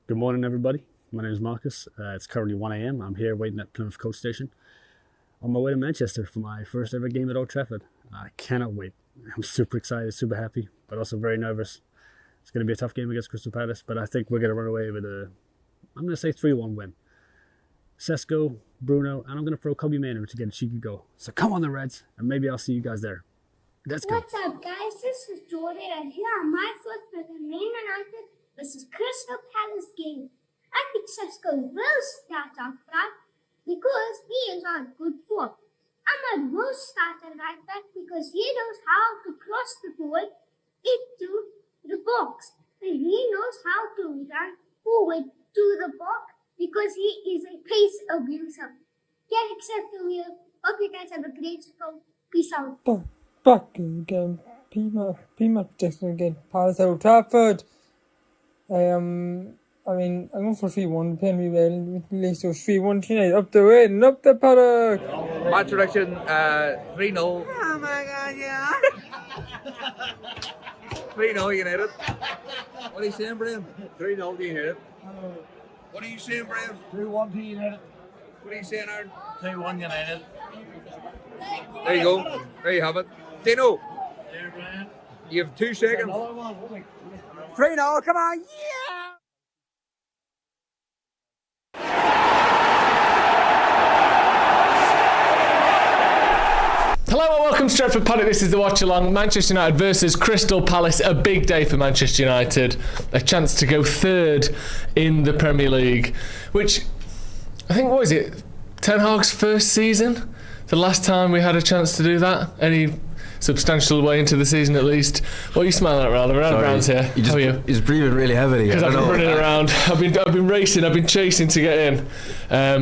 Good morning, everybody. My name is Marcus. It's currently 1 a.m. I'm here waiting at Plymouth Coach Station on my way to Manchester for my first ever game at Old Trafford. I cannot wait. I'm super excited, super happy, but also very nervous. It's going to be a tough game against Crystal Palace, but I think we're going to run away with I'm going to say 3-1 win. Sesko, Bruno, and I'm going to throw Kobe Maynard to get a cheeky goal. So come on the Reds, and maybe I'll see you guys there. Let's go. What's up, guys? This is Jordan, and here are my thoughts for the Man United versus Crystal Palace game. I think Sesko will start up front because he is on good form. Ahmad will start at right back because he knows how to cross the ball into the box. And he knows how to run forward to the box because he is a pace abuser. Get accept the wheel. Hope you guys have a great show. Peace out. Back again. PMAP Jackson again. Palace Old Trafford. I'm going for 3-1. Playing me well. Let's go 3-1 tonight. Up the way and up the Paddock. Match direction 3-0. Oh my god, yeah. 3-0 United. What are you saying, Brian? 3-0 United. What are you saying, Brian? 2-1 to United. What are you saying, Aaron? 2-1 United. There you go. There you have it. Dino, you have 2 seconds. 3-0, come on, yeah! Hello and welcome to Stretford Paddock. This is the WatchAlong. Manchester United versus Crystal Palace. A big day for Manchester United. A chance to go third in the Premier League, which I think, what is it, Ten Hag's first season? The last time we had a chance to do that? Any substantial way into the season at least. What are you smiling at, Ronaldo? Ronaldo Brown's here. How are you? He's breathing really heavily. Because I've been running around. I've been racing. I've been chasing to get in.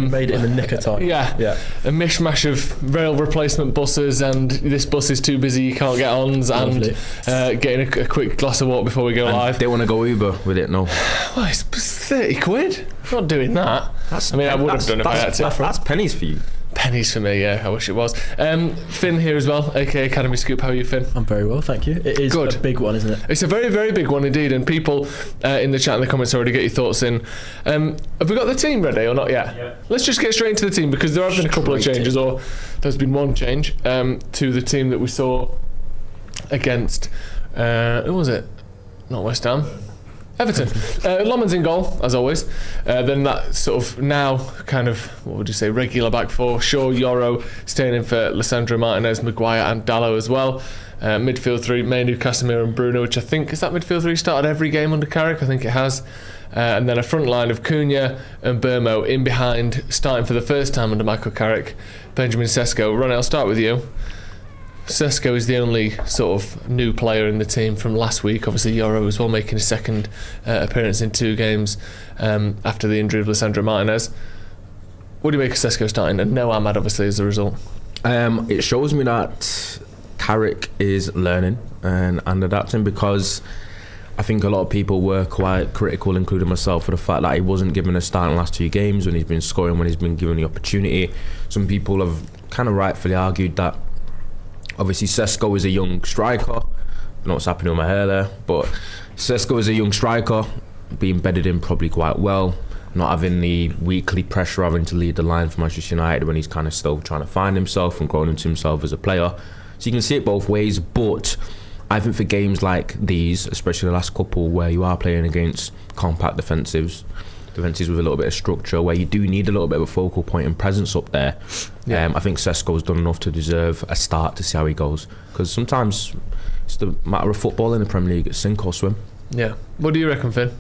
Made it in the nick of time. Yeah. A mishmash of rail replacement buses and this bus is too busy, you can't get ons, and getting a quick glass of water before we go live. They want to go Uber with it, no? Well, it's 30 quid. I'm not doing that. I would have done it if I had to. That's pennies for you. Pennies for me, yeah, I wish it was. Finn here as well, aka AcademyScoop. How are you, Finn? I'm very well, thank you. It is Good. A big one, isn't it? It's a very, very big one indeed, and people in the chat and the comments already get your thoughts in. Have we got the team ready or not yet? Yeah. Let's just get straight into the team because there have been a couple of changes, or there's been one change to the team that we saw against, who was it? Not West Ham. Everton. Lomon's in goal, as always. Then that sort of now kind of, what would you say, regular back four. Shaw, Yoro staying in for Lissandro Martinez, Maguire and Dallo as well. Midfield 3, Mainu, Casemiro and Bruno, which I think, is that midfield 3 started every game under Carrick? I think it has. And then a front line of Cunha and Burmo in behind, starting for the first time under Michael Carrick, Benjamin Sesko. Ronnie, I'll start with you. Sesko is the only sort of new player in the team from last week. Obviously Yoro as well, making his second appearance in 2 games after the injury of Lissandro Martinez. What do you make of Sesko starting? And no Ahmad obviously as a result. It shows me that Carrick is learning and adapting, because I think a lot of people were quite critical, including myself, for the fact that he wasn't given a start in the last 2 games when he's been scoring, when he's been given the opportunity. Some people have kind of rightfully argued that obviously Sesko is a young striker. I don't know what's happening with my hair there, but Sesko is a young striker, being bedded in probably quite well, not having the weekly pressure having to lead the line for Manchester United when he's kind of still trying to find himself and growing into himself as a player. So you can see it both ways, but I think for games like these, especially the last couple where you are playing against compact defenses with a little bit of structure, where you do need a little bit of a focal point and presence up there, I think Sesko's done enough to deserve a start to see how he goes, because sometimes it's the matter of football in the Premier League, it's sink or swim. Yeah. What do you reckon, Finn?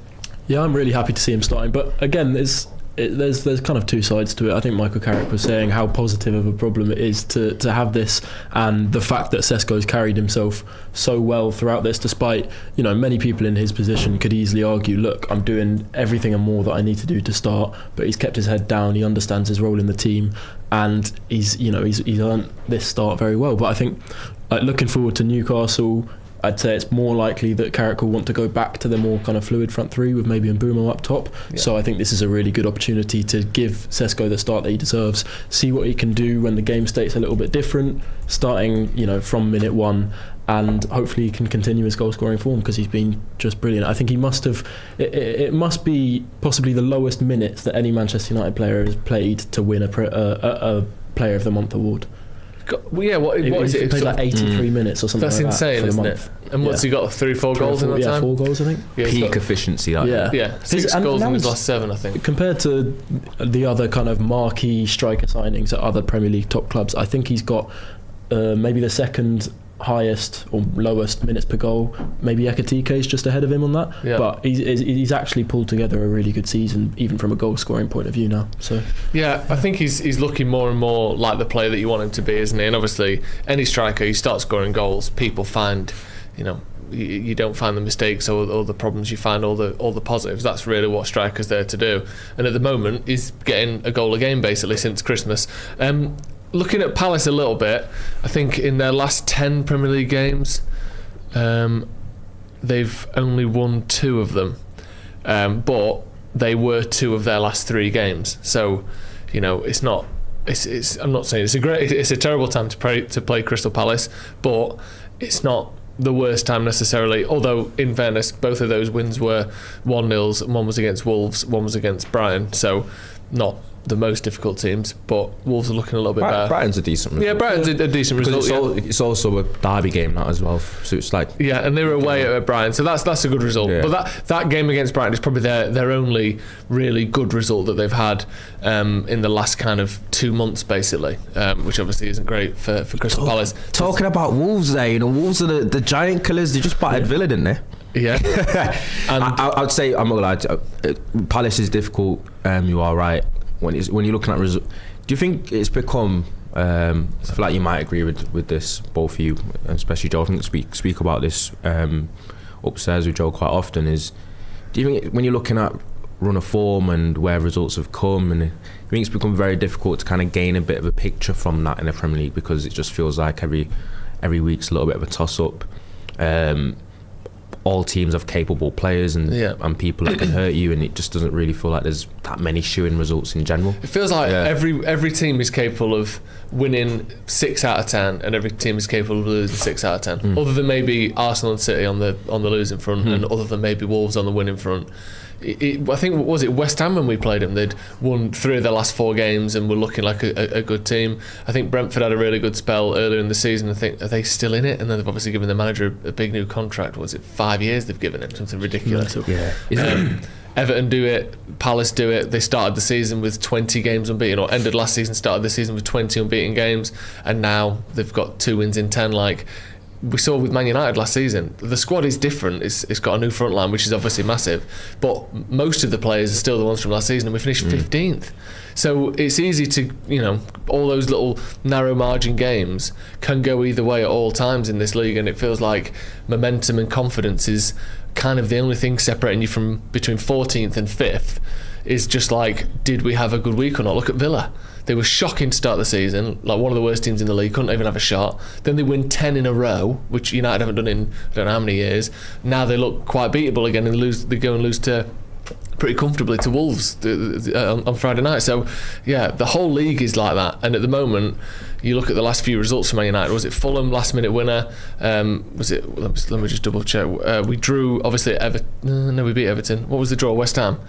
Yeah, I'm really happy to see him starting, but again, there's kind of 2 sides to it. I think Michael Carrick was saying how positive of a problem it is to have this, and the fact that Sesko's carried himself so well throughout this, despite, many people in his position could easily argue, look, I'm doing everything and more that I need to do to start, but he's kept his head down, he understands his role in the team, and he's earned this start very well. But I think, looking forward to Newcastle, I'd say it's more likely that Carrick will want to go back to the more kind of fluid front 3 with maybe Mbeumo up top. Yeah. So I think this is a really good opportunity to give Sesko the start that he deserves, see what he can do when the game state's a little bit different, starting from minute 1 and hopefully he can continue his goal scoring form because he's been just brilliant. I think he must have. It must be possibly the lowest minutes that any Manchester United player has played to win a Player of the Month award. Well, yeah, what is it? He played like 83 minutes or something. That's like insane, that isn't it? And what's he got? 3-4 goals in that time? 4 goals, I think. Yeah, Peak efficiency, that. Yeah, 6 goals in his last 7, I think. Compared to the other kind of marquee striker signings at other Premier League top clubs, I think he's got maybe the second highest or lowest minutes per goal. Maybe Ekatike's just ahead of him on that. Yeah. But he's actually pulled together a really good season, even from a goal scoring point of view now. So yeah, I think he's looking more and more like the player that you want him to be, isn't he? And obviously, any striker, you start scoring goals, people find, you don't find the mistakes or the problems, you find all the positives. That's really what striker's there to do. And at the moment, he's getting a goal a game basically since Christmas. Looking at Palace a little bit, I think in their last 10 Premier League games, they've only won 2 of them, but they were 2 of their last 3 games. So, it's not. I'm not saying it's a terrible time to play Crystal Palace, but it's not the worst time necessarily. Although, in fairness, both of those wins were 1-0s. One was against Wolves, one was against Brighton. So, not the most difficult teams, but Wolves are looking a little bit better. Brighton's a decent result. Yeah, Brighton's a decent result. It's also a derby game, that as well. So it's like... Yeah, and they were away at Brighton, so that's a good result. Yeah. But that game against Brighton is probably their only really good result that they've had in the last kind of 2 months, basically, which obviously isn't great for Crystal Palace. Talking about Wolves there, Wolves are the giant killers. They just battered Villa, didn't they? Yeah. And I'd say, I'm not gonna lie, Palace is difficult. You are right. When you're looking at results, do you think it's become? I feel like you might agree with this, both of you, especially Joe. I think speak about this upstairs with Joe quite often. Do you think when you're looking at run of form and where results have come, and I think it's become very difficult to kind of gain a bit of a picture from that in the Premier League, because it just feels like every week's a little bit of a toss up. All teams have capable players and people that can hurt you, and it just doesn't really feel like there's that many shooing results in general. It feels like every team is capable of winning 6 out of 10, and every team is capable of losing 6 out of 10. Other than maybe Arsenal and City on the losing front, and other than maybe Wolves on the winning front. I think, was it West Ham when we played them? They'd won 3 of their last 4 games and were looking like a good team. I think Brentford had a really good spell earlier in the season. I think, are they still in it? And then they've obviously given the manager a big new contract. Was it 5 years they've given him? Something ridiculous. Yeah. Everton do it, Palace do it. They started the season with 20 games unbeaten, or ended last season, started the season with 20 unbeaten games, and now they've got 2 wins in 10. Like we saw with Man United last season, the squad is different. It's got a new front line, which is obviously massive, but most of the players are still the ones from last season, and we finished 15th. So it's easy to, all those little narrow margin games can go either way at all times in this league, and it feels like momentum and confidence is kind of the only thing separating you from between 14th and 5th. Is just like, did we have a good week or not? Look at Villa. They were shocking to start the season, like one of the worst teams in the league, couldn't even have a shot. Then they win 10 in a row, which United haven't done in I don't know how many years. Now they look quite beatable again, and they go and lose to pretty comfortably to Wolves on Friday night. So yeah, the whole league is like that. And at the moment, you look at the last few results from Man United. Was it Fulham last minute winner? Was it? Let me just double check. We drew obviously at Everton. No, we beat Everton. What was the draw? West Ham.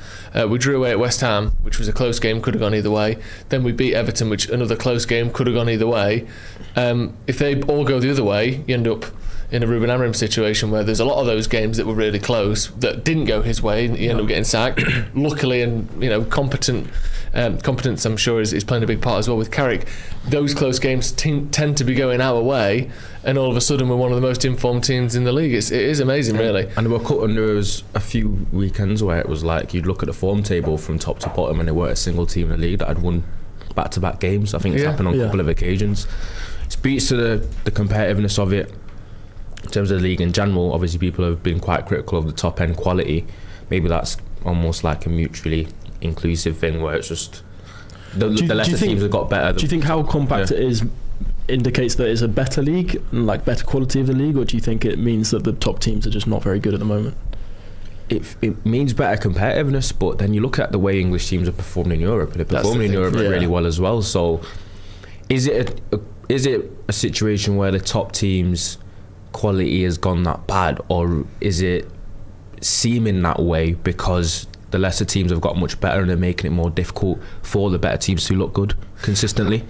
We drew away at West Ham, which was a close game, could have gone either way. Then we beat Everton, which another close game, could have gone either way. If they all go the other way, you end up in a Ruben Amorim situation where there's a lot of those games that were really close that didn't go his way, and you end up getting sacked. Luckily, and competence I'm sure is playing a big part as well with Carrick. Those close games tend to be going our way, and all of a sudden we're one of the most informed teams in the league. It is amazing, really. And there was a few weekends where it was like you'd look at the form table from top to bottom, and there weren't a single team in the league that had won back-to-back games. I think it's happened on a couple of occasions. It speaks to the competitiveness of it. In terms of the league in general, obviously people have been quite critical of the top end quality. Maybe that's almost like a mutually inclusive thing where it's just the lesser teams have got better. Do you think how compact it is indicates that it's a better league, like better quality of the league, or do you think it means that the top teams are just not very good at the moment? It means better competitiveness, but then you look at the way English teams are performing in Europe, and they're performing in Europe really well as well. So is it a situation where the top teams quality has gone that bad, or is it seeming that way because the lesser teams have got much better and they're making it more difficult for the better teams to look good consistently?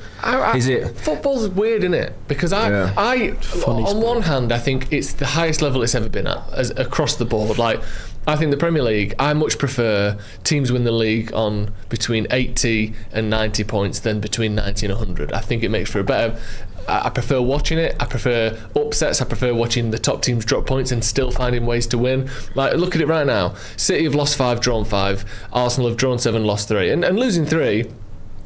Is it? Football's weird, isn't it? Because on one hand, I think it's the highest level it's ever been at, across the board. Like, I think the Premier League, I much prefer teams win the league on between 80 and 90 points than between 90 and 100. I think it makes for a better... I prefer watching it. I prefer upsets. I prefer watching the top teams drop points and still finding ways to win. Like, look at it right now. City have lost 5, drawn 5. Arsenal have drawn 7, lost 3. And losing 3,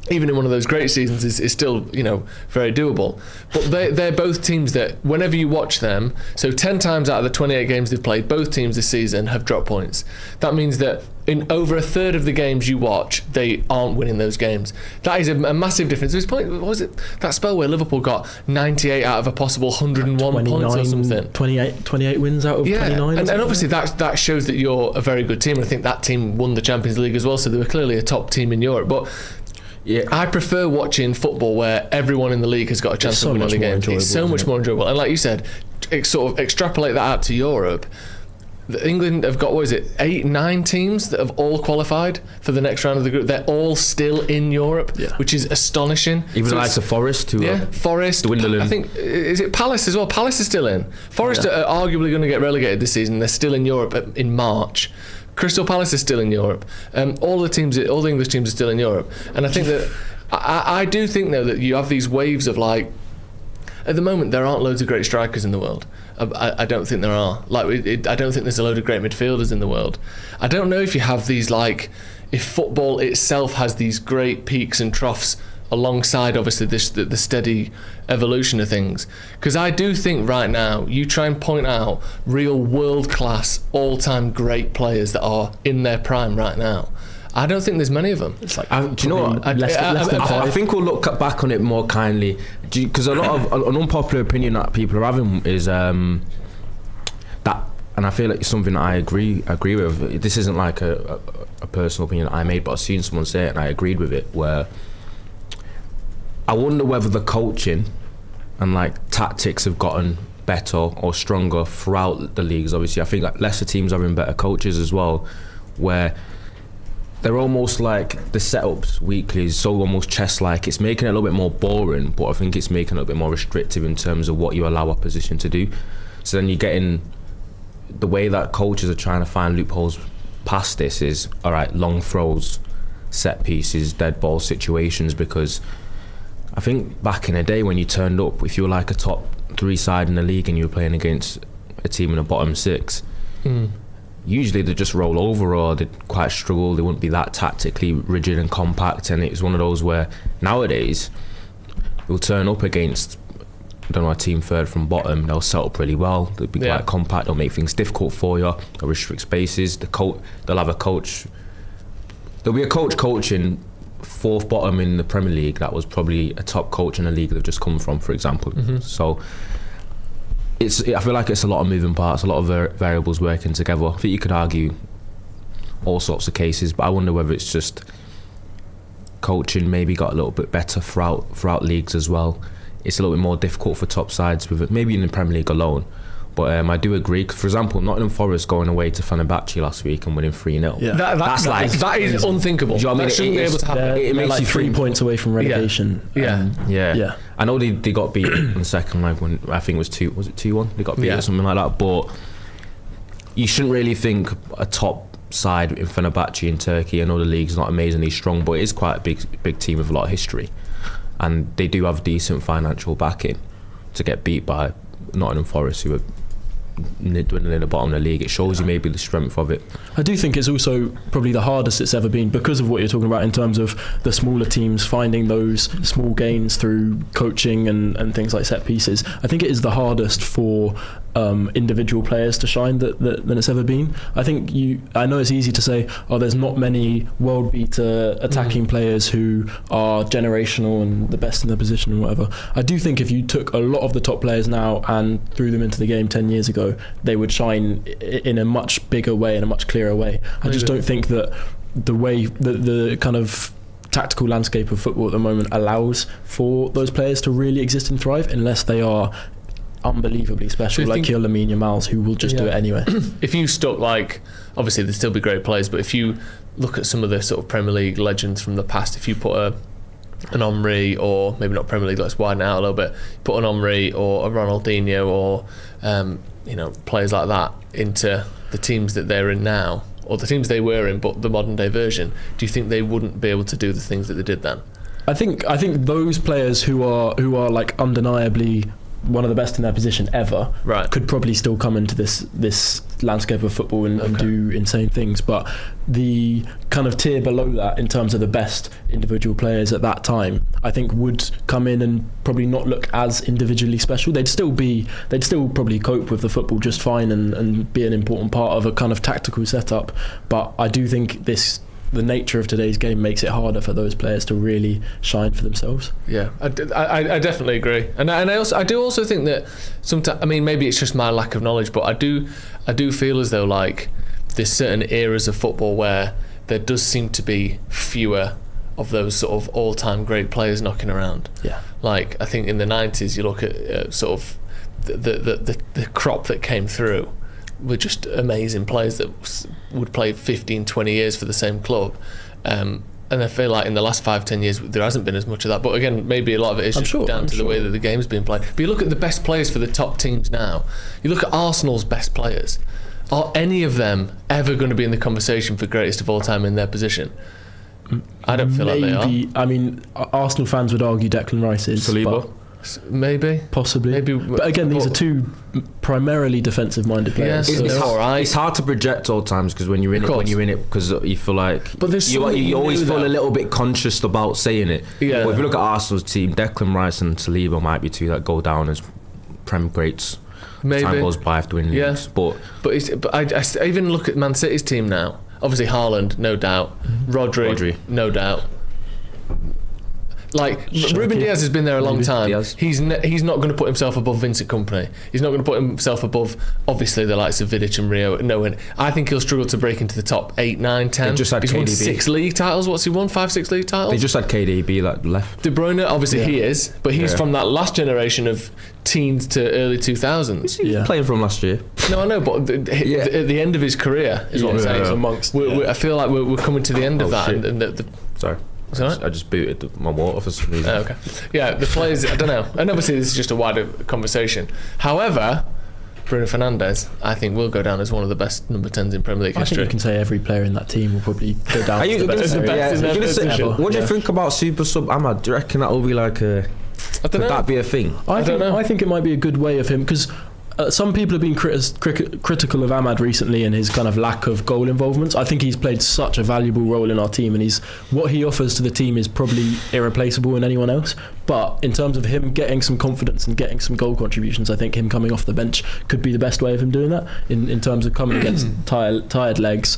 even in one of those great seasons, is still, very doable. But they're both teams that, whenever you watch them, so 10 times out of the 28 games they've played, both teams this season have dropped points. That means that in over a third of the games you watch, they aren't winning those games. That is a massive difference. What was it that spell where Liverpool got 98 out of a possible 101 points or something? 28 wins out of 29. And obviously that shows that you're a very good team. And I think that team won the Champions League as well, so they were clearly a top team in Europe. But yeah, I prefer watching football where everyone in the league has got a chance of winning the game. It's so much more enjoyable. And like you said, sort of extrapolate that out to Europe. England have got, 8, 9 teams that have all qualified for the next round of the group. They're all still in Europe, which is astonishing. Even the likes of Forest, Forest, dwindling. I think, is it Palace as well? Palace is still in. Forest are arguably going to get relegated this season. They're still in Europe in March. Crystal Palace is still in Europe. All the English teams are still in Europe. And I think that I do think though that you have these waves of, like, at the moment there aren't loads of great strikers in the world. I don't think there are. I don't think there's a load of great midfielders in the world. I don't know if you have these, like, if football itself has these great peaks and troughs alongside obviously the steady evolution of things. Because I do think right now you try and point out real world-class, all-time great players that are in their prime right now. I don't think there's many of them. It's like, do you know what? I think we'll look back on it more kindly, because a lot of an unpopular opinion that people are having is that, and I feel like it's something that I agree with. This isn't like a personal opinion that I made, but I've seen someone say it and I agreed with it. Where I wonder whether the coaching and, like, tactics have gotten better or stronger throughout the leagues. Obviously, I think like lesser teams are in better coaches as well, where they're almost like the setups weekly is so almost chess-like. It's making it a little bit more boring, but I think it's making it a little bit more restrictive in terms of what you allow opposition to do. So then you're getting the way that coaches are trying to find loopholes past this is, all right, long throws, set pieces, dead ball situations, because I think back in the day when you turned up, if you were like a top 3 side in the league and you were playing against a team in the bottom 6, usually they'd just roll over or they'd quite struggle. They wouldn't be that tactically rigid and compact, and it's one of those where nowadays you'll turn up against, I don't know, a team third from bottom, they'll set up really well, they'll be quite compact, they'll make things difficult for you, they'll restrict spaces, they'll have a coach, there'll be a coach coaching 4th bottom in the Premier League that was probably a top coach in the league they've just come from, for example. So I feel like it's a lot of moving parts, a lot of variables working together. I think you could argue all sorts of cases, but I wonder whether it's just coaching maybe got a little bit better throughout leagues as well. It's a little bit more difficult for top sides with it, maybe in the Premier League alone. But I do agree. For example, Nottingham Forest going away to Fenerbahce last week and winning 3-0. Yeah. That is unthinkable. Do you know what I mean? That shouldn't be able to happen. It makes like you 3 points away from relegation. Yeah. I know they got beat in the second leg when I think it was 2-1. They got beat or something like that. But you shouldn't really think a top side in Fenerbahce in Turkey. I know the league's not amazingly strong, but it is quite a big team with a lot of history, and they do have decent financial backing to get beat by Nottingham Forest, who are dwindling in the bottom of the league. It shows you maybe the strength of it. I do think it's also probably the hardest it's ever been because of what you're talking about in terms of the smaller teams finding those small gains through coaching and things like set pieces. I think it is the hardest for individual players to shine than it's ever been. I know it's easy to say, there's not many world beater attacking players who are generational and the best in their position and whatever. I do think if you took a lot of the top players now and threw them into the game 10 years ago, they would shine in a much bigger way, in a much clearer way. I just don't think that the way the kind of tactical landscape of football at the moment allows for those players to really exist and thrive unless they are unbelievably special, So you like think- your Lamine Yamals, who will just do it anyway. If you stuck, like, obviously there'd still be great players, but if you look at some of the sort of Premier League legends from the past, if you put an Omri, or maybe not Premier League, let's widen it out a little bit, put an Omri or a Ronaldinho or players like that into the teams that they're in now, or the teams they were in but the modern day version, do you think they wouldn't be able to do the things that they did then? I think those players who are like undeniably one of the best in their position ever, Right. could probably still come into this landscape of football and do insane things. But the kind of tier below that, in terms of the best individual players at that time, I think would come in and probably not look as individually special. They'd still probably cope with the football just fine and be an important part of a kind of tactical setup. But I do think the nature of today's game makes it harder for those players to really shine for themselves. Yeah, I definitely agree, and I do also think that sometimes, I mean, maybe it's just my lack of knowledge, but I do feel as though, like, there's certain eras of football where there does seem to be fewer of those sort of all-time great players knocking around. Yeah, like I think in the 90s, you look at sort of the crop that came through were just amazing players that would play 15-20 years for the same club, and I feel like in the last 5-10 years there hasn't been as much of that, but again, maybe a lot of it is down to the way that the game's been played. But you look at the best players for the top teams now, you look at Arsenal's best players, are any of them ever going to be in the conversation for greatest of all time in their position? I don't feel like they are. I mean, Arsenal fans would argue Declan Rice is, Saliba? but Maybe. possibly. But again, these are two primarily defensive-minded players. Yes, so it's all right. It's hard to project all times because when you're in it, because you feel like, But there's you something always new feel though. a little bit conscious about saying it. Yeah. But if you look at Arsenal's team, Declan Rice and Saliba might be two that go down as Prem greats. Maybe. Time goes by after winning leagues. But I even look at Man City's team now. Obviously Haaland, no doubt. Rodri, no doubt. Like, Ruben Diaz has been there a long time. Diaz. He's not going to put himself above Vincent Kompany. He's not going to put himself above, obviously, the likes of Vidic and Rio. No, and I think he'll struggle to break into the top 8, 9, 10. They just had He's won KDB. 6 league titles. What's he won? 5, 6 league titles? they just had KDB that left. De Bruyne, obviously he is, but he's Yeah. from that last generation of teens to early 2000s. He was playing from last year. No, I know, but at the end of his career is what I'm saying. Yeah. Amongst, I feel like we're coming to the end of Oh, that. shit. And the Sorry. Is that right? I just booted my water for some reason. Okay. Yeah, the players, I don't know. And obviously this is just a wider conversation. However, Bruno Fernandes, I think, will go down as one of the best number 10s in Premier League I think history. you can say every player in that team will probably go down Are as you the gonna best say, player. best in their position. what do you Yeah. think about Super Sub Ahmad? Do you reckon that will be like I don't could know. that be a thing? I don't know. I think it might be a good way of him, because some people have been critical of Ahmad recently and his kind of lack of goal involvements. I think he's played such a valuable role in our team, and what he offers to the team is probably irreplaceable in anyone else. But in terms of him getting some confidence and getting some goal contributions, I think him coming off the bench could be the best way of him doing that, in terms of coming against tired legs,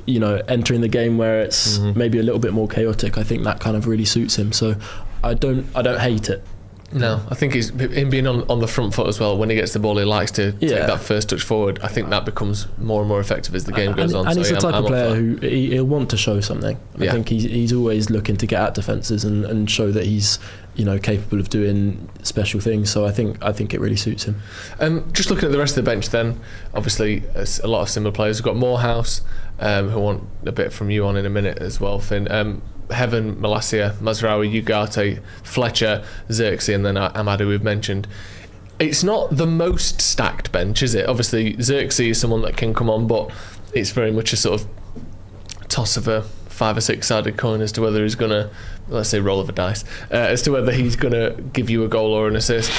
entering the game where it's maybe a little bit more chaotic. I think that kind of really suits him, so I don't hate it. No, I think him being on the front foot as well. When he gets the ball, he likes to take that first touch forward. I think that becomes more and more effective as the game goes on. And he's So, the type I'm of up for player that. who he'll want to show something. I think he's always looking to get at defences and show that he's capable of doing special things. So I think it really suits him. Just looking at the rest of the bench, then obviously a lot of similar players. We've got Morehouse, who I want a bit from you on in a minute as well, Finn. Heaven, Malacia, Mazraoui, Ugarte, Fletcher, Xerxes, and then Amadou we've mentioned. It's not the most stacked bench, is it? Obviously Xerxes is someone that can come on, but it's very much a sort of toss of a 5 or 6 sided coin as to whether he's gonna, let's say, roll of a dice, as to whether he's gonna give you a goal or an assist.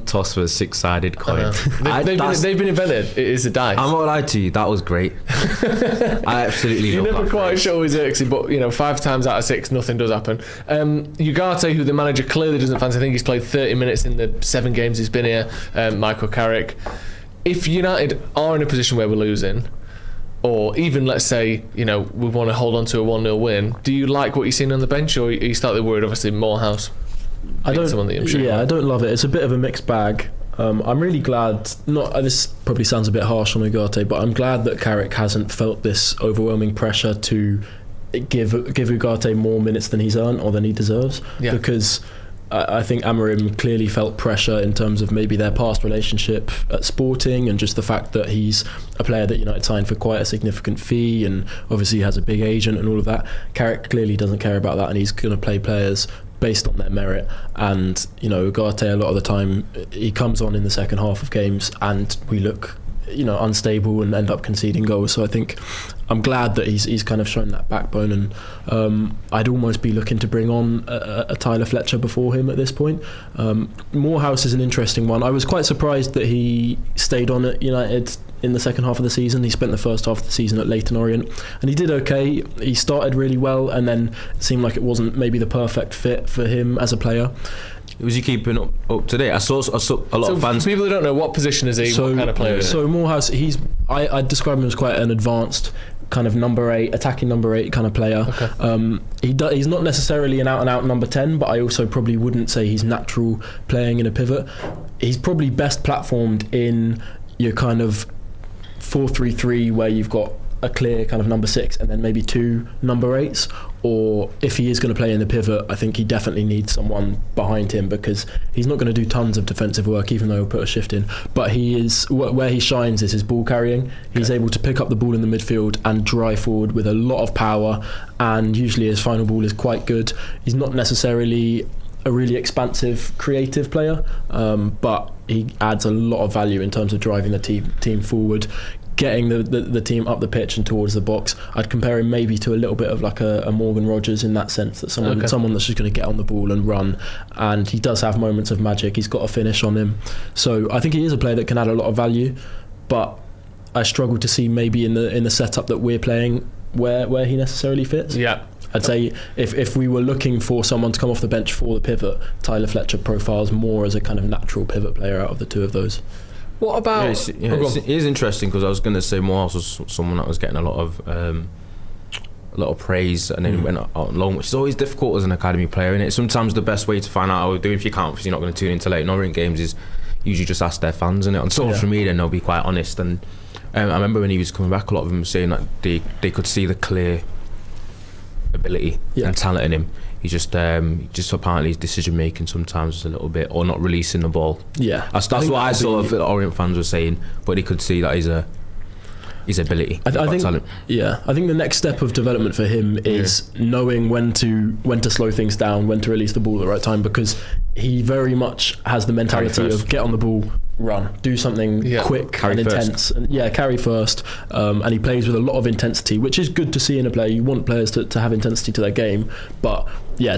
Toss for a 6-sided coin. They've been invented. It is a dice. I'm not gonna lie to you, that was great. I absolutely You're love never that quite phrase. sure with Xerxes, but 5 times out of 6 nothing does happen. Ugarte, who the manager clearly doesn't fancy, I think he's played 30 minutes in the 7 games he's been here. Michael Carrick. If United are in a position where we're losing, or even let's say we want to hold on to a 1-0 win, do you like what you've seen on the bench, or are you slightly worried? Obviously Morehouse, I don't love it. It's a bit of a mixed bag. I'm really glad, this probably sounds a bit harsh on Ugarte, but I'm glad that Carrick hasn't felt this overwhelming pressure to give Ugarte more minutes than he's earned or than he deserves, because I think Amorim clearly felt pressure in terms of maybe their past relationship at Sporting, and just the fact that he's a player that United signed for quite a significant fee, and obviously has a big agent and all of that. Carrick clearly doesn't care about that, and he's going to play players based on their merit. And Ugarte, a lot of the time he comes on in the second half of games and we look unstable and end up conceding goals. So I think I'm glad that he's kind of shown that backbone, and I'd almost be looking to bring on a Tyler Fletcher before him at this point. Morehouse is an interesting one. I was quite surprised that he stayed on at United in the second half of the season. He spent the first half of the season at Leyton Orient and he did okay. He started really well, and then it seemed like it wasn't maybe the perfect fit for him as a player. Was he keeping up to date? I saw a lot of fans. For people who don't know, what position is he? What kind of player is he? So Morehouse, I'd describe him as quite an advanced kind of attacking number 8 kind of player. Okay. He's not necessarily an out-and-out number 10, but I also probably wouldn't say he's natural playing in a pivot. He's probably best platformed in your kind of 4-3-3, where you've got a clear kind of number 6 and then maybe 2 number 8s. Or if he is going to play in the pivot, I think he definitely needs someone behind him, because he's not going to do tons of defensive work, even though he'll put a shift in. But where he shines is his ball carrying. He's able to pick up the ball in the midfield and drive forward with a lot of power, and usually his final ball is quite good. He's not necessarily a really expansive, creative player, but he adds a lot of value in terms of driving the team forward, getting the team up the pitch and towards the box. I'd compare him maybe to a little bit of like a Morgan Rogers in that sense, that someone that's just going to get on the ball and run, and he does have moments of magic. He's got a finish on him, so I think he is a player that can add a lot of value, but I struggle to see maybe in the setup that we're playing where he necessarily fits. Yeah, I'd say if we were looking for someone to come off the bench for the pivot, Tyler Fletcher profiles more as a kind of natural pivot player out of the two of those. What about? It is interesting, because I was going to say Morehouse was someone that was getting a lot of praise, and then went on loan, which is always difficult as an academy player. And it's sometimes the best way to find out how we're doing, if you can't, because you're not going to tune into Leyton Orient games, is usually just ask their fans on social media, and they'll be quite honest. And I remember when he was coming back, a lot of them were saying that they could see the clear ability and talent in him. He's just apparently his decision making sometimes is a little bit, or not releasing the ball. Yeah, that's what I saw of the Orient fans were saying, but he could see that his ability. I think talent. Yeah, I think the next step of development for him is knowing when to slow things down, when to release the ball at the right time, because he very much has the mentality of get on the ball, run, do something quick and intense, and carry first, and he plays with a lot of intensity, which is good to see in a player. You want players to have intensity to their game, but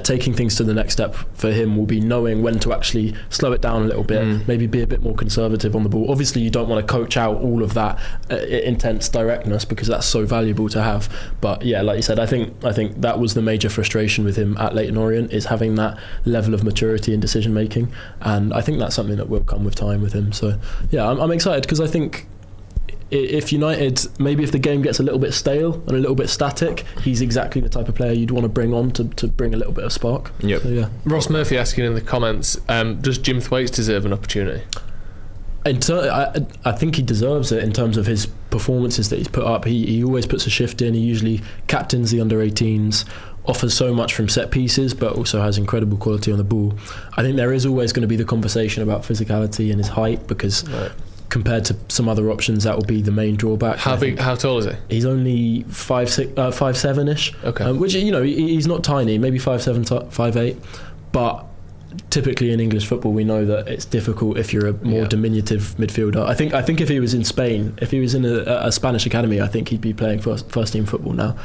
taking things to the next step for him will be knowing when to actually slow it down a little bit, maybe be a bit more conservative on the ball. Obviously you don't want to coach out all of that intense directness, because that's so valuable to have, but like you said, I think that was the major frustration with him at Leyton Orient, is having that level of maturity in decision making, and I think that's something that will come with time with him. So I'm excited, because I think if United, maybe if the game gets a little bit stale and a little bit static, he's exactly the type of player you'd want to bring on to bring a little bit of spark. So, Ross Murphy asking in the comments, does Jim Thwaites deserve an opportunity? I think he deserves it in terms of his performances that he's put up. He always puts a shift in. He usually captains the under-18s, offers so much from set pieces, but also has incredible quality on the ball. I think there is always going to be the conversation about physicality and his height, because compared to some other options, that will be the main drawback. How tall is he? He's only 5'7"-ish. Okay. Which, he's not tiny, maybe 5'7", 5'8", but typically in English football we know that it's difficult if you're a more diminutive midfielder. I think if he was in Spain, if he was in a Spanish academy, I think he'd be playing first team football now,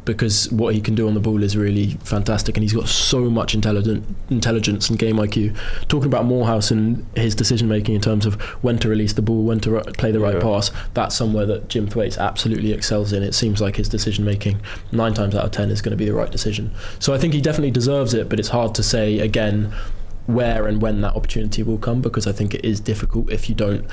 because what he can do on the ball is really fantastic, and he's got so much intelligence and game IQ. Talking about Morehouse and his decision making in terms of when to release the ball, when to play the right pass, that's somewhere that Jim Thwaites absolutely excels in. It seems like his decision making 9 times out of 10 is going to be the right decision. So I think he definitely deserves it, but it's hard to say again where and when that opportunity will come, because I think it is difficult if you don't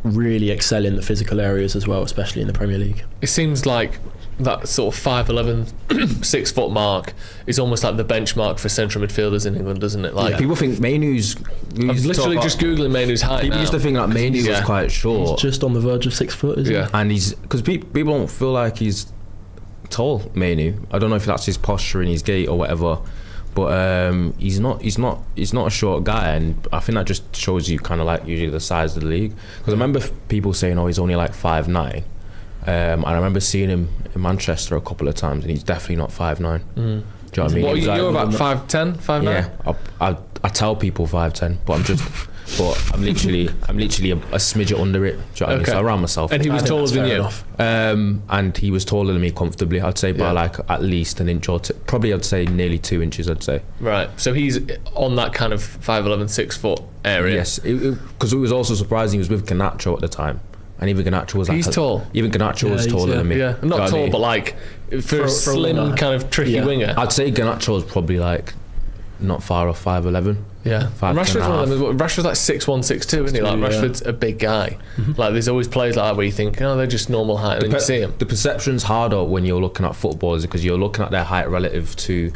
really excel in the physical areas as well, especially in the Premier League. It seems like that sort of 5'11", 6 foot mark is almost like the benchmark for central midfielders in England, doesn't it? Like people think Mainoo's. I'm literally just googling Mainoo's height. People used to think that Mainoo was quite short. He's just on the verge of 6 foot, isn't he? And he's, because people don't feel like he's tall, Mainoo. I don't know if that's his posture and his gait or whatever, But he's not a short guy, and I think that just shows you kind of like usually the size of the league. Because I remember people saying, "Oh, he's only like 5'9", and I remember seeing him in Manchester a couple of times, and he's definitely not 5'9". Do you know what I mean? What, you're about 5'10", 5'9"? Yeah, I tell people 5'10", but I'm literally a smidget under it. Do you know what I mean? So I ran myself. And he was taller than you? And he was taller than me comfortably, I'd say, by like at least an inch or two. Probably I'd say nearly 2 inches, I'd say. Right, so he's on that kind of 5'11", 6 foot area. Yes, because it was also surprising, he was with Garnacho at the time. And even Garnacho was like... He's tall. Even Garnacho was taller than me. Yeah, not tall, but like for a slim kind of tricky winger. I'd say Garnacho was probably like not far off 5'11". Yeah, Rashford's one of them. Rashford's like 6'1", 6'2", isn't he? Like Rashford's a big guy. Like there's always players like that where you think, oh, they're just normal height, and then you see them. The perception's harder when you're looking at footballers because you're looking at their height relative to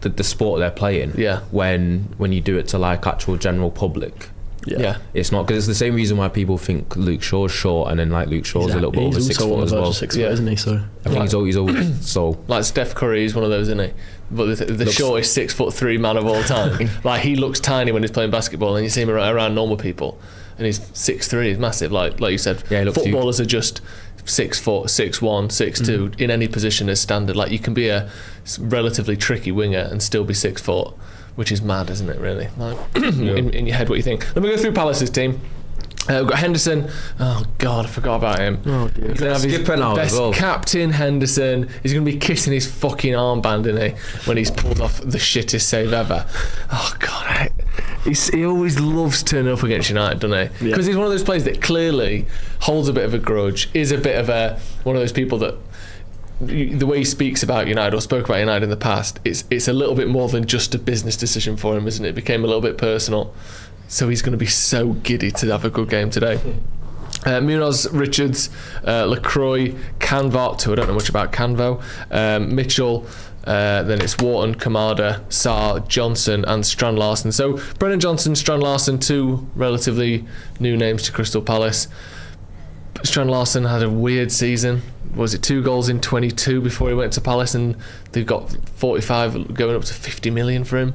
the sport they're playing. Yeah. When you do it to like actual general public. Yeah. It's not, because it's the same reason why people think Luke Shaw's short, and then like Luke Shaw's a little bit over 6 foot as well. 6 foot, isn't he? So I think he's always so like Steph Curry is one of those, isn't he? But the shortest 6'3" man of all time. Like he looks tiny when he's playing basketball, and you see him around normal people, and he's 6'3", he's massive. Like you said, footballers are just 6 foot, 6'1", 6'2", in any position as standard. Like you can be a relatively tricky winger and still be 6 foot, which is mad, isn't it, really? Like, in your head, what you think. Let me go through Palace's team. We've got Henderson. Oh God, I forgot about him. Oh dear. He's gonna have his best captain, Henderson. He's gonna be kissing his fucking armband, isn't he, when he's pulled off the shittest save ever. Oh God, he always loves turning up against United, doesn't he? Because he's one of those players that clearly holds a bit of a grudge, is a bit of one of those people that, the way he speaks about United or spoke about United in the past, it's a little bit more than just a business decision for him, isn't it? It became a little bit personal. So he's going to be so giddy to have a good game today. Munoz, Richards, Lacroix, Canvot, who I don't know much about, Canvo, Mitchell, then it's Wharton, Kamada, Sarr, Johnson and Strand Larsen. So Brennan Johnson, Strand Larsen, two relatively new names to Crystal Palace. Strand Larsen had a weird season. Was it 2 goals in 22 before he went to Palace, and they've got 45 going up to 50 million for him,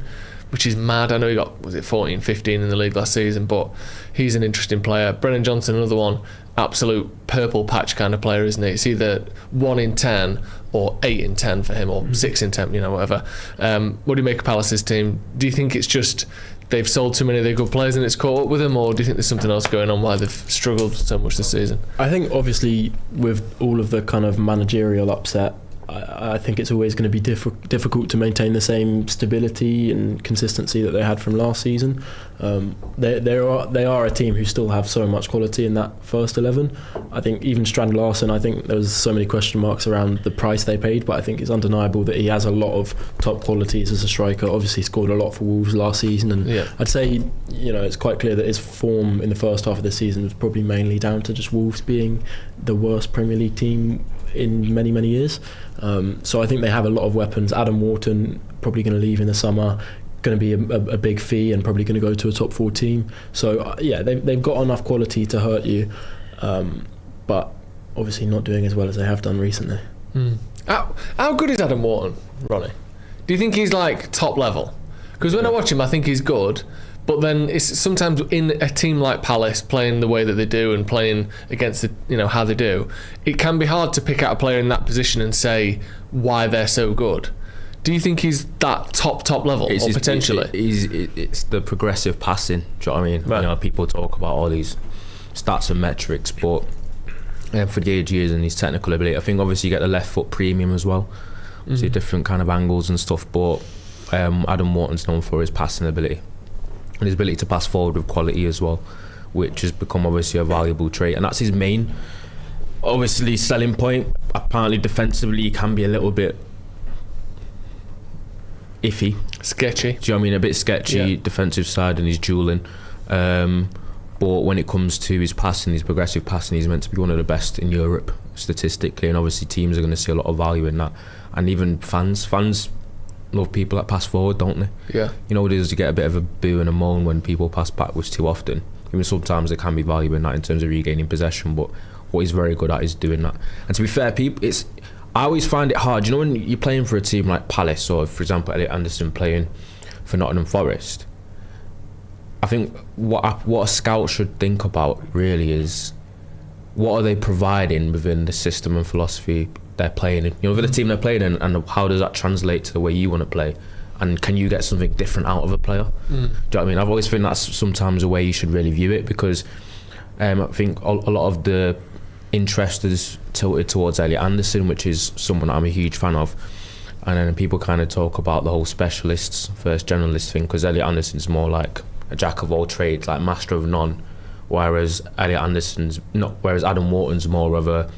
which is mad. I know he got, was it 14, 15 in the league last season, but he's an interesting player. Brennan Johnson, another one, absolute purple patch kind of player, isn't he? It's either 1 in 10 or 8 in 10 for him, or 6 in 10, whatever. What do you make of Palace's team? Do you think it's just they've sold too many of their good players and it's caught up with them, or do you think there's something else going on why they've struggled so much this season? I think obviously with all of the kind of managerial upset, I think it's always going to be difficult to maintain the same stability and consistency that they had from last season. They are a team who still have so much quality in that first 11. I think even Strand Larsen, I think there was so many question marks around the price they paid, but I think it's undeniable that he has a lot of top qualities as a striker. Obviously scored a lot for Wolves last season, and I'd say it's quite clear that his form in the first half of the season was probably mainly down to just Wolves being the worst Premier League team in many years. So I think they have a lot of weapons. Adam Wharton probably going to leave in the summer, going to be a big fee and probably going to go to a top 4 team. So they've got enough quality to hurt you, but obviously not doing as well as they have done recently. How good is Adam Wharton, Ronnie? Do you think he's like top level? Because when I watch him, I think he's good, but then it's sometimes in a team like Palace, playing the way that they do and playing against how they do, it can be hard to pick out a player in that position and say why they're so good. Do you think he's that top level, or potentially? It's the progressive passing. Do you know what I mean? Right. People talk about all these stats and metrics, but for the age he is and his technical ability, I think obviously you get the left foot premium as well. See different kind of angles and stuff, but Adam Wharton's known for his passing ability and his ability to pass forward with quality as well, which has become obviously a valuable trait, and that's his main obviously selling point. Apparently defensively he can be a little bit iffy, sketchy. Do you know what I mean? A bit sketchy, defensive side, and his duelling. But when it comes to his passing, his progressive passing, he's meant to be one of the best in Europe statistically, and obviously teams are going to see a lot of value in that. And even fans love people that pass forward, don't they? Yeah. It is, you get a bit of a boo and a moan when people pass backwards too often. Even sometimes there can be value in that in terms of regaining possession, but what he's very good at is doing that. And to be fair, I always find it hard. You know, when you're playing for a team like Palace, or for example, Elliot Anderson playing for Nottingham Forest, I think what a scout should think about really is what are they providing within the system and philosophy they're playing in. You know, with the team they're playing in, and how does that translate to the way you want to play? And can you get something different out of a player? Do you know what I mean? I've always think that's sometimes the way you should really view it, because I think a lot of the interest is tilted towards Elliot Anderson, which is someone I'm a huge fan of. And then people kind of talk about the whole specialists versus generalist thing, because Elliot Anderson's more like a jack of all trades, like master of none, whereas Adam Wharton's more of a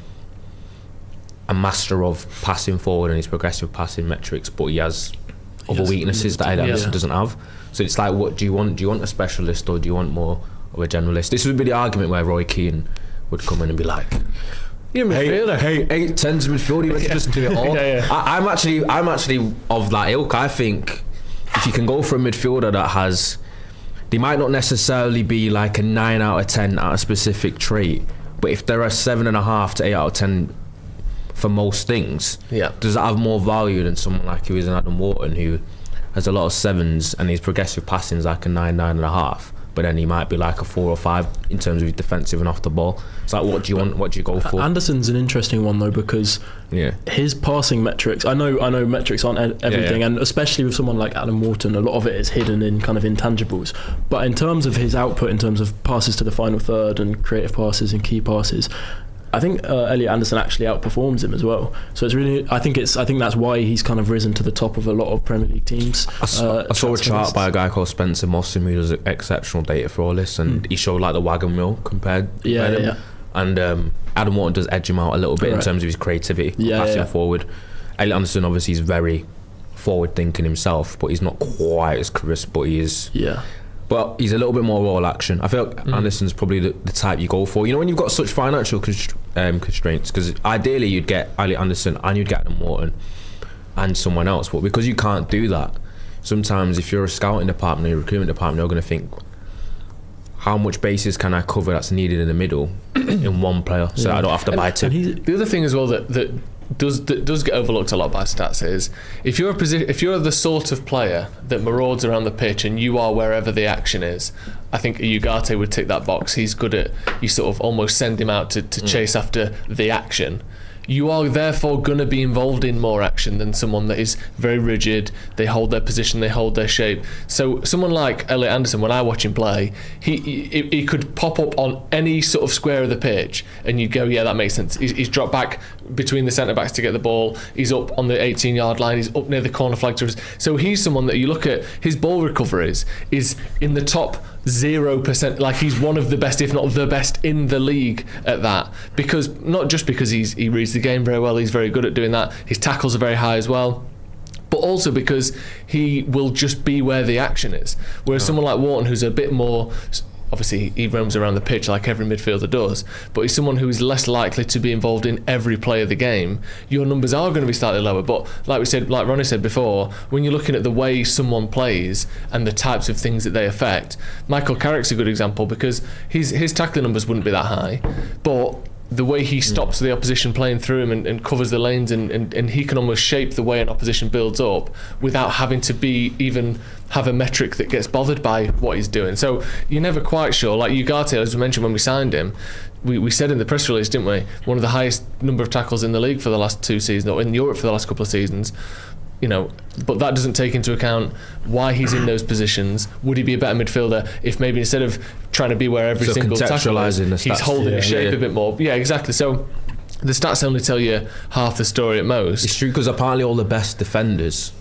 master of passing forward and his progressive passing metrics, but he has other weaknesses that Elliot Anderson doesn't have. So it's like, what do you want? Do you want a specialist, or do you want more of a generalist? This would be the argument where Roy Keane would come in and be like, you're a midfielder. Hey, 8-10's midfield, you meant to just do it all. I'm actually of that ilk. I think if you can go for a midfielder that has, they might not necessarily be like a 9 out of 10 at a specific trait, but if they're a 7.5 to 8 out of 10 for most things, does that have more value than someone like who is an Adam Wharton, who has a lot of 7s and his progressive passing is like a 9.5, but then he might be like a 4 or 5 in terms of his defensive and off the ball. It's like, what do you want? What do you go for? Anderson's an interesting one though, because his passing metrics, I know metrics aren't everything, and especially with someone like Adam Wharton, a lot of it is hidden in kind of intangibles. But in terms of his output, in terms of passes to the final third and creative passes and key passes, I think Elliot Anderson actually outperforms him as well. So it's really, I think that's why he's kind of risen to the top of a lot of Premier League teams. I saw a chart by a guy called Spencer Mossam, who does exceptional data for all this, and he showed like the wagon wheel compared. And Adam Wharton does edge him out a little bit in terms of his creativity, passing forward. Elliot Anderson obviously is very forward thinking himself, but he's not quite as crisp, but he is. But he's a little bit more all action. I feel like Anderson's probably the type you go for. You know, when you've got such financial constraints, because ideally you'd get Elliot Anderson and you'd get Adam Wharton and someone else, but because you can't do that, sometimes if you're a scouting department or a recruitment department, you're going to think, how much bases can I cover that's needed in the middle in one player, so I don't have to buy two. The other thing as well that does get overlooked a lot by stats is if you're the sort of player that marauds around the pitch and you are wherever the action is, I think Ugarte would tick that box. He's good at, you sort of almost send him out to chase after the action. You are therefore going to be involved in more action than someone that is very rigid. They hold their position, they hold their shape. So someone like Elliot Anderson, when I watch him play, he could pop up on any sort of square of the pitch and you'd go, yeah, that makes sense. He's dropped back between the centre backs to get the ball. He's up on the 18-yard line. He's up near the corner flag. So he's someone that you look at, his ball recoveries is in the top 0%. Like, he's one of the best, if not the best in the league at that, because not just because he reads the game very well, he's very good at doing that, his tackles are very high as well, but also because he will just be where the action is, whereas someone like Wharton, who's a bit more, obviously he roams around the pitch like every midfielder does, but he's someone who is less likely to be involved in every play of the game. Your numbers are going to be slightly lower, but like Ronnie said before, when you're looking at the way someone plays and the types of things that they affect, Michael Carrick's a good example, because his tackling numbers wouldn't be that high, but the way he stops the opposition playing through him and covers the lanes, and he can almost shape the way an opposition builds up without having to even have a metric that gets bothered by what he's doing. So you're never quite sure. Like Ugarte, as we mentioned when we signed him, we said in the press release, didn't we, one of the highest number of tackles in the league for the last 2 seasons, or in Europe for the last couple of seasons. You know, but that doesn't take into account why he's in those positions. Would he be a better midfielder if maybe instead of trying to be where every single tackle is, he's holding his shape a bit more? Yeah, exactly. So the stats only tell you half the story at most. It's true, because apparently all the best defenders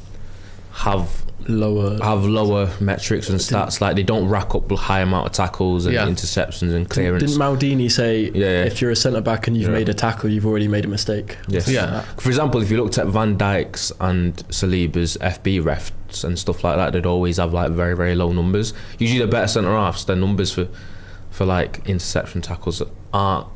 have lower metrics and stats. Like, they don't rack up a high amount of tackles and interceptions and clearance. Didn't Maldini say if you're a centre back and you've made a tackle, you've already made a mistake? Yes. Yeah. For example, if you looked at Van Dijk's and Saliba's FB refs and stuff like that, they'd always have like very, very low numbers. Usually the better centre halves, their numbers for like interception tackles aren't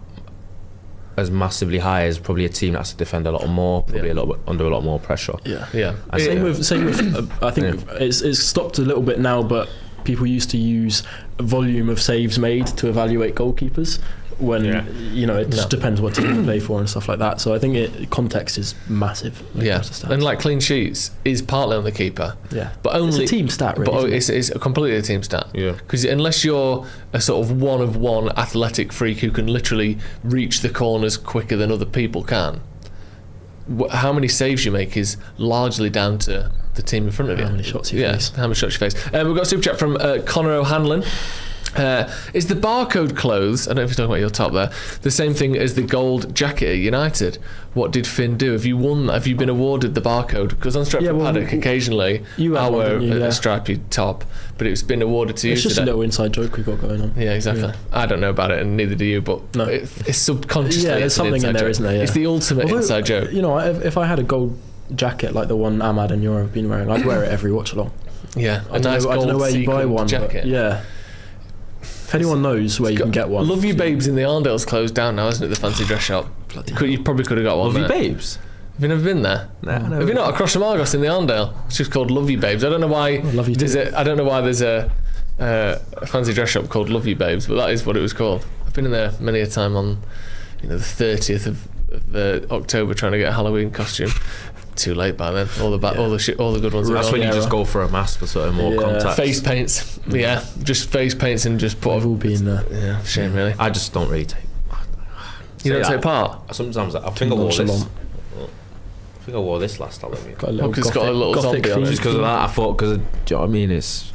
as massively high as probably a team that's to defend a lot more, probably a lot under a lot more pressure. Same with I think it's stopped a little bit now, but people used to use volume of saves made to evaluate goalkeepers, when it just depends what team you play for and stuff like that. So I think context is massive. And like clean sheets is partly on the keeper. Yeah, but only it's a team stat, really. But it's completely a team stat. Yeah, because unless you're a sort of one of one athletic freak who can literally reach the corners quicker than other people can, how many saves you make is largely down to the team in front of you. How many shots you face. How many shots you face. We've got a super chat from Connor O'Hanlon. Is the barcode clothes, I don't know if you're talking about your top there, the same thing as the gold jacket at United? What did Finn do? Have you won? Have you been awarded the barcode? Because on Stretford Paddock, occasionally I wear a stripy top, but it's been awarded to you It's just today. a little inside joke we've got going on. Yeah, exactly. Yeah. I don't know about it, and neither do you, but it's subconsciously. Yeah, there's something in there, isn't there? Yeah. It's the ultimate inside joke. If I had a gold jacket like the one Ahmad and Yura have been wearing, I'd wear it every watch along. Yeah, I don't know where you buy one jacket. But yeah. If anyone knows where you can get one. Love You Babes in the Arndale's closed down now, isn't it? The fancy dress shop. You probably could have got one. Love You there. Babes? Have you never been there? No, Have you not? Across from Argos in the Arndale. It's just called Love You Babes. I don't know why I don't know why there's a fancy dress shop called Love You Babes, but that is what it was called. I've been in there many a time on the 30th of October trying to get a Halloween costume. Too late by then. All the good ones. That's when you just go for a mask or something more contact. Face paints. Yeah, just face paints and just put. We've all been there. Yeah, shame really. I just don't really take. You don't take part. Sometimes I think I wore this. I think I wore this last Halloween. It's got a little zombie on it. Just because of that, I thought. Because do you know what I mean? It's.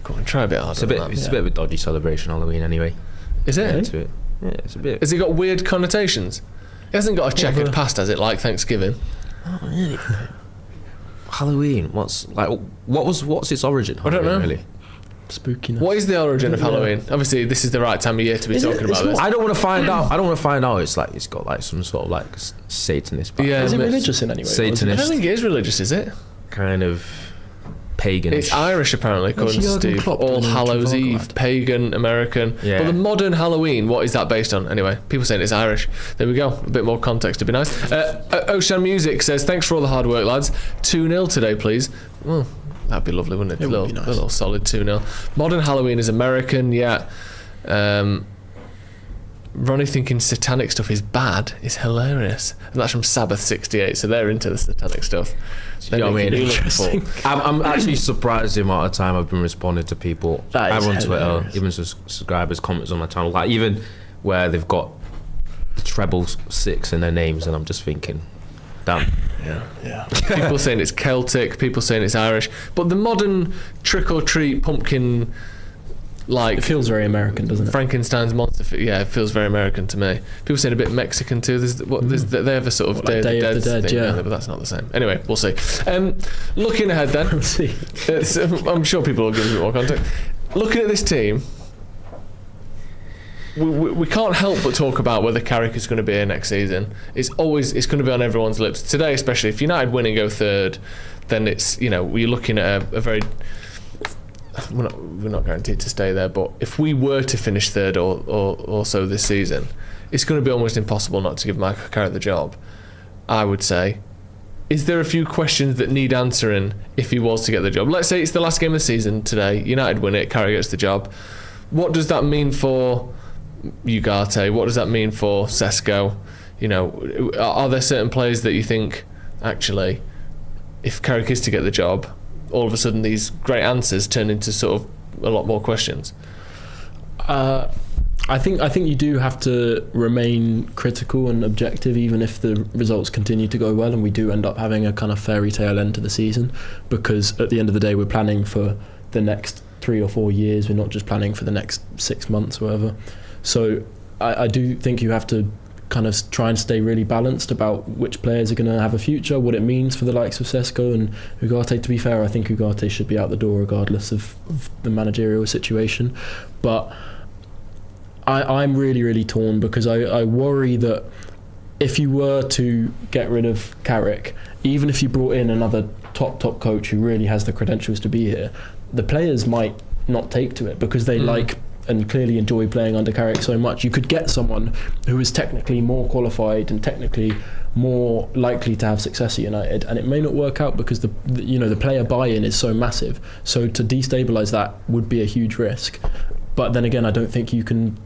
Go on, try a bit harder. It's a bit of a dodgy celebration Halloween anyway. Is it? Yeah, it's a bit. Has it got weird connotations? It hasn't got a checkered past, has it? Like Thanksgiving. Oh, really? Halloween. What's its origin? I don't know. Really. Spookiness. What is the origin of Halloween? Obviously, this is the right time of year to be talking about this. I don't want to find out. It's got like some sort of like Satanist. Yeah, is it religious in any way? Satanist. I don't think it is religious, is it? Kind of pagan. It's Irish apparently, according to Steve. All Hallows Eve, pagan, American. Yeah. But the modern Halloween, what is that based on? Anyway, people saying it's Irish. There we go. A bit more context would be nice. Ocean Music says, thanks for all the hard work, lads. 2-0 today, please. Well, that'd be lovely, wouldn't it? Would be nice. A little solid 2-0. Modern Halloween is American, yeah. Ronnie thinking satanic stuff is bad is hilarious. And that's from Sabbath 68, so they're into the satanic stuff. You know what I mean? I'm actually surprised the amount of time I've been responding to people either on Twitter, even subscribers, comments on my channel, like even where they've got treble 6 in their names, and I'm just thinking, damn. Yeah. People saying it's Celtic, people saying it's Irish, but the modern trick or treat pumpkin, like, it feels very American, doesn't it? Frankenstein's monster. Yeah, it feels very American to me. People saying a bit Mexican too. They have a sort of Day of the Dead thing, yeah, but that's not the same. Anyway, we'll see. Looking ahead then, We'll see. I'm sure people will give me more context. Looking at this team, we can't help but talk about whether Carrick is going to be here next season. It's going to be on everyone's lips today, especially if United win and go third. Then it's you're looking at a very. We're not guaranteed to stay there, but if we were to finish third or so this season, it's going to be almost impossible not to give Michael Carrick the job, I would say. Is there a few questions that need answering if he was to get the job? Let's say it's the last game of the season today, United win it, Carrick gets the job. What does that mean for Ugarte? What does that mean for Sesko? Are there certain players that you think, actually, if Carrick is to get the job, all of a sudden these great answers turn into sort of a lot more questions? I think you do have to remain critical and objective, even if the results continue to go well and we do end up having a kind of fairy tale end to the season, because at the end of the day we're planning for the next 3 or 4 years. We're not just planning for the next 6 months or whatever. So I do think you have to kind of try and stay really balanced about which players are going to have a future, what it means for the likes of Sesko and Ugarte. To be fair, I think Ugarte should be out the door regardless of the managerial situation. But I'm really, really torn, because I worry that if you were to get rid of Carrick, even if you brought in another top coach who really has the credentials to be here, the players might not take to it because they like and clearly enjoy playing under Carrick so much. You could get someone who is technically more qualified and technically more likely to have success at United, and it may not work out because the player buy-in is so massive. So to destabilise that would be a huge risk. But then again, I don't think you can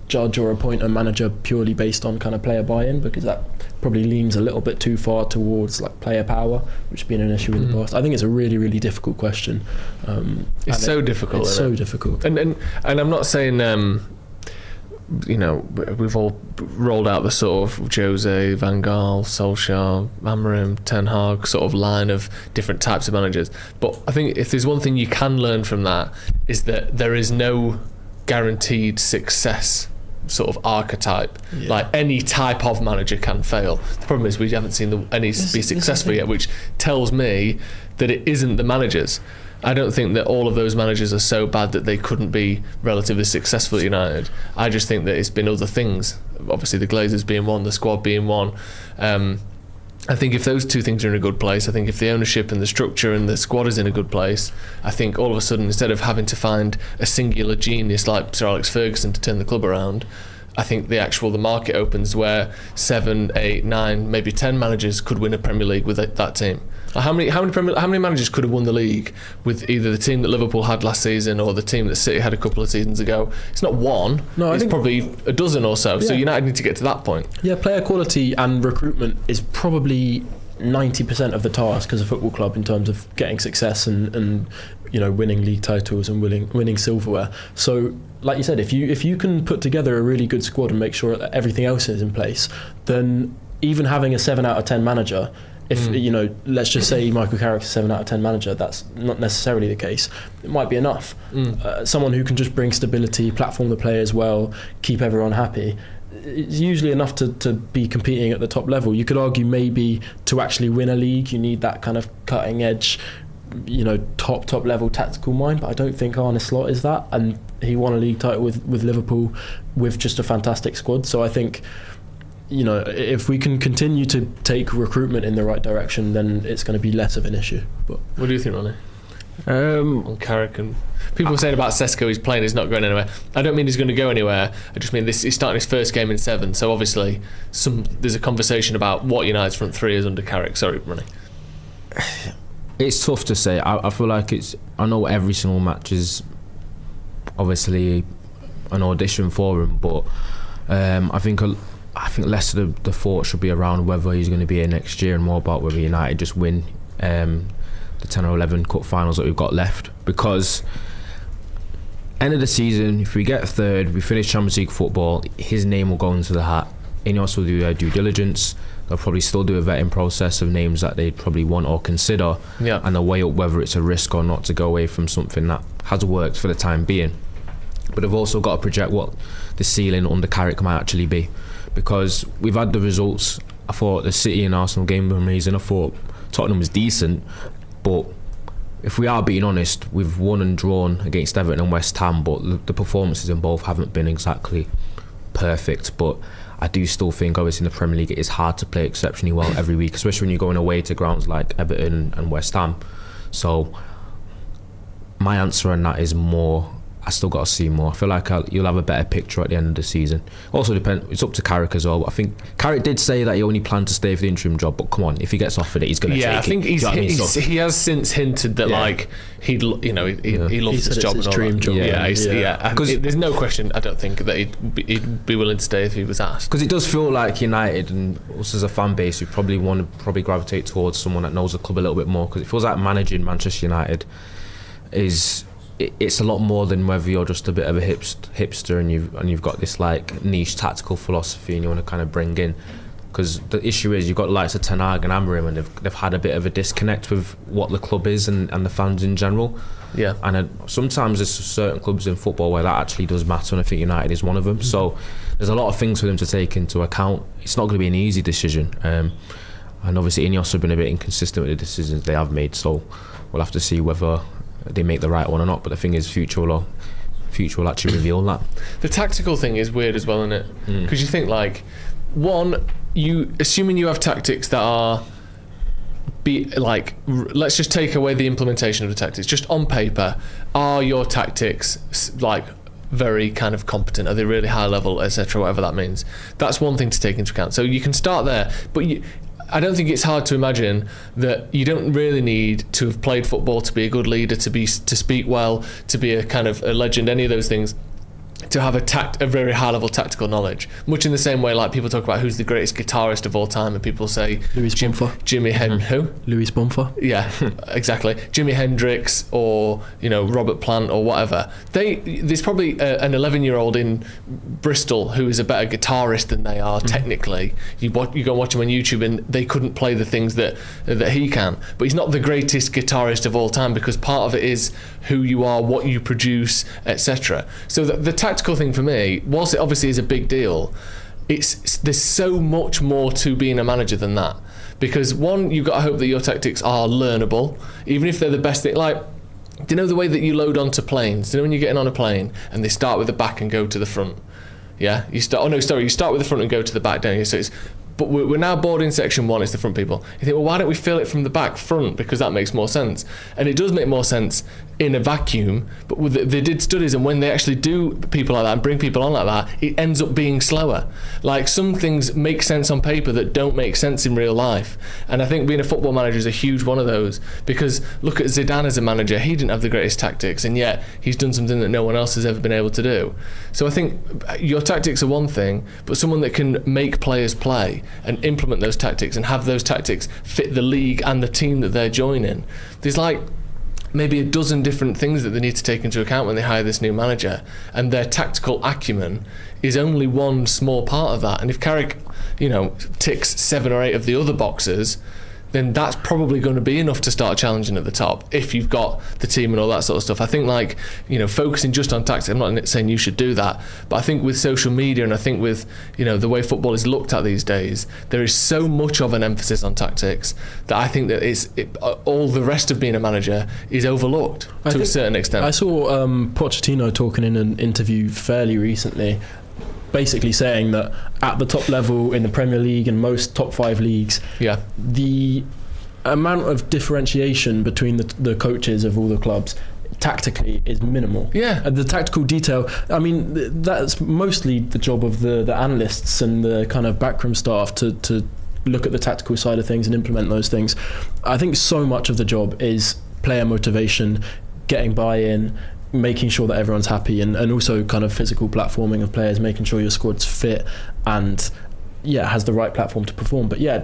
judge or appoint a manager purely based on kind of player buy-in, because that probably leans a little bit too far towards like player power, which has been an issue in the past. I think it's a really, really difficult question. It's so difficult. It's so difficult. And I'm not saying we've all rolled out the sort of Jose, Van Gaal, Solskjaer, Amorim, Ten Hag sort of line of different types of managers. But I think if there's one thing you can learn from that, is that there is no guaranteed success sort of archetype. Like any type of manager can fail. The problem is we haven't seen any be successful yet, which tells me that it isn't the managers. I don't think that all of those managers are so bad that they couldn't be relatively successful at United. I just think that it's been other things. Obviously the Glazers being one, the squad being one. I think if those two things are in a good place, I think if the ownership and the structure and the squad is in a good place, I think all of a sudden, instead of having to find a singular genius like Sir Alex Ferguson to turn the club around, I think the market opens where 7, 8, 9, maybe 10 managers could win a Premier League with that team. How many managers could have won the league with either the team that Liverpool had last season or the team that City had a couple of seasons ago? It's not one. No, it's probably a dozen or so. Yeah. So United need to get to that point. Yeah, player quality and recruitment is probably 90% of the task as a football club in terms of getting success and winning league titles and winning silverware. So, like you said, if you can put together a really good squad and make sure that everything else is in place, then even having a 7 out of 10 manager, let's just say Michael Carrick's a 7 out of 10 manager, that's not necessarily the case. It might be enough. Someone who can just bring stability, platform the players well, keep everyone happy, it's usually enough to be competing at the top level. You could argue maybe to actually win a league, you need that kind of cutting edge, top level tactical mind, but I don't think Arne Slot is that, and he won a league title with Liverpool with just a fantastic squad. So I think if we can continue to take recruitment in the right direction, then it's going to be less of an issue. But what do you think, Ronnie? On Carrick, and people saying about Sesko, he's playing, he's not going anywhere. I don't mean he's going to go anywhere. I just mean he's starting his first game in 7, so obviously there's a conversation about what United's front three is under Carrick. Sorry, Ronnie. It's tough to say. I feel like I know every single match is obviously an audition for him, but I think less of the thought should be around whether he's going to be here next year and more about whether United just win the 10 or 11 cup finals that we've got left. Because end of the season, if we get third, we finish Champions League football, his name will go into the hat. Ineos will do their due diligence. They'll probably still do a vetting process of names that they'd probably want or consider, and they'll weigh up whether it's a risk or not to go away from something that has worked for the time being. But they've also got to project what the ceiling under Carrick might actually be, because we've had the results. I thought the City and Arsenal game were amazing. I thought Tottenham was decent, but if we are being honest, we've won and drawn against Everton and West Ham, but the performances in both haven't been exactly perfect. But I do still think, obviously, in the Premier League, it is hard to play exceptionally well every week, especially when you're going away to grounds like Everton and West Ham. So my answer on that is more, I still got to see more. I feel like you'll have a better picture at the end of the season. Also depends, it's up to Carrick as well. But I think Carrick did say that he only planned to stay for the interim job, but come on, if he gets offered it, he's going to take it. Yeah, I think he has since hinted that he loves his job. His dream job. Because there's no question, I don't think, that he'd be willing to stay if he was asked. Because it does feel like United and us as a fan base, we probably want to gravitate towards someone that knows the club a little bit more, because it feels like managing Manchester United it's a lot more than whether you're just a bit of a hipster and you've got this like niche tactical philosophy and you want to kind of bring in. Because the issue is you've got the likes of Ten Hag and Amorim, and they've had a bit of a disconnect with what the club is and the fans in general. Yeah. And sometimes there's certain clubs in football where that actually does matter, and I think United is one of them. So there's a lot of things for them to take into account. It's not going to be an easy decision. And obviously Ineos have been a bit inconsistent with the decisions they have made, so we'll have to see whether they make the right one or not. But the thing is, future will actually reveal that. The tactical thing is weird as well, isn't it? Because you think, like, one, assuming you have tactics that are let's just take away the implementation of the tactics. Just on paper, are your tactics like very kind of competent? Are they really high level, etc., whatever that means? That's one thing to take into account. So you can start there, but I don't think it's hard to imagine that you don't really need to have played football to be a good leader, to speak well, to be a kind of a legend, any of those things. to have a very high level tactical knowledge, much in the same way like people talk about who's the greatest guitarist of all time, and people say Jimi Hendrix. Yeah, exactly. Jimi Hendrix, or Robert Plant, or whatever. There's probably an 11-year-old in Bristol who is a better guitarist than they are technically. You go and watch him on YouTube, and they couldn't play the things that he can. But he's not the greatest guitarist of all time, because part of it is who you are, what you produce, etc. So the tactical thing for me, whilst it obviously is a big deal, there's so much more to being a manager than that. Because one, you've got to hope that your tactics are learnable, even if they're the best thing. Like, do you know the way that you load onto planes? Do you know when you're getting on a plane and they start with the back and go to the front? Yeah, you start with the front and go to the back, don't you? So but we're now boarding section 1, it's the front people. You think, well, why don't we fill it from the back front, because that makes more sense. And it does make more sense in a vacuum, but they did studies, and when they actually do people like that and bring people on like that, it ends up being slower. Like, some things make sense on paper that don't make sense in real life. And I think being a football manager is a huge one of those, because look at Zidane as a manager. He didn't have the greatest tactics, and yet he's done something that no one else has ever been able to do. So I think your tactics are one thing, but someone that can make players play and implement those tactics and have those tactics fit the league and the team that they're joining. There's like maybe a dozen different things that they need to take into account when they hire this new manager, and their tactical acumen is only one small part of that. And if Carrick, ticks 7 or 8 of the other boxes, then that's probably going to be enough to start challenging at the top, if you've got the team and all that sort of stuff. I think, focusing just on tactics, I'm not saying you should do that, but I think with social media, and I think with, the way football is looked at these days, there is so much of an emphasis on tactics that I think that all the rest of being a manager is overlooked to a certain extent. I saw Pochettino talking in an interview fairly recently, basically saying that at the top level in the Premier League and most top 5 leagues, the amount of differentiation between the coaches of all the clubs tactically is minimal. The tactical detail, I mean, that's mostly the job of the analysts and the kind of backroom staff to look at the tactical side of things and implement those things. I think so much of the job is player motivation, getting buy-in, making sure that everyone's happy, and also kind of physical platforming of players, making sure your squad's fit and has the right platform to perform. But I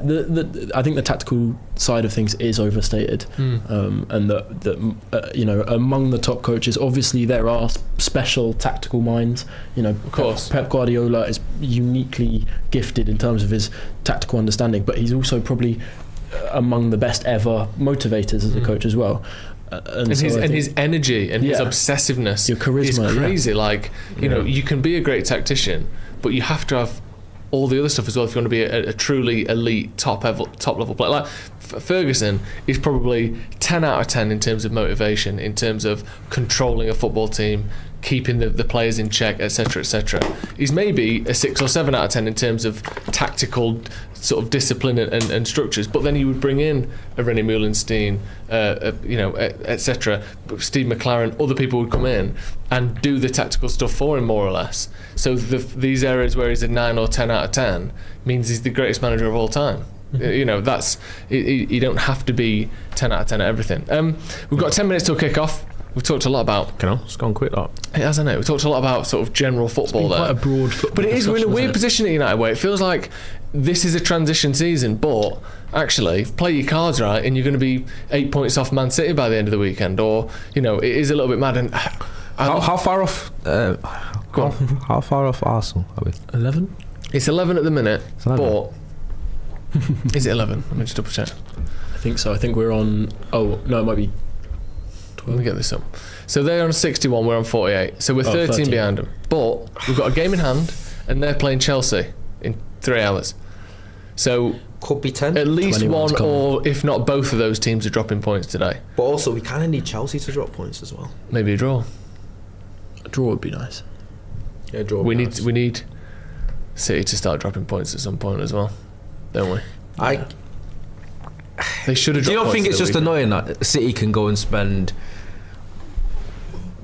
think the tactical side of things is overstated, and that among the top coaches, obviously there are special tactical minds. Of course, Pep Guardiola is uniquely gifted in terms of his tactical understanding, but he's also probably among the best ever motivators as a coach as well. And his energy and his obsessiveness, your charisma, is crazy. You can be a great tactician, but you have to have all the other stuff as well if you want to be a truly elite top level player. Like Ferguson is probably 10 out of 10 in terms of motivation, in terms of controlling a football team, keeping the players in check, etc., etc. He's maybe a 6 or 7 out of 10 in terms of tactical sort of discipline and structures. But then he would bring in a René Meulenstein, etc. Steve McLaren, other people would come in and do the tactical stuff for him, more or less. So these areas where he's a 9 or 10 out of 10 means he's the greatest manager of all time. That's you don't have to be 10 out of 10 at everything. We've got 10 minutes till kick off. We've talked a lot about. It's gone quick, that. It has, hasn't it? We've talked a lot about sort of general football there. Quite a broad football. But it is, we're in a weird position at United where it feels like this is a transition season, but actually play your cards right and you're going to be 8 points off Man City by the end of the weekend, or it is a little bit mad. And how far off? How far off Arsenal are we? 11. It's 11 at the minute, but is it 11? Let me just double check. I think so. I think we're on. Oh no, it might be. Let me get this up. So they're on 61, we're on 48. So we're 13 behind them. But we've got a game in hand, and they're playing Chelsea in 3 hours. So could be 10. At least one, or if not both of those teams are dropping points today. But also, we kind of need Chelsea to drop points as well. Maybe a draw. A draw would be nice. Yeah, a draw. We need City to start dropping points at some point as well, don't we? They should have. Do you not think it's just annoying that City can go and spend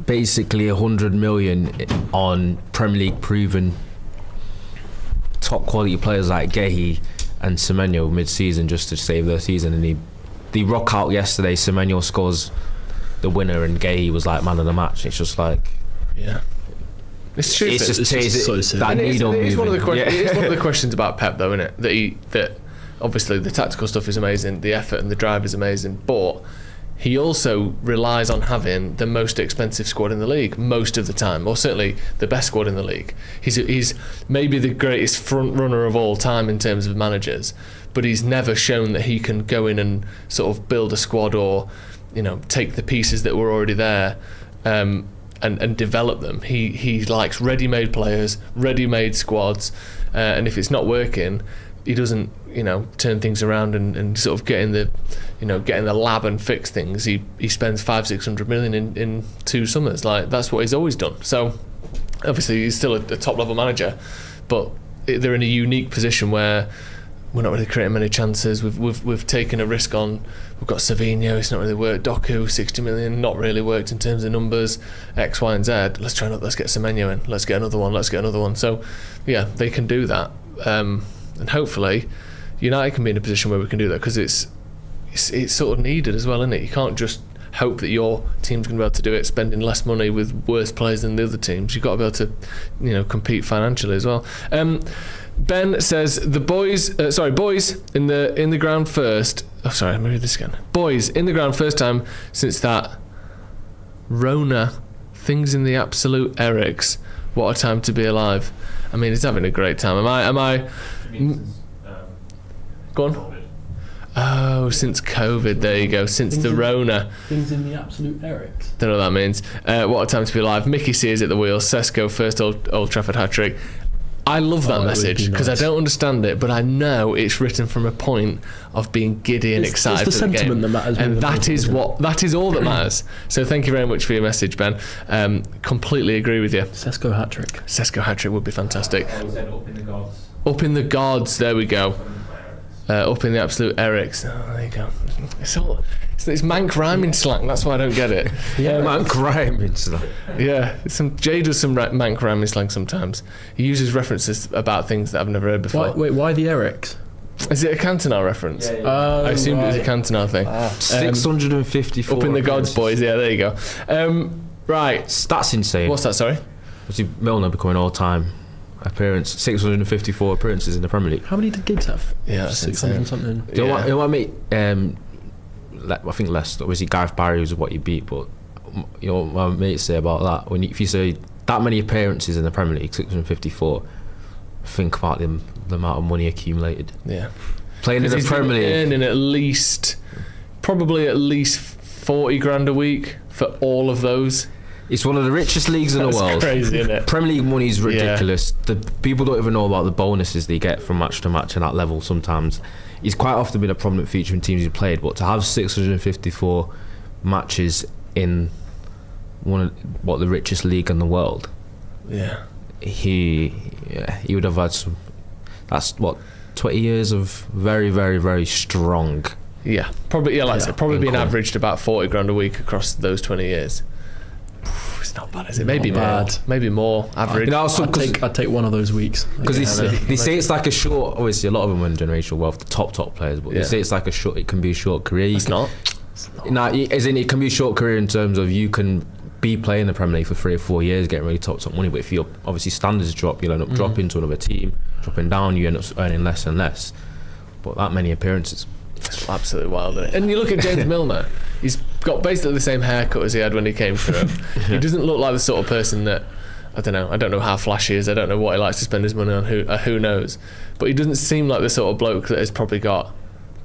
basically 100 million on Premier League proven top quality players like Guehi and Semenyo mid-season just to save their season, and they rock out yesterday. Semenyo scores the winner and Guehi was like man of the match. It's just like, It's stupid. It's just so silly. that And needle it is one of the moving. it is one of the questions about Pep, though, isn't it? That obviously the tactical stuff is amazing, the effort and the drive is amazing, but he also relies on having the most expensive squad in the league most of the time, or certainly the best squad in the league. He's maybe the greatest front runner of all time in terms of managers, but he's never shown that he can go in and sort of build a squad, or take the pieces that were already there and develop them. He likes ready-made players, ready-made squads, and if it's not working, he doesn't turn things around and sort of get in the lab and fix things. He spends 500-600 million in 2 summers. Like, that's what he's always done. So obviously he's still a top level manager, but they're in a unique position where we're not really creating many chances. We've taken a risk on. We've got Savinho, it's not really worked. Doku, 60 million, not really worked in terms of numbers. X, Y, and Z. Let's get Semenyo in. Let's get another one. So yeah, they can do that, and hopefully United can be in a position where we can do that, because it's sort of needed as well, isn't it? You can't just hope that your team's going to be able to do it spending less money with worse players than the other teams. You've got to be able to compete financially as well. Ben says the boys in the ground first. Oh, sorry, let me read this again. Boys in the ground first time since that Rona. Things in the absolute Eric's. What a time to be alive. I mean, he's having a great time. Am I? Go on. Oh, since COVID, there you go. Since the Rona. Things in the absolute Eric's. Don't know what that means. What a time to be alive. Mickey Sears at the wheel. Sesko first Old Trafford hat-trick. I love that message, because nice. I don't understand it, but I know it's written from a point of being giddy and excited it's the for the game. sentiment that matters, and that is all that matters. So thank you very much for your message, Ben. Completely agree with you. Sesko hat-trick. Sesko hat-trick would be fantastic. I said up in the gods. Up in the gods, there we go. Up in the absolute Eric's. Oh, there you go. It's Manc rhyming slang. That's why I don't get it. Yeah, Manc rhyming slang. Yeah, Jay does some Manc rhyming slang sometimes. He uses references about things that I've never heard before. Why the Eric's? Is it a Cantona reference? Yeah. I assumed it was a Cantona thing. 654. Up in the gods, boys. Yeah, there you go. Right. That's insane. What's that? Sorry. Milner becoming all-time appearance, 654 appearances in the Premier League. How many did Giggs have? Yeah, that's 600 insane. something. You know what I mean? I think Leicester, obviously Gareth Barry was what you beat, but you know what my mates say about that, if you say that many appearances in the Premier League, 654, think about the amount of money accumulated. Yeah. Playing in the Premier League, earning probably at least 40 grand a week for all of those. it's one of the richest leagues in the world. That's crazy, isn't it? Premier League money is ridiculous. The people don't even know about the bonuses they get from match to match and that level sometimes. He's quite often been a prominent feature in teams he's played, but to have 654 matches in the richest league in the world, he would have had some. That's 20 years of very, very, very strong. Yeah, probably. Yeah, like I said, probably income. being averaged about 40 grand a week across those 20 years. It's not bad, is it? Maybe bad. more. Maybe more average. I'd take one of those weeks. Because they say it's like a short. Obviously, a lot of them win generational wealth, the top players. But they say it's like a short. It can be a short career. It's not. Nah, as in it can be a short career in terms of you can be playing the Premier League for 3 or 4 years, getting really top money. But if your obviously standards drop, you'll end up dropping to another team. Dropping down, you end up earning less and less. But that many appearances. It's absolutely wild, isn't it? And you look at James Milner, he's got basically the same haircut as he had when he came through. He doesn't look like the sort of person that, I don't know how flashy he is, I don't know what he likes to spend his money on, who knows. But he doesn't seem like the sort of bloke that has probably got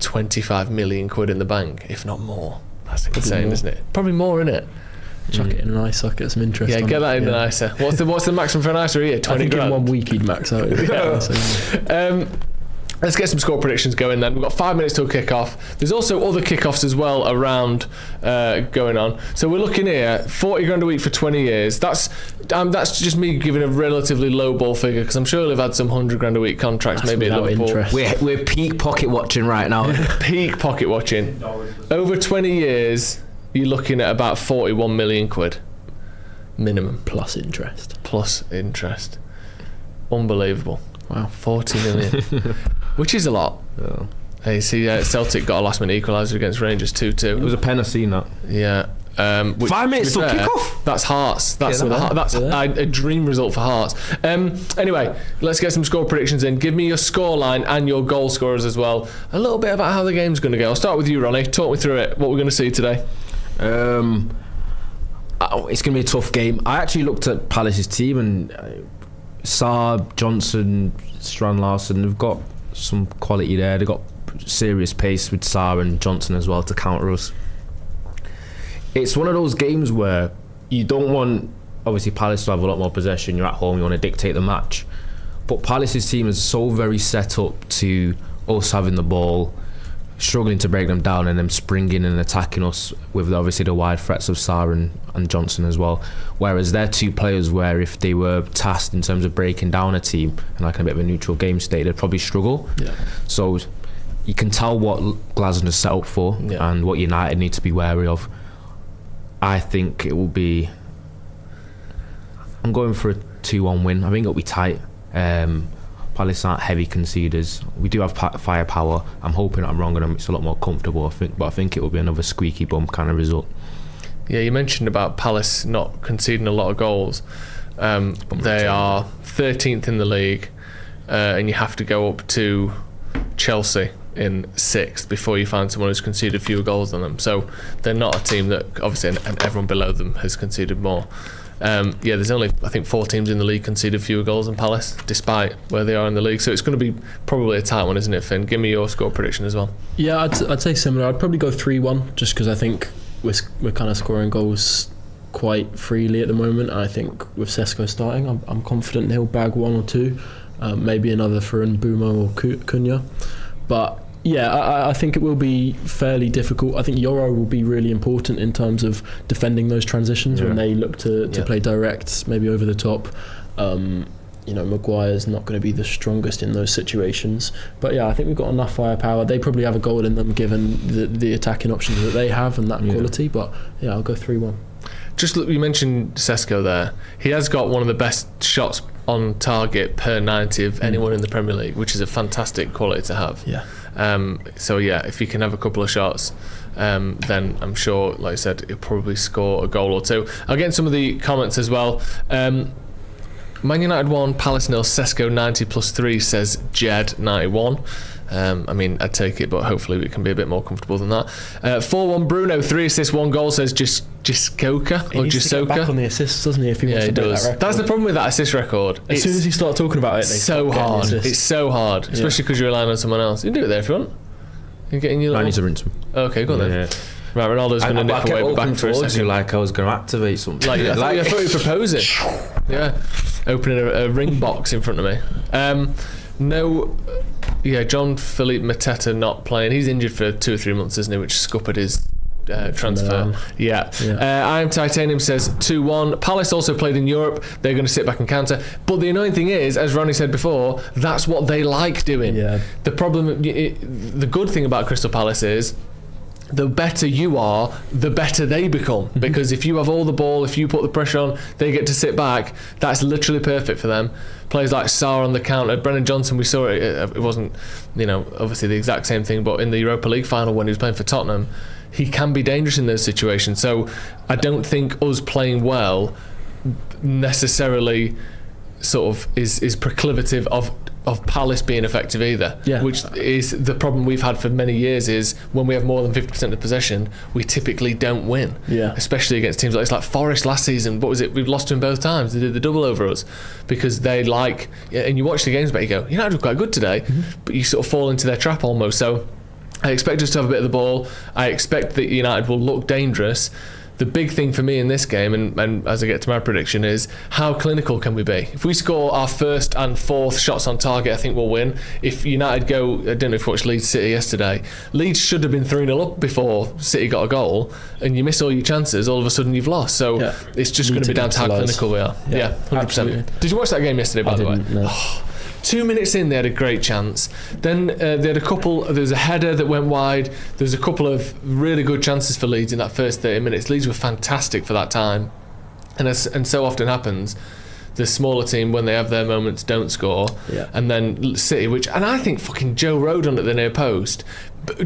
25 million quid in the bank, if not more. That's insane, isn't it? Probably more, isn't it? Chuck it in an ISA, get some interest. Yeah, get that in an ISA. What's the maximum for an ISA a year? 20 I think grand? in 1 week he'd max out. Let's get some score predictions going then. We've got 5 minutes till kick-off. There's also other kick-offs as well around going on. So we're looking here, 40 grand a week for 20 years. That's just me giving a relatively low ball figure, because I'm sure they've had some 100 grand a week contracts, maybe at Liverpool. Interest. We're peak pocket watching right now. Peak pocket watching. Over 20 years, you're looking at about 41 million quid. Minimum. Plus interest. Plus interest. Unbelievable. Wow. 40 million. Which is a lot. Yeah. Hey, see, Celtic got a last-minute equaliser against Rangers 2-2. It was a pen, I seen that. Yeah. Which, 5 minutes till kick-off. That's Hearts. That's a dream result for Hearts. Anyway, let's get some score predictions in. Give me your scoreline and your goal scorers as well. A little bit about how the game's going to go. I'll start with you, Ronnie. Talk me through it. What we're going to see today. It's going to be a tough game. I actually looked at Palace's team, and Saab, Johnson, Strand Larson, they've got some quality there. They've got serious pace with Saab and Johnson as well to counter us. It's one of those games where you don't want, obviously, Palace to have a lot more possession. You're at home, you want to dictate the match. But Palace's team is so very set up to us having the ball, struggling to break them down, and them springing and attacking us with obviously the wide threats of Sarr and Johnson as well. Whereas they're two players where if they were tasked in terms of breaking down a team in like a bit of a neutral game state, they'd probably struggle. Yeah. So you can tell what Glasgow is set up for and what United need to be wary of. I think it will be... I'm going for a 2-1 win. I think it'll be tight. Palace aren't heavy conceders. We do have firepower. I'm hoping I'm wrong and it's a lot more comfortable, but I think it will be another squeaky bum kind of result. Yeah, you mentioned about Palace not conceding a lot of goals. They are 13th in the league, and you have to go up to Chelsea in 6th before you find someone who's conceded fewer goals than them. So they're not a team that, obviously, and everyone below them has conceded more. There's only, I think, 4 teams in the league conceded fewer goals than Palace, despite where they are in the league. So it's going to be probably a tight one, isn't it, Finn? Give me your score prediction as well. Yeah, I'd say similar. I'd probably go 3-1, just because I think we're kind of scoring goals quite freely at the moment. I think with Sesko starting, I'm confident he'll bag 1 or 2, maybe another for Mbumo or Cunha. But yeah, I think it will be fairly difficult. I think Yoro will be really important in terms of defending those transitions when they look to play direct, maybe over the top. Maguire's not going to be the strongest in those situations. But yeah, I think we've got enough firepower. They probably have a goal in them given the attacking options that they have and that quality. But yeah, I'll go 3-1. Just look, you mentioned Sesko there. He has got one of the best shots on target per 90 of anyone in the Premier League, which is a fantastic quality to have. Yeah. If he can have a couple of shots, then I'm sure, like I said, he'll probably score a goal or 2. I'll get in some of the comments as well. Man United 1, Palace 0, Sesko 90 plus 3, says Jed 91. I'd take it, but hopefully we can be a bit more comfortable than that. 4-1 Bruno, 3 assists, 1 goal, says Jiskoka or He needs to get back on the assists, doesn't he? If he wants to break that record. That's the problem with that assist record. As soon as you start talking about it, it's so hard. It's so hard, especially because you're relying on someone else. You can do it there if you want. You're getting your. I need to rinse him. Okay, go on then. Right, Ronaldo's going to nip away but back for a second. Like I was going to activate something. I thought you were proposing. Yeah, opening a ring box in front of me. John Philippe Mateta not playing. He's injured for 2 or 3 months, isn't he? Which scuppered his transfer. I Am Titanium says 2-1. Palace also played in Europe. They're going to sit back and counter. But the annoying thing is, as Ronnie said before, that's what they like doing. The problem, the good thing about Crystal Palace is, the better you are, the better they become. Because if you have all the ball, if you put the pressure on, they get to sit back. That's literally perfect for them. Players like Sarr on the counter, Brennan Johnson, we saw it. It wasn't, obviously the exact same thing, but in the Europa League final when he was playing for Tottenham, he can be dangerous in those situations. So I don't think us playing well necessarily sort of is proclivative of Palace being effective either, which is the problem we've had for many years. Is when we have more than 50% of possession, we typically don't win, especially against teams like Forest last season. What was it? We've lost to them both times. They did the double over us because they and you watch the games back, you go, United were quite good today, but you sort of fall into their trap almost. So I expect us to have a bit of the ball. I expect that United will look dangerous. The big thing for me in this game, and as I get to my prediction, is how clinical can we be? If we score our 1st and 4th shots on target, I think we'll win. If United go, I don't know if you watched Leeds City yesterday, Leeds should have been 3-0 up before City got a goal, and you miss all your chances, all of a sudden you've lost. So it's just going to be down to how clinical we are. 100%. Absolutely. Did you watch that game yesterday, by the way? No. 2 minutes in, they had a great chance. Then they had there was a header that went wide. There was a couple of really good chances for Leeds in that first 30 minutes. Leeds were fantastic for that time. And so often happens, the smaller team, when they have their moments, don't score. Yeah. And then City, and I think fucking Joe Rodon at the near post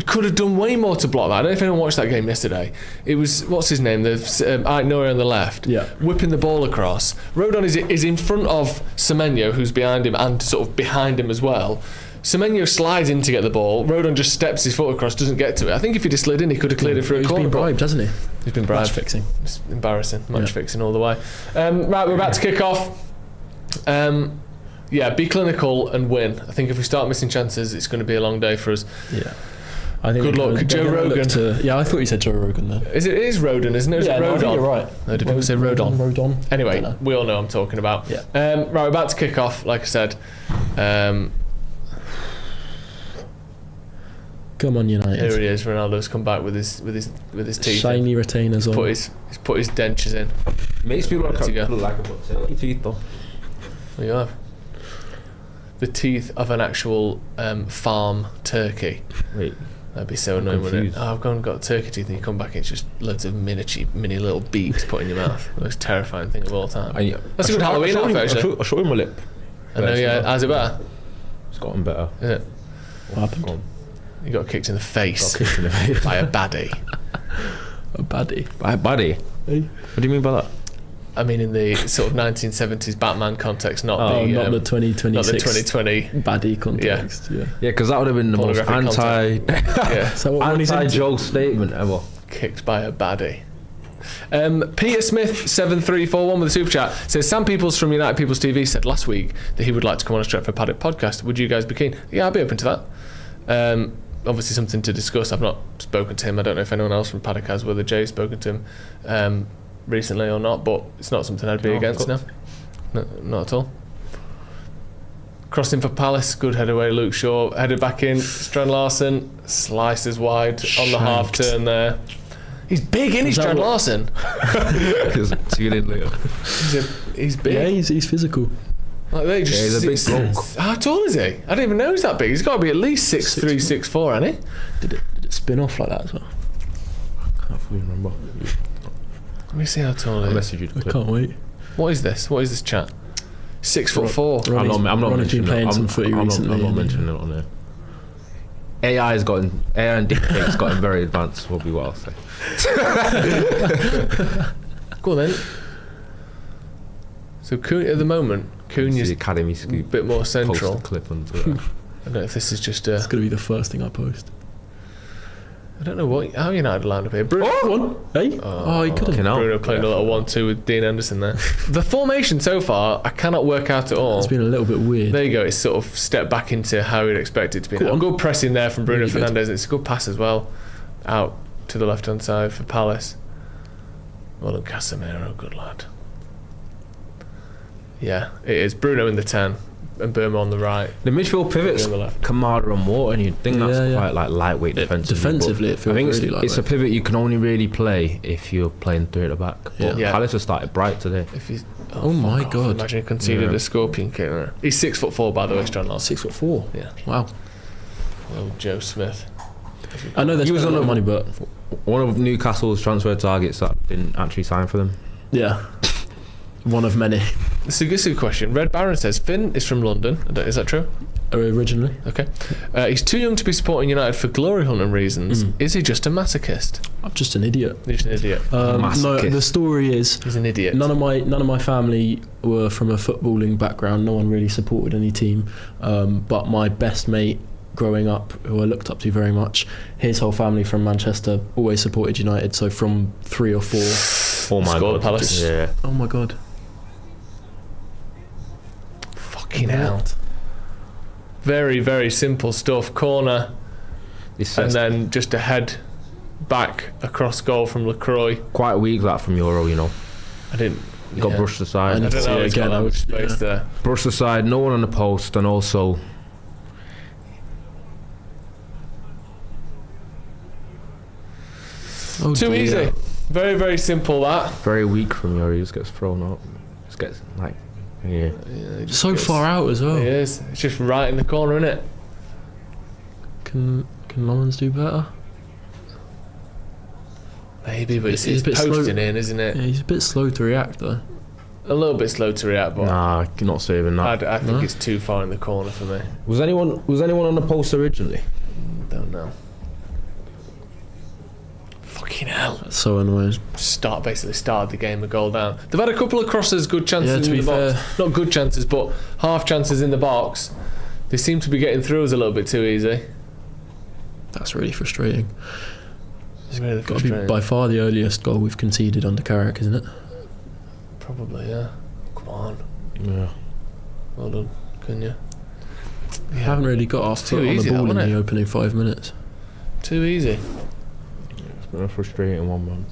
could have done way more to block that. I don't know if anyone watched that game yesterday. It was, what's his name, the Nouri on the left, whipping the ball across. Rodon is in front of Semenyo, who's behind him, and sort of behind him as well. Semenyo slides in to get the ball. Rodon just steps his foot across, doesn't get to it. I think if he'd have slid in, he could have cleared it through a corner. He's been bribed, hasn't he? He's been bribed. Match fixing. It's embarrassing. Match fixing all the way. Right, we're about to kick off. Be clinical and win. I think if we start missing chances, it's going to be a long day for us. Yeah. I think good luck, Joe Rogan. I thought you said Joe Rogan there. It is Rodon, isn't it? Yeah, I think you're right. No, did people say Rodon? Rodon. Anyway, we all know what I'm talking about. Yeah. Right, we're about to kick off, like I said. Come on, United. Here he is. Ronaldo's come back with his teeth. Shiny retainers on. He's put his dentures in. Makes people look Ready to go. like a turkey teeth though. There you have the teeth of an actual farm turkey. Wait, that'd be so annoying, wouldn't it? I've got turkey teeth, and you come back and it's just loads of mini little beaks put in your mouth. The most terrifying thing of all time. That's a good Halloween outfit, actually. I'll show him my lip. I know, yeah. How's it better? It's gotten better. Is it? What happened? You got kicked in the face. Got kicked in the face by a baddie. A baddie. By a baddie? Hey. What do you mean by that? I mean, in the sort of 1970s Batman context, not the 2026 not the 2020 baddie context. Yeah, because that would have been the most anti-Joe statement ever. Kicked by a baddie. Peter Smith 7341 with a super chat says Sam Peoples from United People's TV said last week that he would like to come on a Stretford Paddock podcast. Would you guys be keen? Yeah, I'd be open to that. Obviously something to discuss. I've not spoken to him. I don't know if anyone else from Paddock has, whether Jay's spoken to him recently or not, but it's not something I'd be against. No, not at all. Crossing for Palace, good head away. Luke Shaw headed back in. Strand Larson slices wide on the half turn there. He's big, isn't he, Strand Larson? See you later. He's big. Yeah, he's physical. Like they just, he's a big bloke. How tall is he? I didn't even know he's that big. He's got to be at least 6'3", 6'4", hasn't he? Did it spin off like that as well? I can't fully remember. Let me see how tall he is. I can't wait. What is this? What is this chat? 6'4". I'm not mentioning playing it. some footy recently. I'm not mentioning it on there. AI and deepfake's gotten very advanced, will be what I'll say. Go on then. So at the moment, Cunha's the AcademyScoop a bit more central. Post a clip on Twitter. I don't know if this is just It's going to be the first thing I post. I don't know how United lined up here. Bruno, Hey? He couldn't. Bruno playing a little 1-2 with Dean Anderson there. The formation so far, I cannot work out at all. It's been a little bit weird. There you go. It's sort of stepped back into how you'd expect it to be. Good pressing there from Bruno Fernandes. It's a good pass as well. Out to the left-hand side for Palace. Well done, Casemiro. Good lad. Yeah, it is. Bruno in the 10 and Burma on the right. The midfield pivots Kamada and Water, and you'd think that's quite like lightweight defensively. Defensively, it feels really lightweight. It's a pivot you can only really play if you're playing three at the back. But Palace has started bright today. Oh my God! Imagine he conceded a scorpion kick there. He's 6'4", by the way, Strand Larson. 6'4". Yeah. Wow. Oh, Joe Smith. I know he was on a lot of money, but one of Newcastle's transfer targets that didn't actually sign for them. Yeah. One of many. This is a good question. Red Baron says Finn is from London. Is that true? Originally. Okay. He's too young to be supporting United for glory hunting reasons. Is he just a masochist? I'm just an idiot. He's just an idiot. No, the story is he's an idiot. None of my family were from a footballing background. No one really supported any team. But my best mate growing up, who I looked up to very much, his whole family from Manchester always supported United. So from 3 or 4. Oh my God. Palace. Yeah. Oh my God. Fucking hell. Very, very simple stuff. Corner, and then just a head back across goal from LaCroix. Quite weak that from Euro, you know. I didn't. Got brushed aside. I don't know. He's got that much space there. Brushed aside. No one on the post, and also. Too easy. Very, very simple. That. Very weak from Euro. He just gets thrown up. Just gets like. Yeah. So far out as well. It is. It's just right in the corner, isn't it? Can Lawrence do better? Maybe, but it's posting in, isn't it? Yeah, he's a bit slow to react though. A little bit slow to react, but Nah, you're not saving that. I think it's too far in the corner for me. Was anyone on the post originally? Don't know. Fucking hell. That's so annoying. Basically started the game a goal down. They've had a couple of crosses, good chances to in be the box. fair. Not good chances, but half chances in the box. They seem to be getting through us a little bit too easy. That's really frustrating. It's really Got to be frustrating. by far the earliest goal we've conceded under Carrick, isn't it? Probably, yeah. Come on. Yeah. Well done, couldn't you? We haven't really got our too foot on the easy, ball in wasn't the it? opening 5 minutes. Too easy. It's been a frustrating one, man.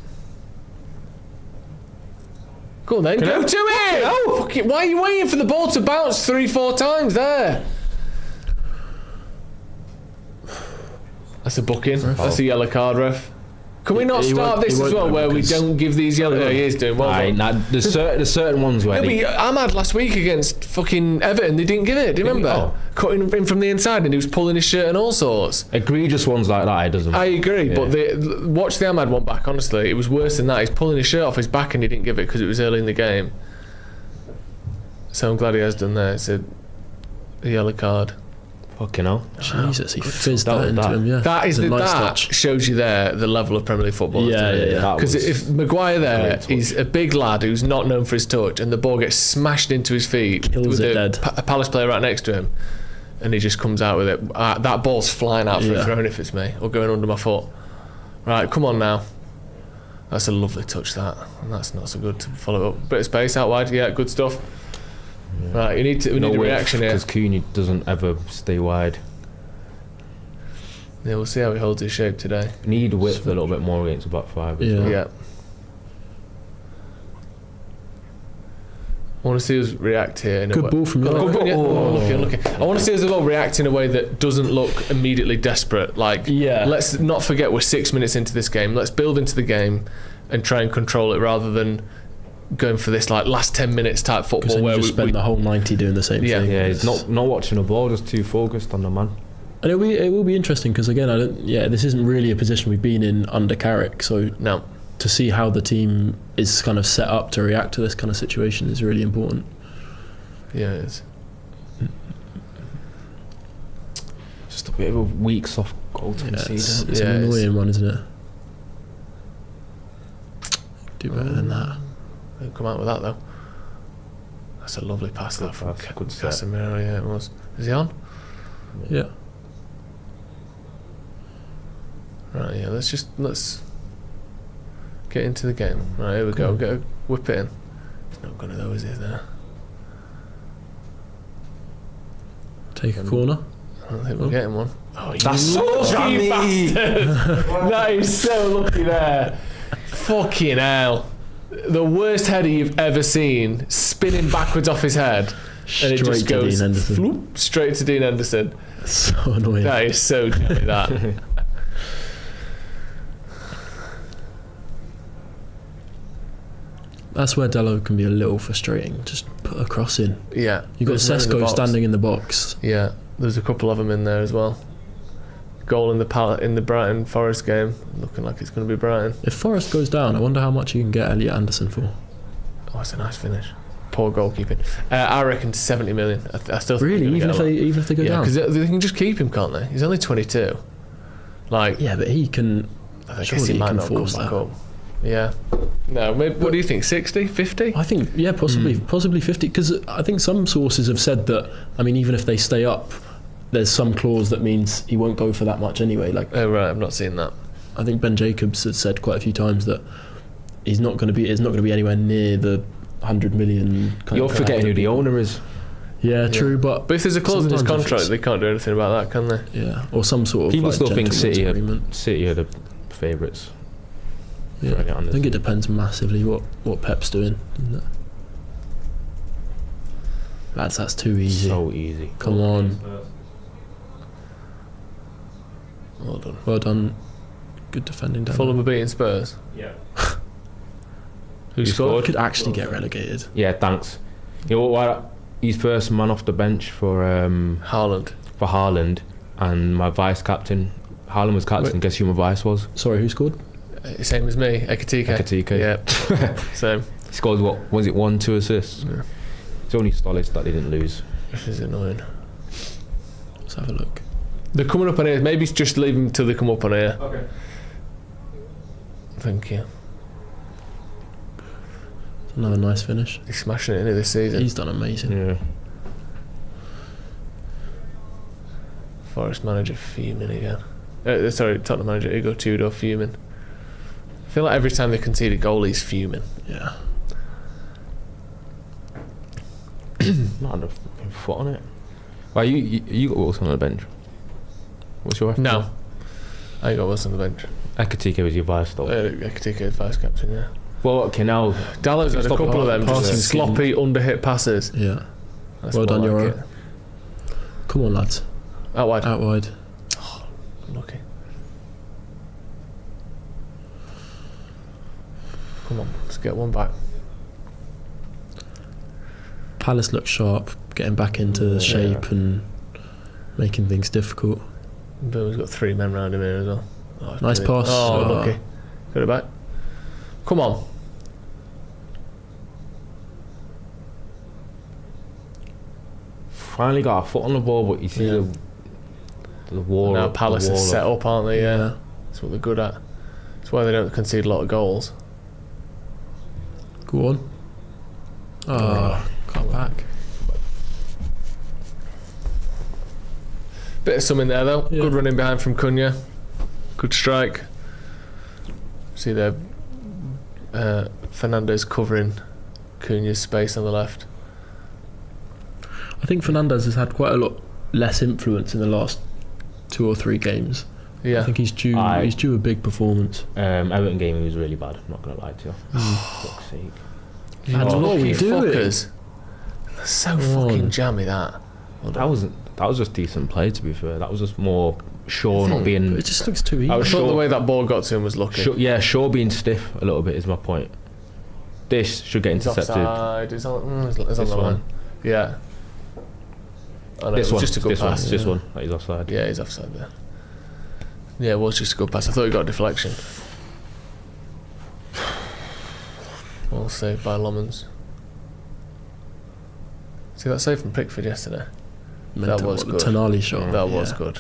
Go on then, go to it! Oh, fuck it. Why are you waiting for the ball to bounce 3-4 times there? That's a booking. That's a yellow card, ref. Can we not He start won't- this he as well, won't where we because- don't give these yellow... Oh, he is doing well. Aye, though. nah, there's certain ones where Yeah, but Ahmad last week against fucking Everton, they didn't give it. Do you remember? Oh. Cutting him from the inside and he was pulling his shirt and all sorts. egregious ones like that, it doesn't. I agree, Yeah. but watch the Ahmad one back, honestly. It was worse than that. He's pulling his shirt off his back and he didn't give it because it was early in the game. So I'm glad he has done that. It's a yellow card. Fucking hell. Jesus, he fizzed That that was into that. him, yeah. That is It's a that nice touch. shows you there the level of Premier League football. Yeah. That Because was if Maguire there, great touch. he's a big lad who's not known for his touch, and the ball gets smashed into his feet Kills with it a, dead. a Palace player right next to him, and he just comes out with it. That ball's flying out for a Yeah. throw if it's me, or going under my foot. Right, come on now. That's a lovely touch, that, and that's not so good to follow up. Bit of space out wide, yeah, good stuff. Right, we need a reaction here. Because Cooney doesn't ever stay wide. Yeah, we'll see how he holds his shape today. Need width a little bit more against the back five. As Yeah. well. Yeah. I want to see us react here. In a Good way. ball from Good York. ball, yeah. Looking. I want to see us as well react in a way that doesn't look immediately desperate. Like, Yeah. let's not forget we're 6 minutes into this game. Let's build into the game and try and control it rather than going for this like last 10 minutes type Because football then where you just spend the whole 90 doing the same Yeah. thing. Yeah, he's not watching the ball, just too focused on the man. And it will be interesting because again, this isn't really a position we've been in under Carrick. So No. to see how the team is kind of set up to react to this kind of situation is really important. Yeah, it is. Just a bit of a weak, soft goal to concede. It's Yeah, an it is. annoying one, isn't it? Do better than that. Don't come out with that though. That's a lovely pass that from Good set. Casemiro. Yeah, it was. Is he on? Yeah. Right, yeah, let's get into the game. Right, here we go. Whip it in. He's not gonna though, is he? There. Take a corner. I don't think we're getting one. Oh, you That's so lucky jammy. bastard! That is so lucky there. Fucking hell. The worst header you've ever seen, spinning backwards off his head. And it Straight just to goes Dean Henderson. floop, straight to Dean Henderson. So annoying. That is so jammy, that. That's where Dello can be a little frustrating. Just put a cross in. Yeah. You've got There's one in the Sesko box. standing in the box. Yeah, there's a couple of them in there as well. Goal in the Brighton Forest game, looking like it's going to be Brighton. If Forrest goes down, I wonder how much you can get Elliot Anderson for. Oh, it's a nice finish. Poor goalkeeping. I reckon 70 million. I still think Really, they're gonna even get if they go a lot. down. Because they can just keep him, can't they? He's only 22. Like, Yeah, but he can. I guess surely he he might can not come force back that. up. Yeah. No, maybe, what do you think? 60, 50? I think, yeah, possibly 50. Because I think some sources have said that. I mean, even if they stay up, there's some clause that means he won't go for that much anyway. Like, Oh right, I've not seen that. I think Ben Jacobs has said quite a few times that he's not going to be. It's not going to be anywhere near the 100 million. You're forgetting who the owner is. Yeah, true, but But if there's a clause in his sometimes if contract, it's- they can't do anything about that, can they? yeah, or some sort of. People like, still think gentleman's City agreement. are the favourites. Yeah, Elliot I think Anderson. it depends massively what Pep's doing, isn't it? Lads, that's too easy. So easy. Come on, Well done. well done. Good defending. down Fulham there. are beating Spurs. Yeah. Who scored? Could actually get relegated. Yeah, thanks. You know what? He's first man off the bench for Haaland. and my vice captain. Haaland was captain. Wait. Guess who my vice was? Sorry, who scored? Same as me, Ekitike. Ekitike. Yeah. Same. scored, what was it, 1-2 assists? Yeah. It's only Stolich that they didn't lose. This is annoying. Let's have a look. They're coming up on here. Maybe just leave them till they come up on here. Okay. Thank you. Another nice finish. He's smashing it in this season. He's done amazing. Yeah. Forest manager fuming again. Sorry, Tottenham manager Igor Tudor fuming. I feel like every time they concede a goal, he's fuming. Yeah. Not had a fucking foot on it. Well, you got Wilson on the bench. What's your record? No. I ain't got Wilson on the bench. Ekatike was your vice though. Ekatike is vice captain, yeah. Well, okay, now Dallas had a Stop couple of them passing just sloppy under-hit passes. Yeah. That's Well more done, like Euro. it. Come on, lads. Out wide. Out wide. Lucky. Come on, let's get one back. Palace looks sharp, getting back into shape and making things difficult. Bill's got 3 men round him here as well. Oh, Nice brilliant. pass. Oh, Oh. lucky. Got it back. Come on. finally got a foot on the ball, but you see the wall. Now Palace is set up, aren't they? Yeah. That's what they're good at. That's why they don't concede a lot of goals. Go on. Oh, got back. Bit of something there though. Yeah. Good running behind from Cunha. Good strike. See there, Fernandez covering Cunha's space on the left. I think Fernandez has had quite a lot less influence in the last 2 or 3 games. Yeah. I think he's due a big performance. Everton game he was really bad. I'm not gonna lie to you. Fuck's sake. And what are we doing? Fuckers. That's so fucking jammy that. That was just decent play, to be fair. That was just more Shaw not being. It just looks too easy. I thought the way that ball got to him was lucky. Shaw being stiff a little bit is my point. This should get It's intercepted. offside. It's on the one. line. Yeah. Oh, no, This it was one. just a good pass. This one. That is offside. Yeah, he's offside there. Yeah, it was just a good pass. I thought he got a deflection. Well saved by Lommans. See that save from Pickford yesterday? That was good. Tonali shot. That was good.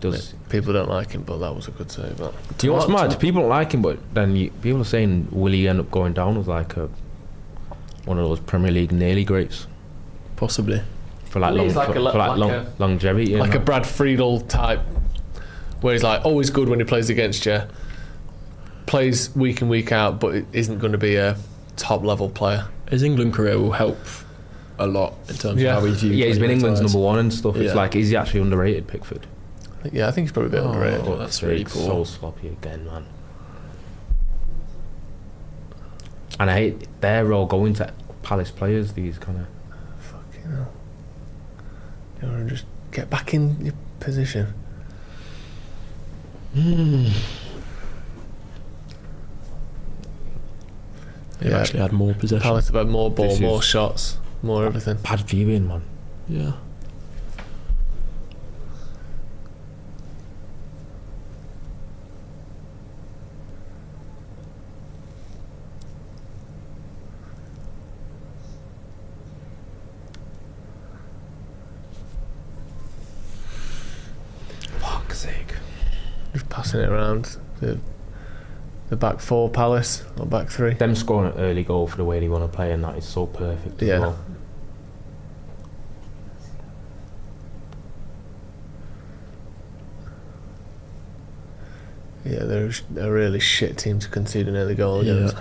Does People don't like him, but that was a good save. That. Do you know what's mad? People don't like him, but then people are saying, will he end up going down as like one of those Premier League nearly greats Possibly. for like He's longevity? Like a Brad Friedel type, where he's like always good when he plays against you, plays week in week out, but isn't going to be a top level player. His England career will help a lot in terms of how he's viewed. Yeah, he's been England's number 1 and stuff. It's Yeah. like, is he actually underrated, Pickford? Yeah, I think he's probably a bit underrated. Oh, that's really It's poor. so sloppy again, man. And I hate they're all going to Palace players. These kind of. Fucking hell. You want to just get back in your position. They've actually had more possession. Palace have had more ball, This more is- shots, more everything. Bad viewing, man. Yeah. Fuck's sake. Just passing it around the back 4 Palace, or back 3. Them scoring an early goal for the way they want to play, and that is so perfect as Yeah. well. Yeah, they're a really shit team to concede an early goal Yeah. against.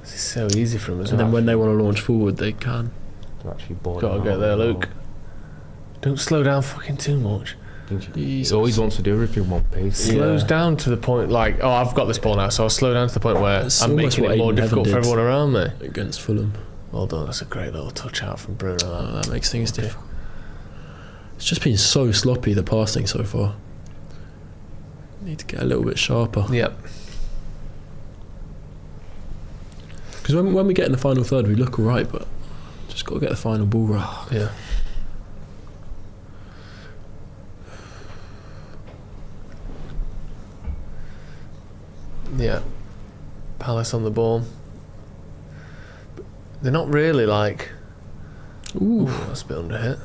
It's so easy for them as And well. then when they want to launch forward, they can. To actually ball Gotta it get out there, as well. Luke. Don't slow down fucking too much. He always wants to do everything one pace. Slows down to the point like, oh, I've got this ball now, so I'll slow down to the point where It's I'm almost making what it more Aiden difficult for Heaven did. everyone around me. Against Fulham. Well done, that's a great little touch out from Bruno. Oh, that makes things difficult. It's just been so sloppy, the passing so far. Need to get a little bit sharper. Yep. Because when we get in the final third, we look alright, but just got to get the final ball right. Yeah. Yeah. Palace on the ball. they're not really like. Ooh. That's a bit under hit.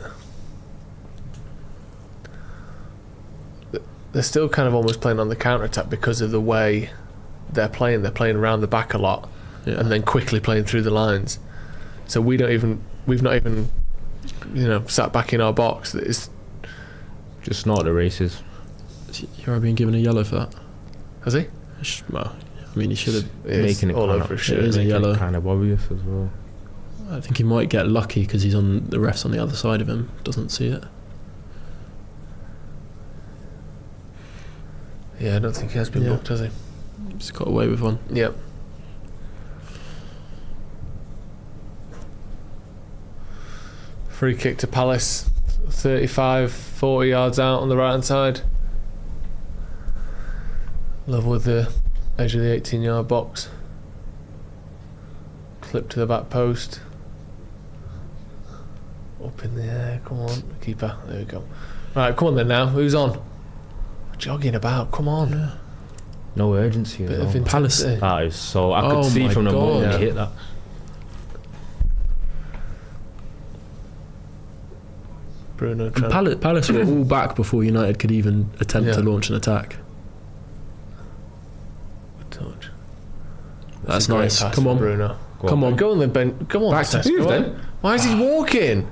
They're still kind of almost playing on the counter attack because of the way they're playing. They're playing around the back a lot, and then quickly playing through the lines. So we've not even, sat back in our box. It's just not the races. You're being given a yellow for that. Has he? Well, I mean, he should have making it all kind over of, his shirt. It is a yellow. Kind of obvious as well. I think he might get lucky because he's on the ref's on the other side of him. Doesn't see it. Yeah, I don't think he has been booked, has he? He's got away with one. Yep. Free kick to Palace, 35, 40 yards out on the right hand side. Level with the edge of the 18-yard box. Clip to the back post. Up in the air, come on, keeper, there we go. Right, come on then now, who's on? Jogging about, come on. Yeah. No urgency Bit at of all. Palace. That is so, I could see from the moment he hit that. Bruno Palace were all back before United could even attempt to launch an attack. Good touch. That's nice. Come on, Bruno. Come on. Go on then, Ben. Come on, Back to Sesko. move then. Why is he walking?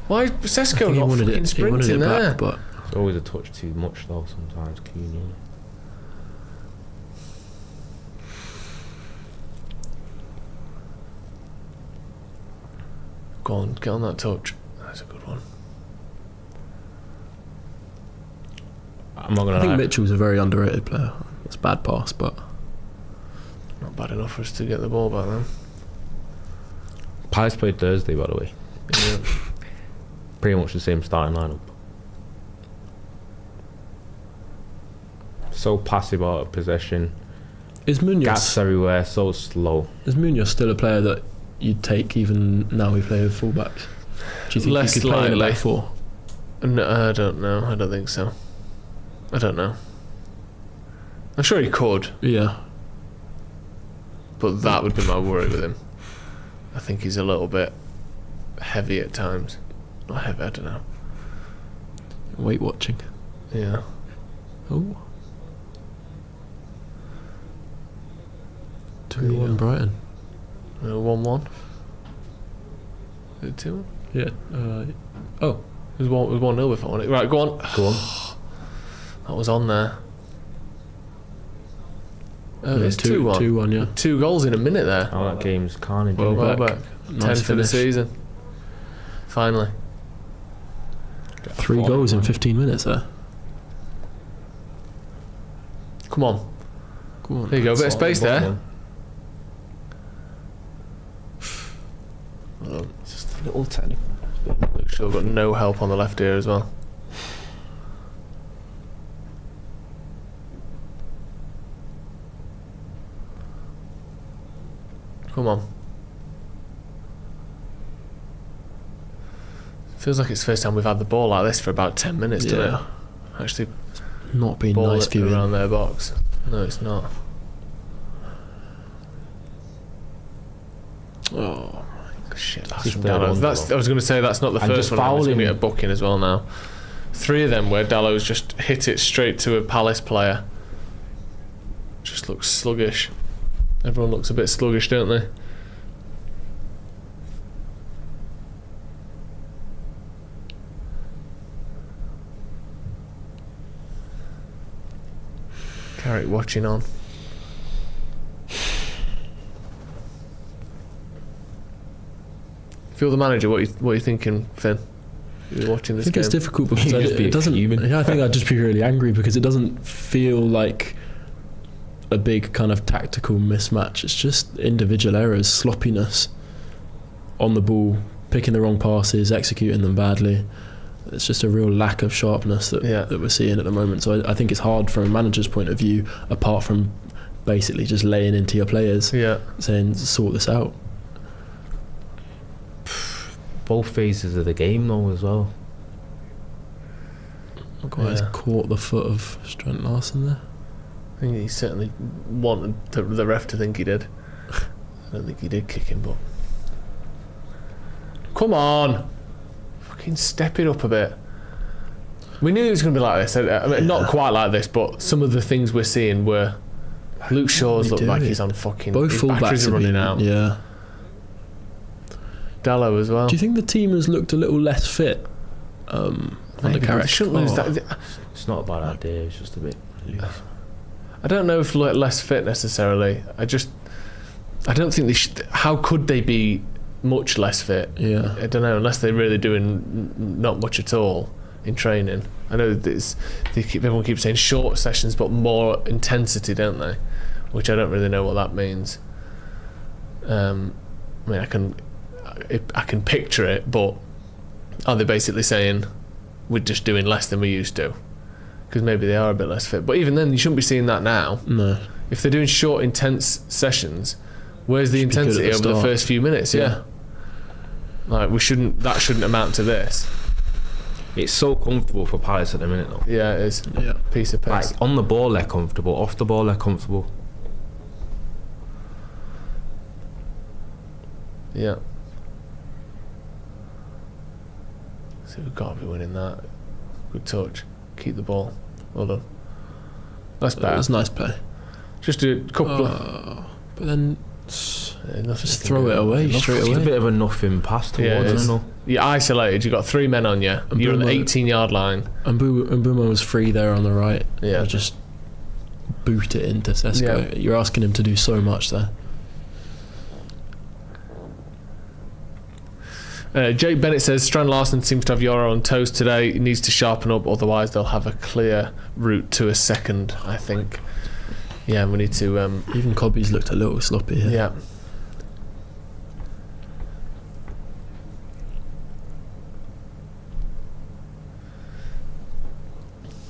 Why is Sesko not fucking sprinting there? Back, but it's always a touch too much though sometimes, Keane. Go on, get on that touch. That's a good one. I'm not gonna I think lie. Mitchell's a very underrated player. It's a bad pass, but not bad enough for us to get the ball back then. Palace played Thursday, by the way. Yeah. Pretty much the same starting lineup. So passive out of possession. is Munoz Gaps everywhere, so slow. Is Munoz still a player that you'd take even now we play with fullbacks? Do you think Less he could play in a likely. back four? No, I don't know. I don't think so. I don't know. I'm sure he could, Yeah. but that would be my worry with him. I think he's a little bit heavy at times. Not heavy, I don't know. Weight watching. Yeah. Oh. There you 2-1 go. Brighton. 1-1. Is it 2-1? Yeah. It was 1-0 before, wasn't it? Right, go on. Go on. That was on there. Oh, Yeah, it's 2-1. 2-1, yeah. 2 goals in a minute there. Oh, that game's carnage. Well isn't it? back. 10 Nice for the finish. season. Finally. 3 goals in 15 minutes there. Come on. Go on. There you go. A bit of space there. Just a little technical. Luke Shaw got no help on the left ear as well. Come on. Feels like it's the first time we've had the ball like this for about 10 minutes, doesn't it? Actually, Not been ball nice it viewing. around their box. No, it's not. Oh, Shit, that's Just from third Dallo. one, That's, I was going to say that's not the And first just one. I was going to fouling. get a booking as well now. 3 of them where Dallo's just hit it straight to a Palace player. Just looks sluggish. Everyone looks a bit sluggish, don't they? Carrick watching on. If you're the manager, what are you thinking, Finn? You're watching I this think game. it's difficult because You'd just be it doesn't. fuming. Yeah, I think I'd just be really angry because it doesn't feel like a big kind of tactical mismatch. It's just individual errors, sloppiness on the ball, picking the wrong passes, executing them badly. It's just a real lack of sharpness that we're seeing at the moment. So I think it's hard from a manager's point of view, apart from basically just laying into your players, saying sort this out. Both phases of the game though as well. Maguire's caught the foot of Strent Larsen there. I think he certainly wanted the ref to think he did. I don't think he did kick him, but Come on. Fucking step it up a bit. We knew it was going to be like this. I mean, not quite like this, but some of the things we're seeing were... Luke Shaw's looked like he's on fucking... Both his full-backs batteries are have running been, out. Yeah. Dallo as well. Do you think the team has looked a little less fit under Carrick? Shouldn't lose that. It's not a bad idea. It's just a bit loose. I don't know if less fit necessarily. I don't think they should. How could they be much less fit? Yeah. I don't know, unless they're really doing not much at all in training. I know everyone keeps saying short sessions, but more intensity, don't they? Which I don't really know what that means. I mean, I can picture it, but are they basically saying we're just doing less than we used to? Because maybe they are a bit less fit. But even then, you shouldn't be seeing that now. No. If they're doing short, intense sessions, where's the intensity over the first few minutes? Yeah. Like that shouldn't amount to this. It's so comfortable for Palace at the minute, though. Yeah, it is. Yeah. Piece of piss. Like, on the ball, they're comfortable. Off the ball, they're comfortable. Yeah. So we've got to be winning that. Good touch. Keep the ball. Well done. That's better. That was nice play. Just a couple of... But then just throw it away straight It's a away. bit of a nothing pass towards him. You're isolated. You've got 3 men on you. You're on the 18-yard line. And Mbeumo was free there on the right. Yeah. I just boot it into Sesko. Yeah. You're asking him to do so much there. Jake Bennett says Strand Larson seems to have Yoro on toast today. He needs to sharpen up, otherwise they'll have a clear route to a second, I think. Yeah, we need to... Even Cobby's looked a little sloppy here. Yeah.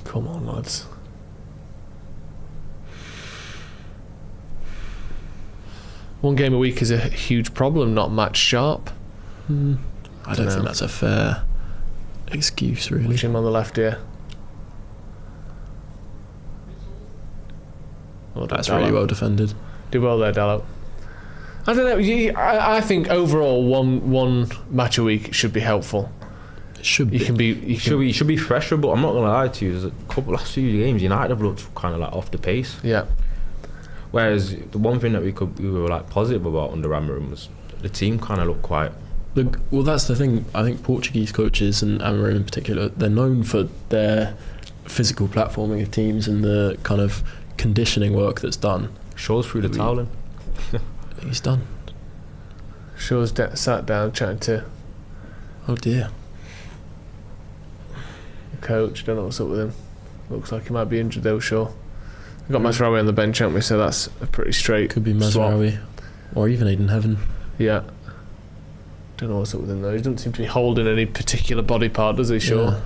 Come on, lads. One game a week is a huge problem, not match sharp. I don't think that's a fair excuse, really. Watch him on the left here. Well done, That's Dallo. really well defended. Did well there, Dallo. I don't know. I think overall one match a week should be helpful. It should be. You should be fresher, but I'm not gonna lie to you. There's a couple last few games United have looked kind of like off the pace. Yeah. Whereas the one thing that we were like positive about under Amorim was the team kind of looked quite. Well, that's the thing. I think Portuguese coaches, and Amorim in particular, they're known for their physical platforming of teams and the kind of conditioning work that's done. Shows through the towel in. He's done. Shaw's sat down chatting to Oh dear. the coach. Don't know what's up with him. Looks like he might be injured though, Shaw. We've got Mazraoui on the bench, haven't we? So that's a pretty straight Could be swap. Mazraoui. Or even Aiden Heaven. Yeah. Don't know what's up with him though. He doesn't seem to be holding any particular body part, does he, Shaw? Yeah.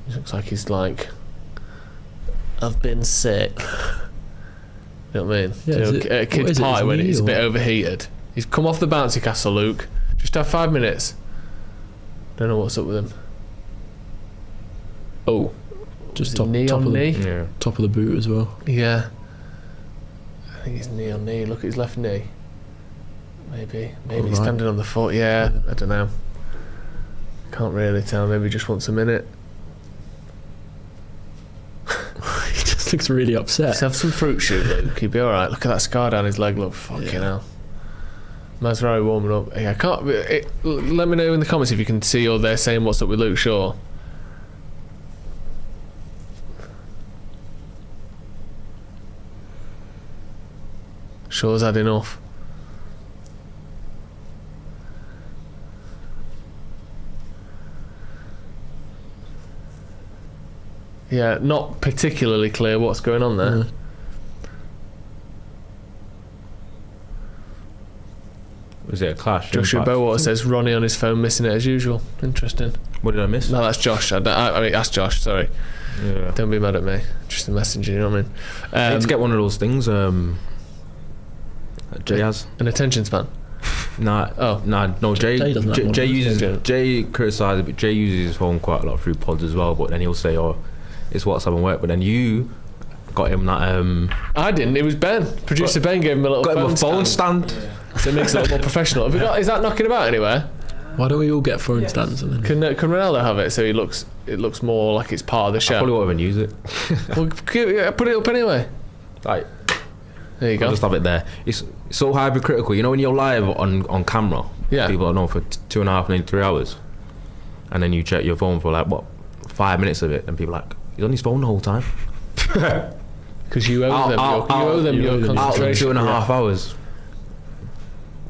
He looks like he's like, I've been sick. You know what I mean? Yeah, You know, is it- at a what kid's is it, party his when knee he's a bit or- overheated. He's come off the bouncy castle, Luke. Just have 5 minutes. Don't know what's up with him. Oh. Just Is it top, knee top on of knee? Yeah. top of the boot as well. Yeah. I think he's knee on knee. Look at his left knee. Maybe he's Alright. standing on the foot. Yeah, I don't know. Can't really tell. Maybe just wants a minute. He just looks really upset. Just have some fruit shoot, Luke. He'll be alright. Look at that scar down his leg. Look, fucking hell. Mazraoui warming up. Yeah, I can't. Let me know in the comments if you can see or they're saying what's up with Luke Shaw. Shaw's had enough. Yeah, not particularly clear what's going on there. Mm. Was it a clash? Joshua Impact? Bowater says Ronnie on his phone missing it as usual. Interesting. What did I miss? No, that's Josh. I mean, that's Josh. Sorry. Yeah. Don't be mad at me. Just a messenger. You know what I mean? I need to get one of those things. That Jay has. An attention span. No. Jay doesn't have one. Jay uses. Jay. Jay criticises it, but Jay uses his phone quite a lot through pods as well. But then he'll say, "Oh, it's WhatsApp and work." But then you got him that. I didn't. It was Ben. Producer Ben gave him a little Got him phone a phone stand. stand. So it makes it a little more professional. Have we got? Is that knocking about anywhere? Why don't we all get phone stands? And then Can Ronaldo have it so it looks more like it's part of the show? I probably won't even use it. Well, put it up anyway. Like, There you go. I'll just have it there. It's so hypercritical. You know when you're live on camera, Yeah. people are known for 2.5, maybe 3 hours, and then you check your phone for like what 5 minutes of it, and people are like, he's on his phone the whole time. Because you owe them your Out of concentration. 2.5 hours.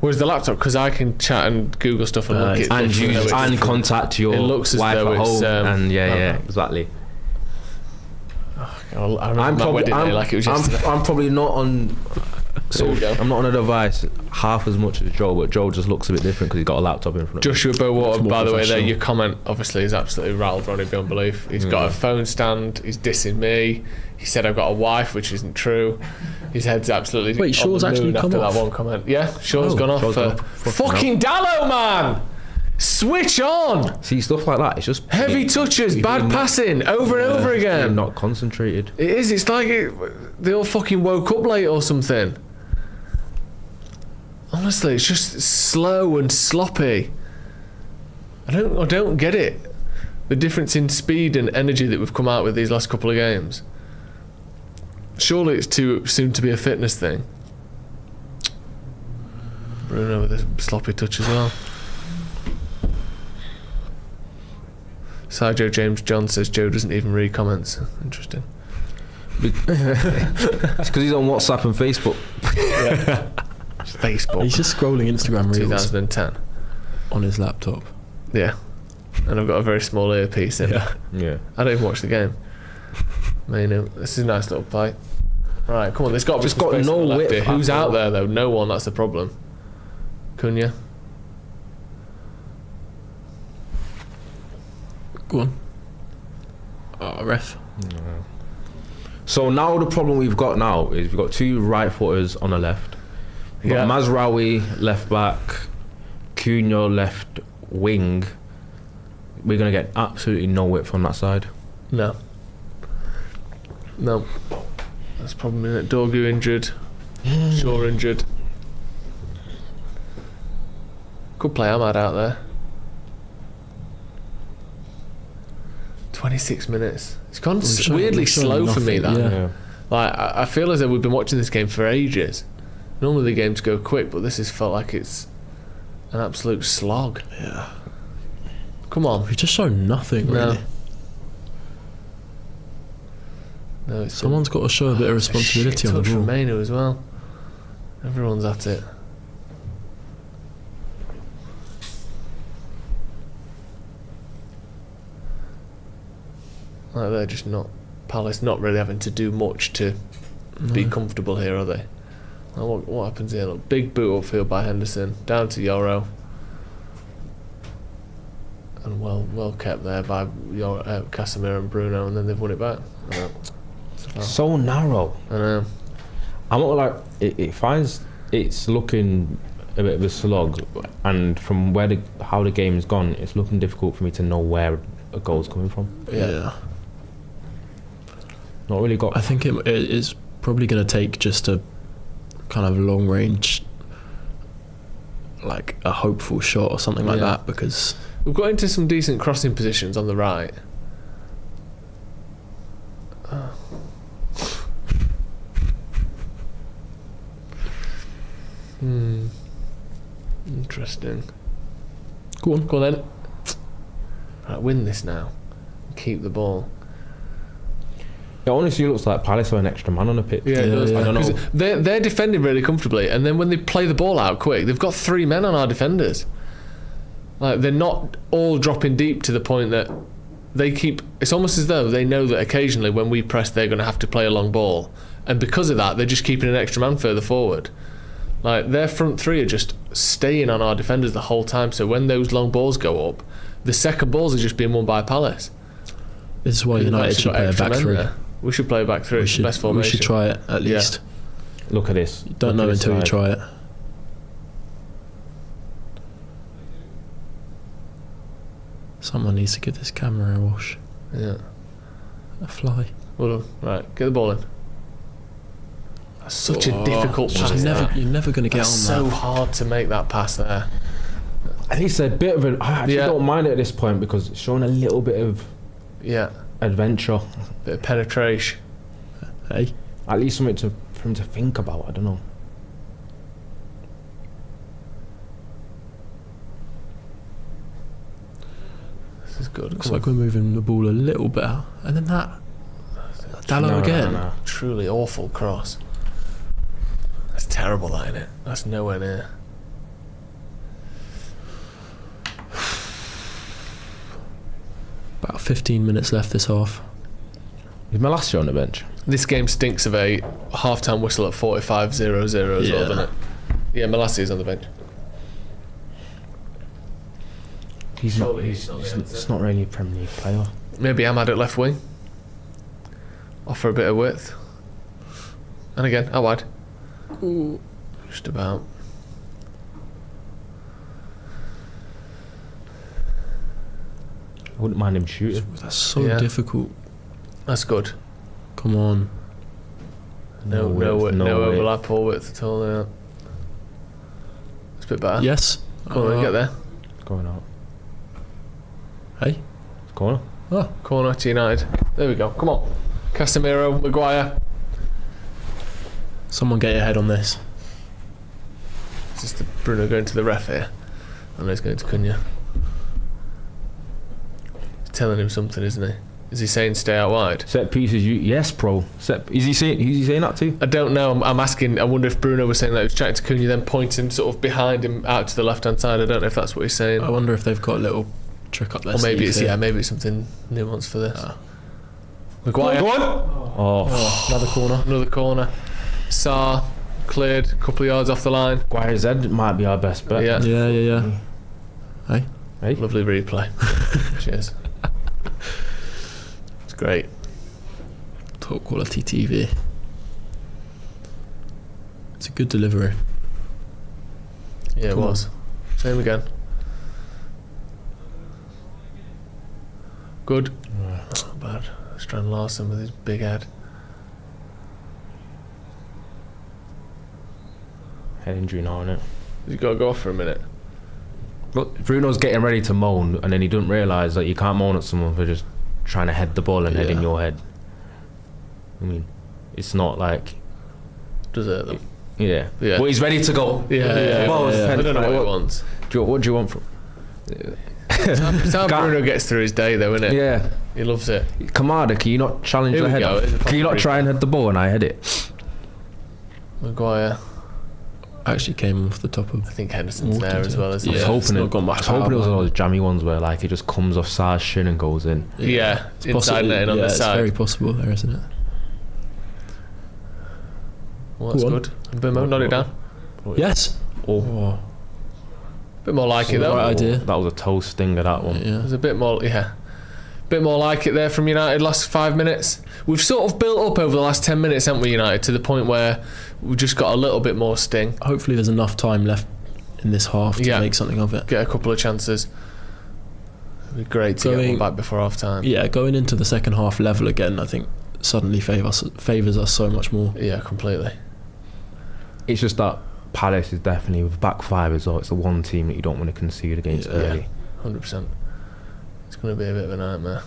Whereas the laptop, because I can chat and Google stuff and look at And stuff, use so and contact your it looks as wife though at it's, home, and yeah, exactly. I remember my wedding day like it was yesterday. I'm probably not on. There we go. I'm not on a device half as much as Joe, but Joe just looks a bit different because he's got a laptop in front of him. Joshua Bowater, more by the way, there, professional. your comment obviously is absolutely rattled Ronnie beyond belief. He's got a phone stand, he's dissing me, he said I've got a wife, which isn't true. His head's absolutely Wait, on Shaw's the moon actually come after off? that one comment. Yeah, Shaw's gone off Shaw's for gone off. fucking Dallo, man! Switch on! See, stuff like that, it's just Heavy touches, bad passing, over and over you're again. not concentrated. It is, it's like they all fucking woke up late or something. Honestly, it's just slow and sloppy. I don't get it. The difference in speed and energy that we've come out with these last couple of games. Surely it's too soon to be a fitness thing. Bruno with a sloppy touch as well. Sergio James John says Joe doesn't even read comments. Interesting. It's because he's on WhatsApp and Facebook. Facebook. he's just scrolling Instagram reels 2010. on his laptop. Yeah. And I've got a very small earpiece in. Yeah. I don't even watch the game. This is a nice little fight. Right, come on, there's got to be Just some got space no on the left width here. Who's at out all. there though? No one, that's the problem. Cunha. Go on. Oh, ref. So now the problem we've got now is we've got 2 right footers on the left. We've got Mazraoui left back, Cunha left wing. We're gonna get absolutely no width on that side. No. That's the problem, isn't it? Dorgu injured. Shaw injured. Could play Ahmad out there. 26 minutes. It's gone weirdly slow for me, that. Yeah. Like, I feel as though we've been watching this game for ages. Normally the games go quick, but this has felt like it's an absolute slog. Yeah. Come on. We've just shown nothing, really. No, it's Someone's got to show a bit of responsibility on the touch ball. from Mainu as well. Everyone's at it. Like they're just not Palace not really having to do much to be comfortable here, are they? Like what happens here? Look, big boot upfield by Henderson, down to Yoro, and well kept there by Casemiro and Bruno, and then they've won it back. So narrow. I know. I'm not like it finds it's looking a bit of a slog, and from how the game's gone, it's looking difficult for me to know where a goal's coming from. Yeah. Not really got. I think it is probably going to take just a kind of long range, like a hopeful shot or something like that, because we've got into some decent crossing positions on the right. Interesting. Go on then. Right, win this now. Keep the ball. It honestly looks like Palace are an extra man on the pitch. Yeah, it does. I don't know. 'Cause they're defending really comfortably, and then when they play the ball out quick, they've got 3 men on our defenders. Like, they're not all dropping deep to the point that they keep. It's almost as though they know that occasionally when we press, they're going to have to play a long ball, and because of that, they're just keeping an extra man further forward. Like, their front 3 are just staying on our defenders the whole time. So when those long balls go up, the second balls are just being won by Palace. this is why United should play a back 3. We should play a back 3. It's the best We formation. should try it at least. Look at this. You don't know until you try it. Someone needs to give this camera a wash. Yeah. A fly. Well done. Right, get the ball in. That's such a difficult pass. You're never going to get That's on so that. hard to make that pass there. At least a bit of an. I actually don't mind it at this point because it's showing a little bit of adventure, bit of penetration. Hey, at least something for him to think about. I don't know. This is good. Looks like we're moving the ball a little better, and then that Dallo again. No. Truly awful cross. That's terrible, that, isn't it? That's nowhere near. About 15 minutes left this half. Is Malacia on the bench? This game stinks of a half-time whistle at 45-0-0 as well, doesn't it? Yeah, Malassia's on the bench. He's not really a Premier League player. Maybe Ahmad at left wing. Offer a bit of width. And again, out wide. Ooh. Just about. I wouldn't mind him shooting. That's so difficult. That's good. Come on. No overlap or width at all. Yeah. It's a bit better. Yes. Go on, get there. Going out. Hey. Corner. Oh, corner to United. There we go. Come on. Casemiro, Maguire. Someone get your head on this. It's just Bruno going to the ref here. And he's going to Cunha. He's telling him something, isn't he? Is he saying stay out wide? Set pieces, yes, bro. Is he saying that too? I don't know. I'm asking. I wonder if Bruno was saying that he was chatting to Cunha, then pointing sort of behind him out to the left-hand side. I don't know if that's what he's saying. I wonder if they've got a little trick up there. Or maybe it's maybe it's something nuanced for this. Maguire. Go on. Oh, another corner. Sarr cleared, a couple of yards off the line. Maguire's head might be our best bet. Yeah. Hey. Lovely replay. Cheers. It's great. Top quality TV. It's a good delivery. Yeah, it was. Same again. Good. Not bad. Strand Larson with his big head. Head injury now, innit? He's got to go off for a minute. Look, Bruno's getting ready to moan, and then he doesn't realise that you can't moan at someone for just trying to head the ball and head in your head. I mean, it's not like... Does it though? Yeah. But he's ready to go. Yeah. I don't know what he wants. What do you want from... It's how Bruno gets through his day though, isn't it? Yeah. He loves it. Kamada, can you not challenge the header? Can you not try and head the ball and I head it? Maguire actually came off the top of... I think Henderson's there as well, isn't he? I was hoping it was one of those jammy ones where like it just comes off Sarr's shin and goes in. Yeah, inside netting on the side. It's very possible there, isn't it? Well, that's good. Bimo, nod it down. Yes. Oh. Bit more like it though. Right idea. That was a toe stinger, that one. Yeah. There's a bit more, bit more like it there from United last 5 minutes. We've sort of built up over the last 10 minutes, haven't we, United, to the point where we've just got a little bit more sting. Hopefully there's enough time left in this half to make something of it. Get a couple of chances. It'd be great to get one back before half time. Yeah, going into the second half level again, I think suddenly favours us so much more. Yeah, completely. It's just that Palace is definitely, with back five as well, it's the one team that you don't want to concede against early. 100%. It's going to be a bit of a nightmare.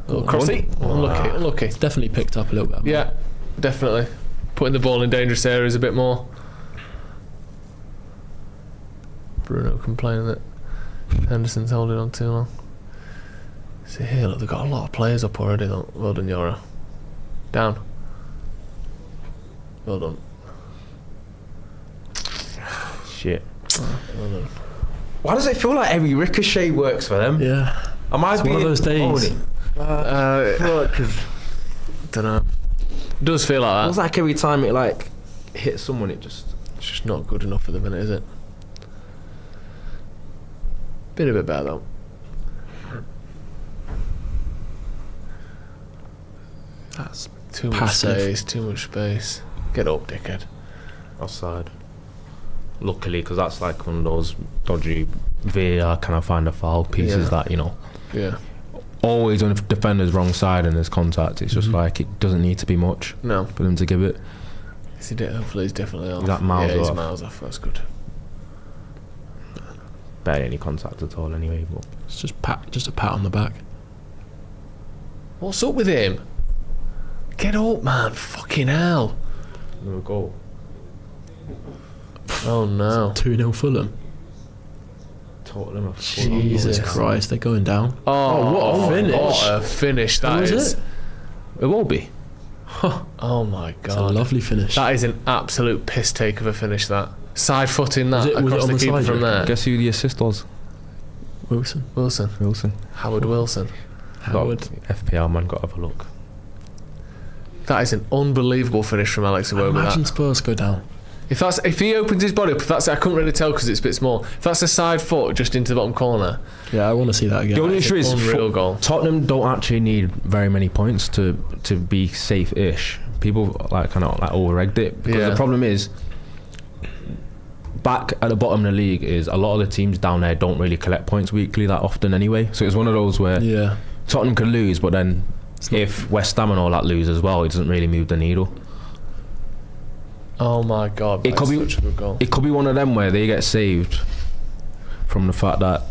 Crossy. Unlucky. It's definitely picked up a little bit. Yeah, definitely. Putting the ball in dangerous areas a bit more. Bruno complaining that Henderson's holding on too long. See here, look, they've got a lot of players up already. Well done, Yora. Down. Well done. Shit. Well done. Why does it feel like every ricochet works for them? Yeah. Am I being one of those days? Don't know. It does feel like that. It feels like every time it like hits someone, it's just not good enough at the minute, is it? Been a bit better though. That's too passive. much space. Get up, dickhead. Offside. Luckily, because that's like one of those dodgy VAR can I find a foul pieces that, you know. Yeah. Always on the defender's wrong side and there's contact. It's just like it doesn't need to be much. No. For them to give it. Hopefully he's definitely off. He's miles off. Miles off. That's good. barely any contact at all anyway. But It's just a pat on the back. What's up with him? Get up, man. Fucking hell. no goal. Oh no. 2-0 Fulham. Tottenham have Jesus Christ, they're going down. Oh, what a finish. What a finish that Was is. it? It will be. Oh my It's a god. lovely finish. That is an absolute piss take of a finish, that. Side footing that Was it across on the the keeper side, from you there. Guess who the assist was? Wilson. Wilson. Howard Wilson. Howard. FPL man, got to have a look. That is an unbelievable finish from Alex Iwobi. Imagine That. Spurs go down. If he opens his body up, I couldn't really tell because it's a bit small. If that's a side foot just into the bottom corner, Yeah, I want to see that again. The only issue is unreal goal. Tottenham don't actually need very many points to be safe-ish. People like kind of like over-egged it because Yeah. the problem is back at the bottom of the league is a lot of the teams down there don't really collect points weekly that often anyway. So it's one of those where Yeah. Tottenham can lose, but then if West Ham and all that lose as well, it doesn't really move the needle. Oh my god, It could be- such a good goal. It could be one of them where they get saved from the fact that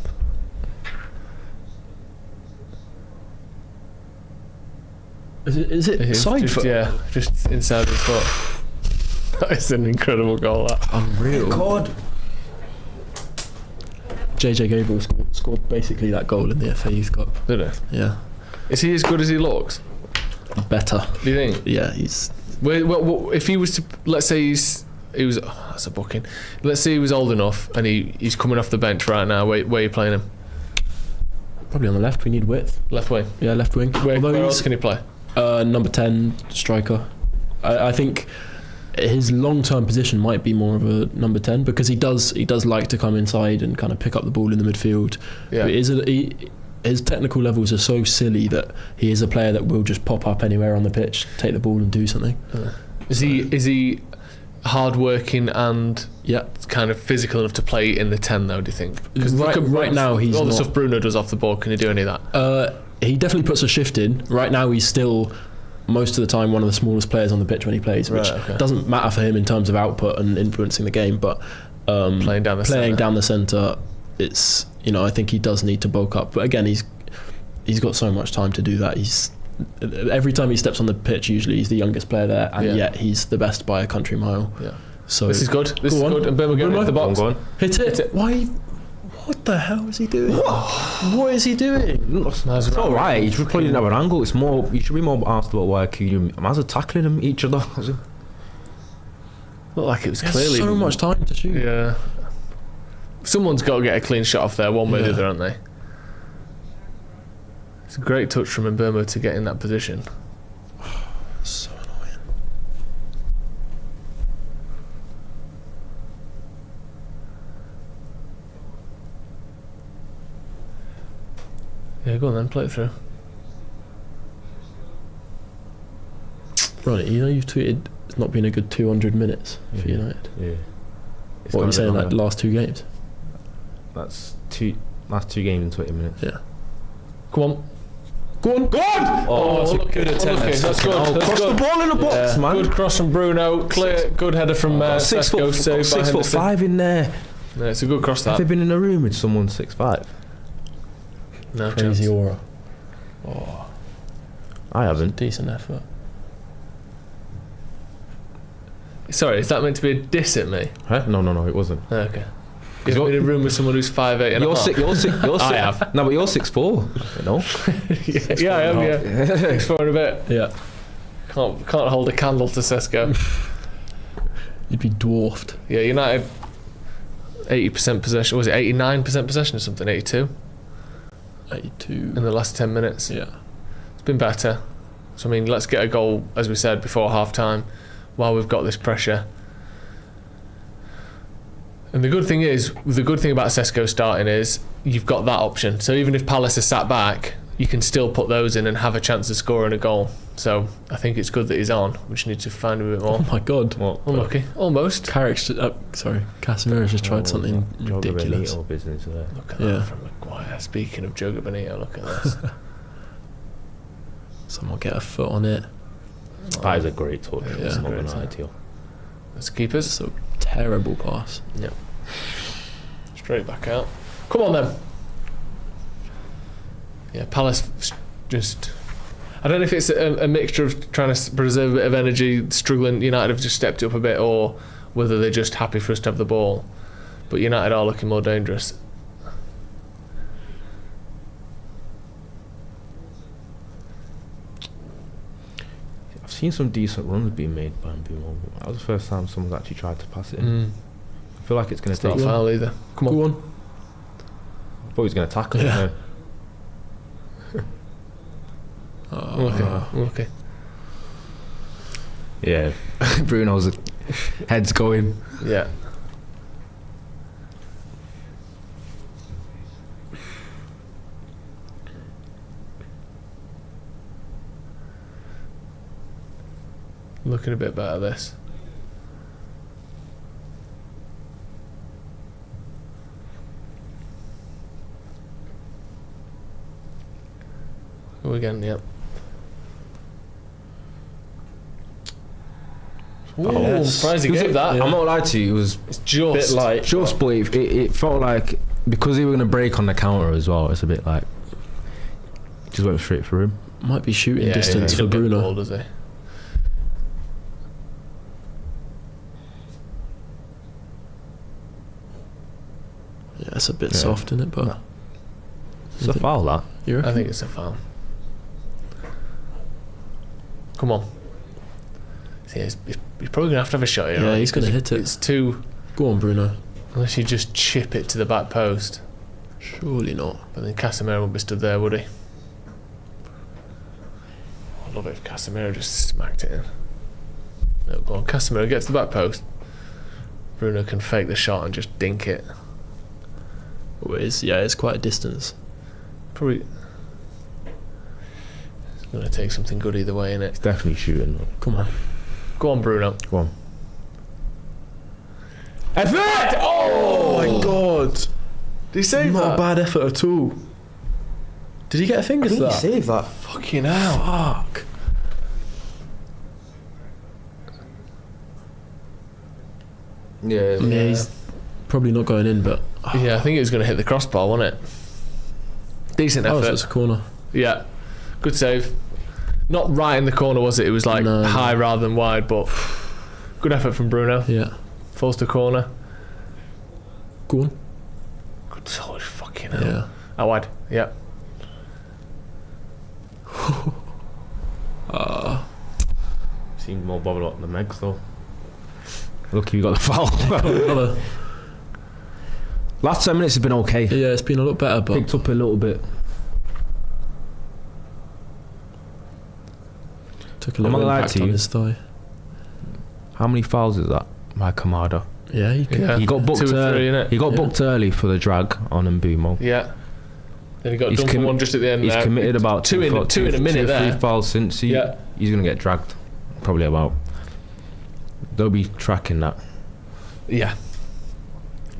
Is it It's side just, foot? yeah, just inside his foot. That is an incredible goal. That. Unreal. God. JJ Gabriel scored basically that goal in the FA Youth Cup. Did it? Yeah. Is he as good as he looks? Better. Do you think? Yeah, he's... If he was to, let's say he was, that's a booking. Let's say he was old enough and he's coming off the bench right now. Where are you playing him? Probably on the left. We need width. Left wing. Yeah, left wing. Where else can he play? Number 10 striker. I think his long-term position might be more of a number 10 because he does like to come inside and kind of pick up the ball in the midfield. Yeah. But his technical levels are so silly that he is a player that will just pop up anywhere on the pitch, take the ball and do something. Is he hard-working and Yeah. kind of physical enough to play in the 10 though, do you think? Because Right now he's all the not. stuff Bruno does off the ball, can he do any of that? He definitely puts a shift in. Right now he's still most of the time one of the smallest players on the pitch when he plays, which Right, okay. doesn't matter for him in terms of output and influencing the game, but Playing down the centre, it's, I think he does need to bulk up. But again, he's got so much time to do that. Every time he steps on the pitch, usually he's the youngest player there, and yet he's the best by a country mile. Yeah. So This is good. This is good. And Birmingham into the box. Go on. Hit it. Why? What the hell is he doing? What is he doing? It's all right. You should probably have an angle. It's more. You should be more asked about why Maz are tackling them each other. Looked like it was There's clearly so much time to shoot. Yeah. Someone's got to get a clean shot off there, one way or the other, aren't they? It's a great touch from Mbeumo to get in that position. So annoying. Yeah, go on then, play it through. Ronnie, you've tweeted it's not been a good 200 minutes for United. Yeah. What are you saying, like last two games? That's last two games in 20 minutes. Yeah. Come on. Go on! Oh, look good attendance. That's good. That's Cross good. the ball in the box, man. Good cross from Bruno. Clear. Good header from Sesko. Saved by Henderson. 6'5" in there. Yeah, it's a good cross, Have you that. been in a room with someone 6'5"? No Crazy chance. aura. I haven't. Decent effort. Sorry, is that meant to be a diss at me? Huh? No, it wasn't. Oh, okay. You've been in a room with someone who's 5'8" and a half. You're 6'. I have. No, but you're 6'4". You know. Yeah, I am. Yeah, 6'4" and a bit. Yeah. Can't hold a candle to Sesko. You'd be dwarfed. Yeah, United 80% possession. Was it 89% possession or something? 82 82. in the last 10 minutes. Yeah. It's been better. So I mean, let's get a goal, as we said, before half time, while we've got this pressure. And the good thing about Sesko starting is you've got that option. So even if Palace are sat back, you can still put those in and have a chance of scoring a goal. So I think it's good that he's on. We just need to find a bit more. Oh my god. Unlucky. Almost. Carrick's Casemiro's just tried something ridiculous. Business there. Look at that from Maguire. Speaking of Joga Benito, look at this. Someone get a foot on it. That is a great touch. Yeah. It's not Great gonna touch. lie to you. That's keepers. So terrible pass. Straight back out. Come on then. Yeah, Palace just... I don't know if it's a mixture of trying to preserve a bit of energy, struggling. United have just stepped up a bit, or whether they're just happy for us to have the ball. But United are looking more dangerous. I've seen some decent runs being made by Mbumo. That was the first time someone's actually tried to pass it in. I feel like it's going to take... Not a foul either. Come on. Go on. I thought he was going to tackle Yeah. it. Okay. Yeah. Bruno's head's going. Yeah. Looking a bit better, this. Go again, yep. Ooh, surprised he gave that. I'm not gonna lie to you, it was It's just Bit light. just, but it felt like, because they were going to break on the counter as well, it's a bit like, just went straight for him. Might be shooting distance he's for a bit Bruno. bold, does he? Yeah, it's a bit soft, isn't it? But No. It's a foul, that. you I reckon? think it's a foul. Come on. See, he's probably going to have a shot here. Yeah, right? he's gonna hit it. It's too... Go on, Bruno. Unless you just chip it to the back post. Surely not. But then Casemiro wouldn't be stood there, would he? I'd love it if Casemiro just smacked it in. No, go on. Casemiro gets to the back post. Bruno can fake the shot and just dink it. Oh, it's quite a distance. Probably... It's going to take something good either way, innit? He's definitely shooting. Come on. Go on, Bruno. Go on. Effort! Oh my god! Did he save Not that? a bad effort at all. Did he get a finger to that? saved that. Fucking hell. Fuck. Yeah. Yeah, he's probably not going in, but Yeah, I think it was going to hit the crossbar, wasn't it? Decent oh, effort. so it's a corner. Yeah, good save. Not right in the corner, was it? It was like No, no. high rather than wide, but good effort from Bruno. Yeah. Falls to corner. Go on. Good touch, fucking hell. Yeah. Out wide, yeah. Seemed more bothered about the Megs though. Lucky we got the foul. Another. Last 10 minutes have been okay. Yeah, it's been a lot better, but Picked up a little bit. took a I'm little not gonna lie impact to on you. his thigh. How many fouls is that? My Kamada. Yeah, you can. Yeah. He got booked 2 or 3, early. innit? He got Yeah. booked early for the drag on Mbumo. Yeah. Then he got He's done for commi- one just at the end He's there. committed about two in a minute two or there. three fouls since he's gonna get dragged. Probably about. They'll be tracking that. Yeah.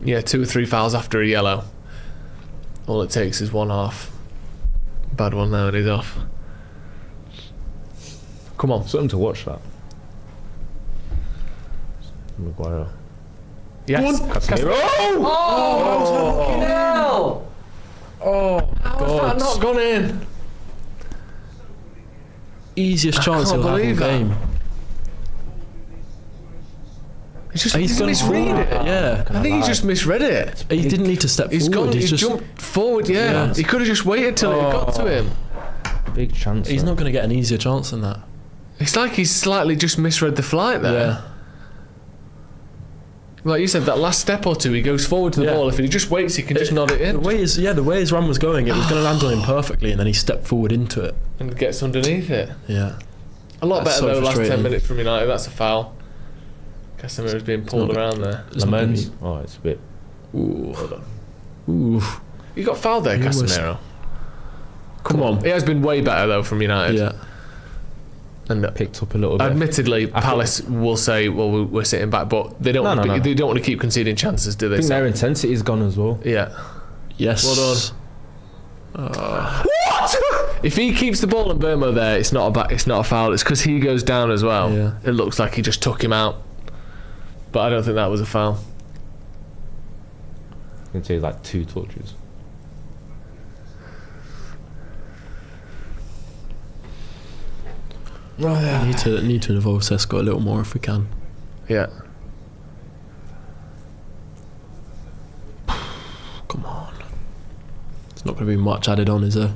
Yeah, 2 or 3 fouls after a yellow. All it takes is one half. Bad one now and he's off. Come on. Something to watch that. Maguire. Yes. Casemiro. Oh, fucking hell! Oh, How has that not gone in? easiest chance can't he'll have in believe that. game. He's gone misread forward. it. Yeah. I think he just misread it. He didn't need to step He's forward. gone. He's just jumped forward. Yeah. Yeah. He could have just waited till it got to him. Big chance. he's not going to get an easier chance than that. It's like he's slightly just misread the flight there. Yeah. Like you said, that last step or two, he goes forward to the Yeah. ball. If he just waits, he can just nod it The in way his run was going, it was going to land on him perfectly, and then he stepped forward into it. and gets underneath it. Yeah. A lot That's better so though. Last 10 frustrating. minutes from United, that's a foul. Casemiro's being pulled not- around there. It's not gonna Lamens. be- Oh, it's a bit. Ooh. Hold on. Ooh. You got fouled there, He almost- Casemiro. Come on. He has been way better though from United. Yeah. And Picked up a little bit. admittedly, I Palace will say, "Well, we're sitting back," but they don't. No, want to no, no. They don't want to keep conceding chances, do I they? think So- their intensity's gone as well. yeah. Yes. Well done. What? If he keeps the ball in Burmo there, it's not a foul. It's because he goes down as well. Yeah. It looks like he just took him out, but I don't think that was a foul. I can say it's like 2 touches. Need to involve Sesko a little more if we can. Yeah. Come on. There's not going to be much added on, is there?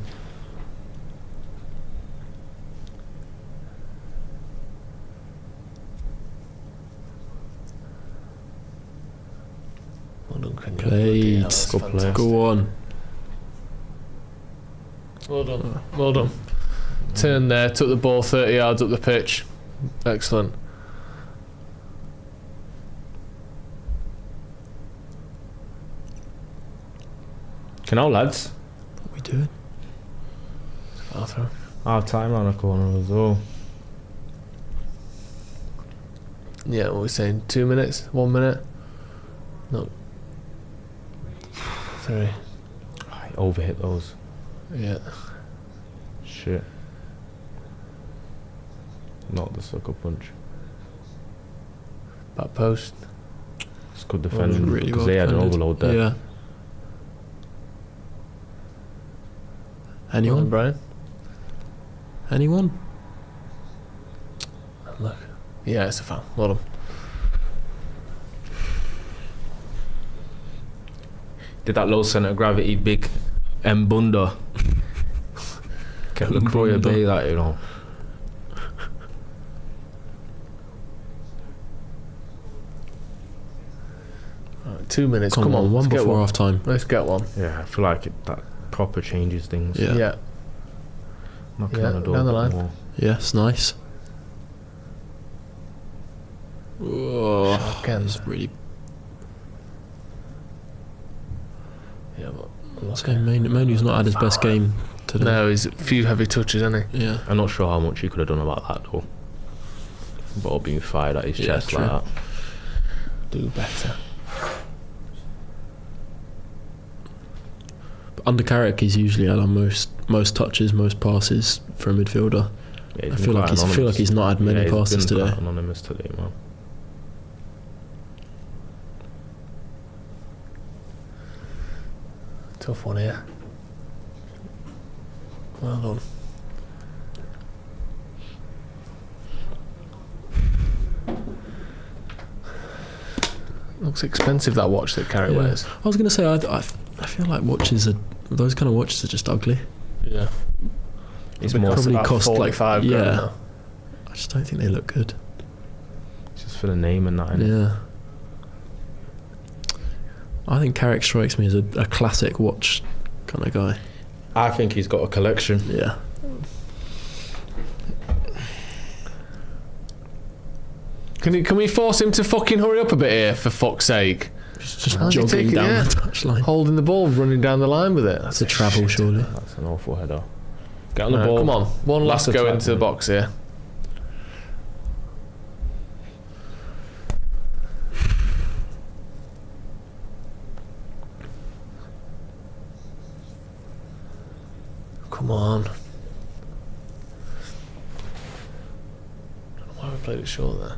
Played. Go on. Well done. Well done. Turned there, took the ball 30 yards up the pitch. Excellent. Can all lads? What are we doing? Arthur. Half time on a corner as well. Yeah, what are we saying? 2 minutes? 1 minute? No. 3. I overhit those. Yeah. Shit. Not the sucker punch. Back post. It's good defending Really because well they had an defended. overload there. Yeah. Anyone? Brian? Anyone? Look. Yeah, it's a foul. Well done. Did that low centre of gravity big Mbunda. Can look for you be that, you know. Right, 2 minutes. Come on, one let's get before half time. Let's get one. Yeah, I feel like that proper changes things. Yeah. Yeah. Knocking Yeah, on the door down the a bit line. more. Yes, nice. Oh, Again. it's really. Yeah, but Let's go. Manu's not had his best game today. no, he's a few heavy touches, hasn't he? Yeah. I'm not sure how much he could have done about that though. Ball being fired at his Yeah, chest true. like that. Do better. But under Carrick, he's usually had on most touches, most passes for a midfielder. Yeah, he's I been feel quite like anonymous. he's not had many Yeah, he's passes been today. quite anonymous today, man. Tough one here. Well done. Looks expensive, that watch that Carrick Yeah. wears. I was going to say, I feel like those kind of watches are just ugly. Yeah. It's They more probably about cost like 45 grand yeah. now. I just don't think they look good. just for the name and that. Innit? Yeah. I think Carrick strikes me as a classic watch kind of guy. I think he's got a collection. Yeah. Can we force him to fucking hurry up a bit here, for fuck's sake? Just How's he jogging taking- down yeah. the touchline. Holding the ball, running down the line with it. That's a travel, surely. That's an awful header. Get on the Right, ball. come on, one last Last go attack, into the man. box here. Come on. Why have we played it short there?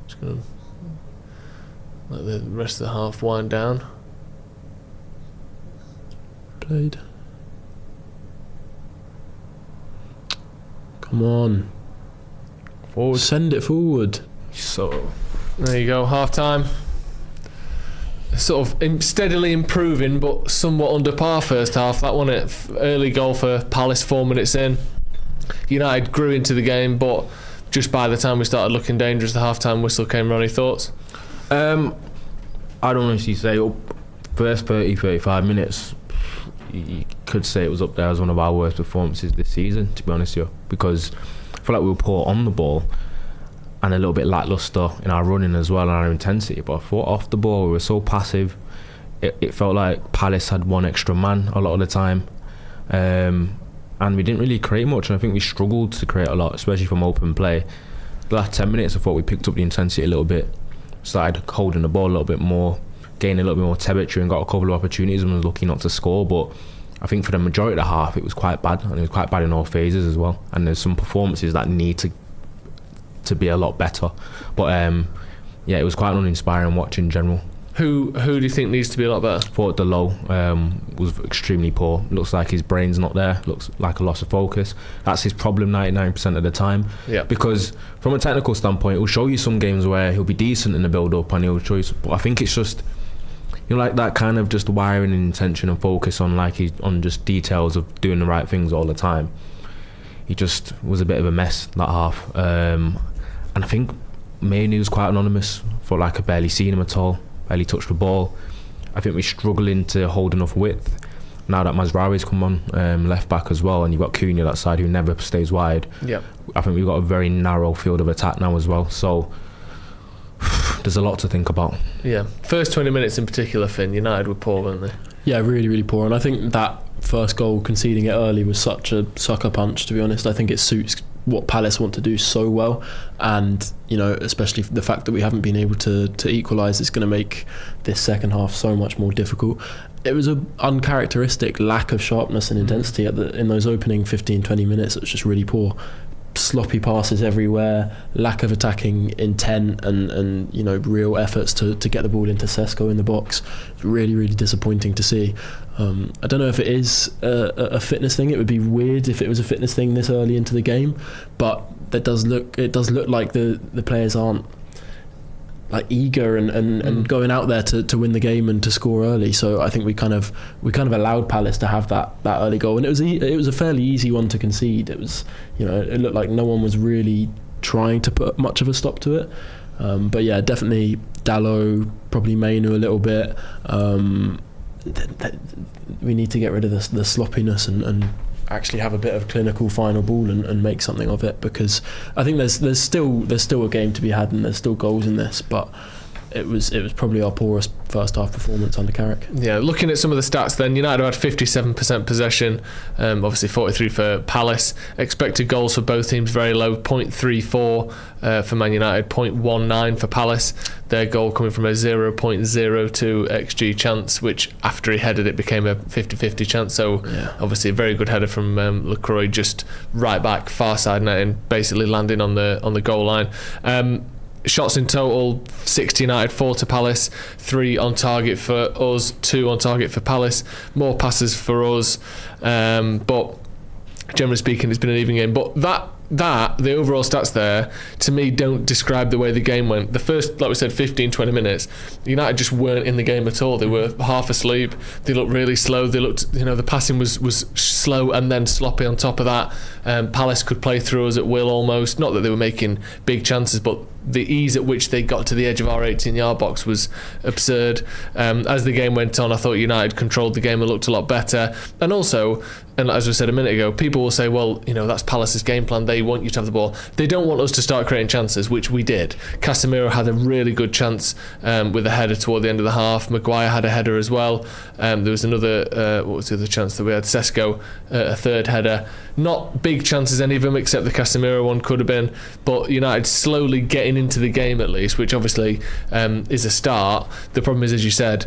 Just gonna let the rest of the half wind down. Played. Come on. Forward. Send it forward. So There you go, half time. Sort of steadily improving, but somewhat under par first half. That one, early goal for Palace 4 minutes in. United grew into the game, but just by the time we started looking dangerous, the half-time whistle came. Ronnie, thoughts? I'd honestly say first 30-35 minutes, you could say it was up there as one of our worst performances this season, to be honest with you, because I feel like we were poor on the ball and a little bit lacklustre in our running as well and our intensity. But I thought off the ball we were so passive. It felt like Palace had one extra man a lot of the time, and we didn't really create much. And I think we struggled to create a lot, especially from open play. The last 10 minutes I thought we picked up the intensity a little bit, started holding the ball a little bit more, gaining a little bit more territory, and got a couple of opportunities and was lucky not to score. But I think for the majority of the half it was quite bad, and it was quite bad in all phases as well. And there's some performances that need to be a lot better. But yeah, it was quite an uninspiring watch in general. Who do you think needs to be a lot better? Thought the low was extremely poor. Looks like his brain's not there. Looks like a loss of focus. That's his problem 99% of the time. Yeah. Because from a technical standpoint, it'll show you some games where he'll be decent in the build-up and he'll show you. But I think it's just, like that kind of just wiring and intention and focus on on just details of doing the right things all the time. He just was a bit of a mess that half. And I think mainly was quite anonymous. Felt like I barely seen him at all. Barely touched the ball. I think we're struggling to hold enough width. Now that Mazraoui's come on left back as well, and you've got Cunha that side who never stays wide. Yeah. I think we've got a very narrow field of attack now as well. So there's a lot to think about. Yeah. First 20 minutes in particular, Finn, United were poor, weren't they? Yeah, really, really poor. And I think that first goal, conceding it early, was such a sucker punch, to be honest. I think it suits what Palace want to do so well, and especially the fact that we haven't been able to equalise is going to make this second half so much more difficult. It was an uncharacteristic lack of sharpness and intensity in those opening 15-20 minutes. It was just really poor. Sloppy passes everywhere, lack of attacking intent, and real efforts to get the ball into Sesko in the box. Really, really disappointing to see. I don't know if it is a fitness thing. It would be weird if it was a fitness thing this early into the game, but it does look like the players aren't like eager and going out there to win the game and to score early. So I think we kind of allowed Palace to have that early goal, and it was a fairly easy one to concede. It was it looked like no one was really trying to put much of a stop to it. But yeah, definitely Dalot, probably Mainu a little bit. We need to get rid of the sloppiness and actually have a bit of clinical final ball and make something of it, because I think there's still a game to be had and there's still goals in this, but it was probably our poorest first half performance under Carrick. Yeah, looking at some of the stats then, United had 57% possession, obviously 43 for Palace. Expected goals for both teams very low, 0.34 for Man United, 0.19 for Palace. Their goal coming from a 0.02 XG chance, which after he headed it became a 50-50 chance. So obviously a very good header from Lacroix, just right back, far side net, and basically landing on the goal line. Shots in total, 6 to United, 4 to Palace, 3 on target for us, 2 on target for Palace. More passes for us, but generally speaking it's been an even game. But the overall stats there to me don't describe the way the game went. The first, like we said, 15-20 minutes, United just weren't in the game at all. They were half asleep. They looked really slow. They looked, the passing was slow and then sloppy on top of that. Palace could play through us at will almost. Not that they were making big chances, but the ease at which they got to the edge of our 18-yard box was absurd. As the game went on, I thought United controlled the game and looked a lot better. And also, and as we said a minute ago, people will say, well, that's Palace's game plan. They want you to have the ball. They don't want us to start creating chances, which we did. Casemiro had a really good chance with a header toward the end of the half. Maguire had a header as well. There was another, what was the other chance that we had? Sesko, a third header. Not big chances, any of them, except the Casemiro one could have been. But United slowly getting into the game at least, which obviously is a start. The problem is, as you said,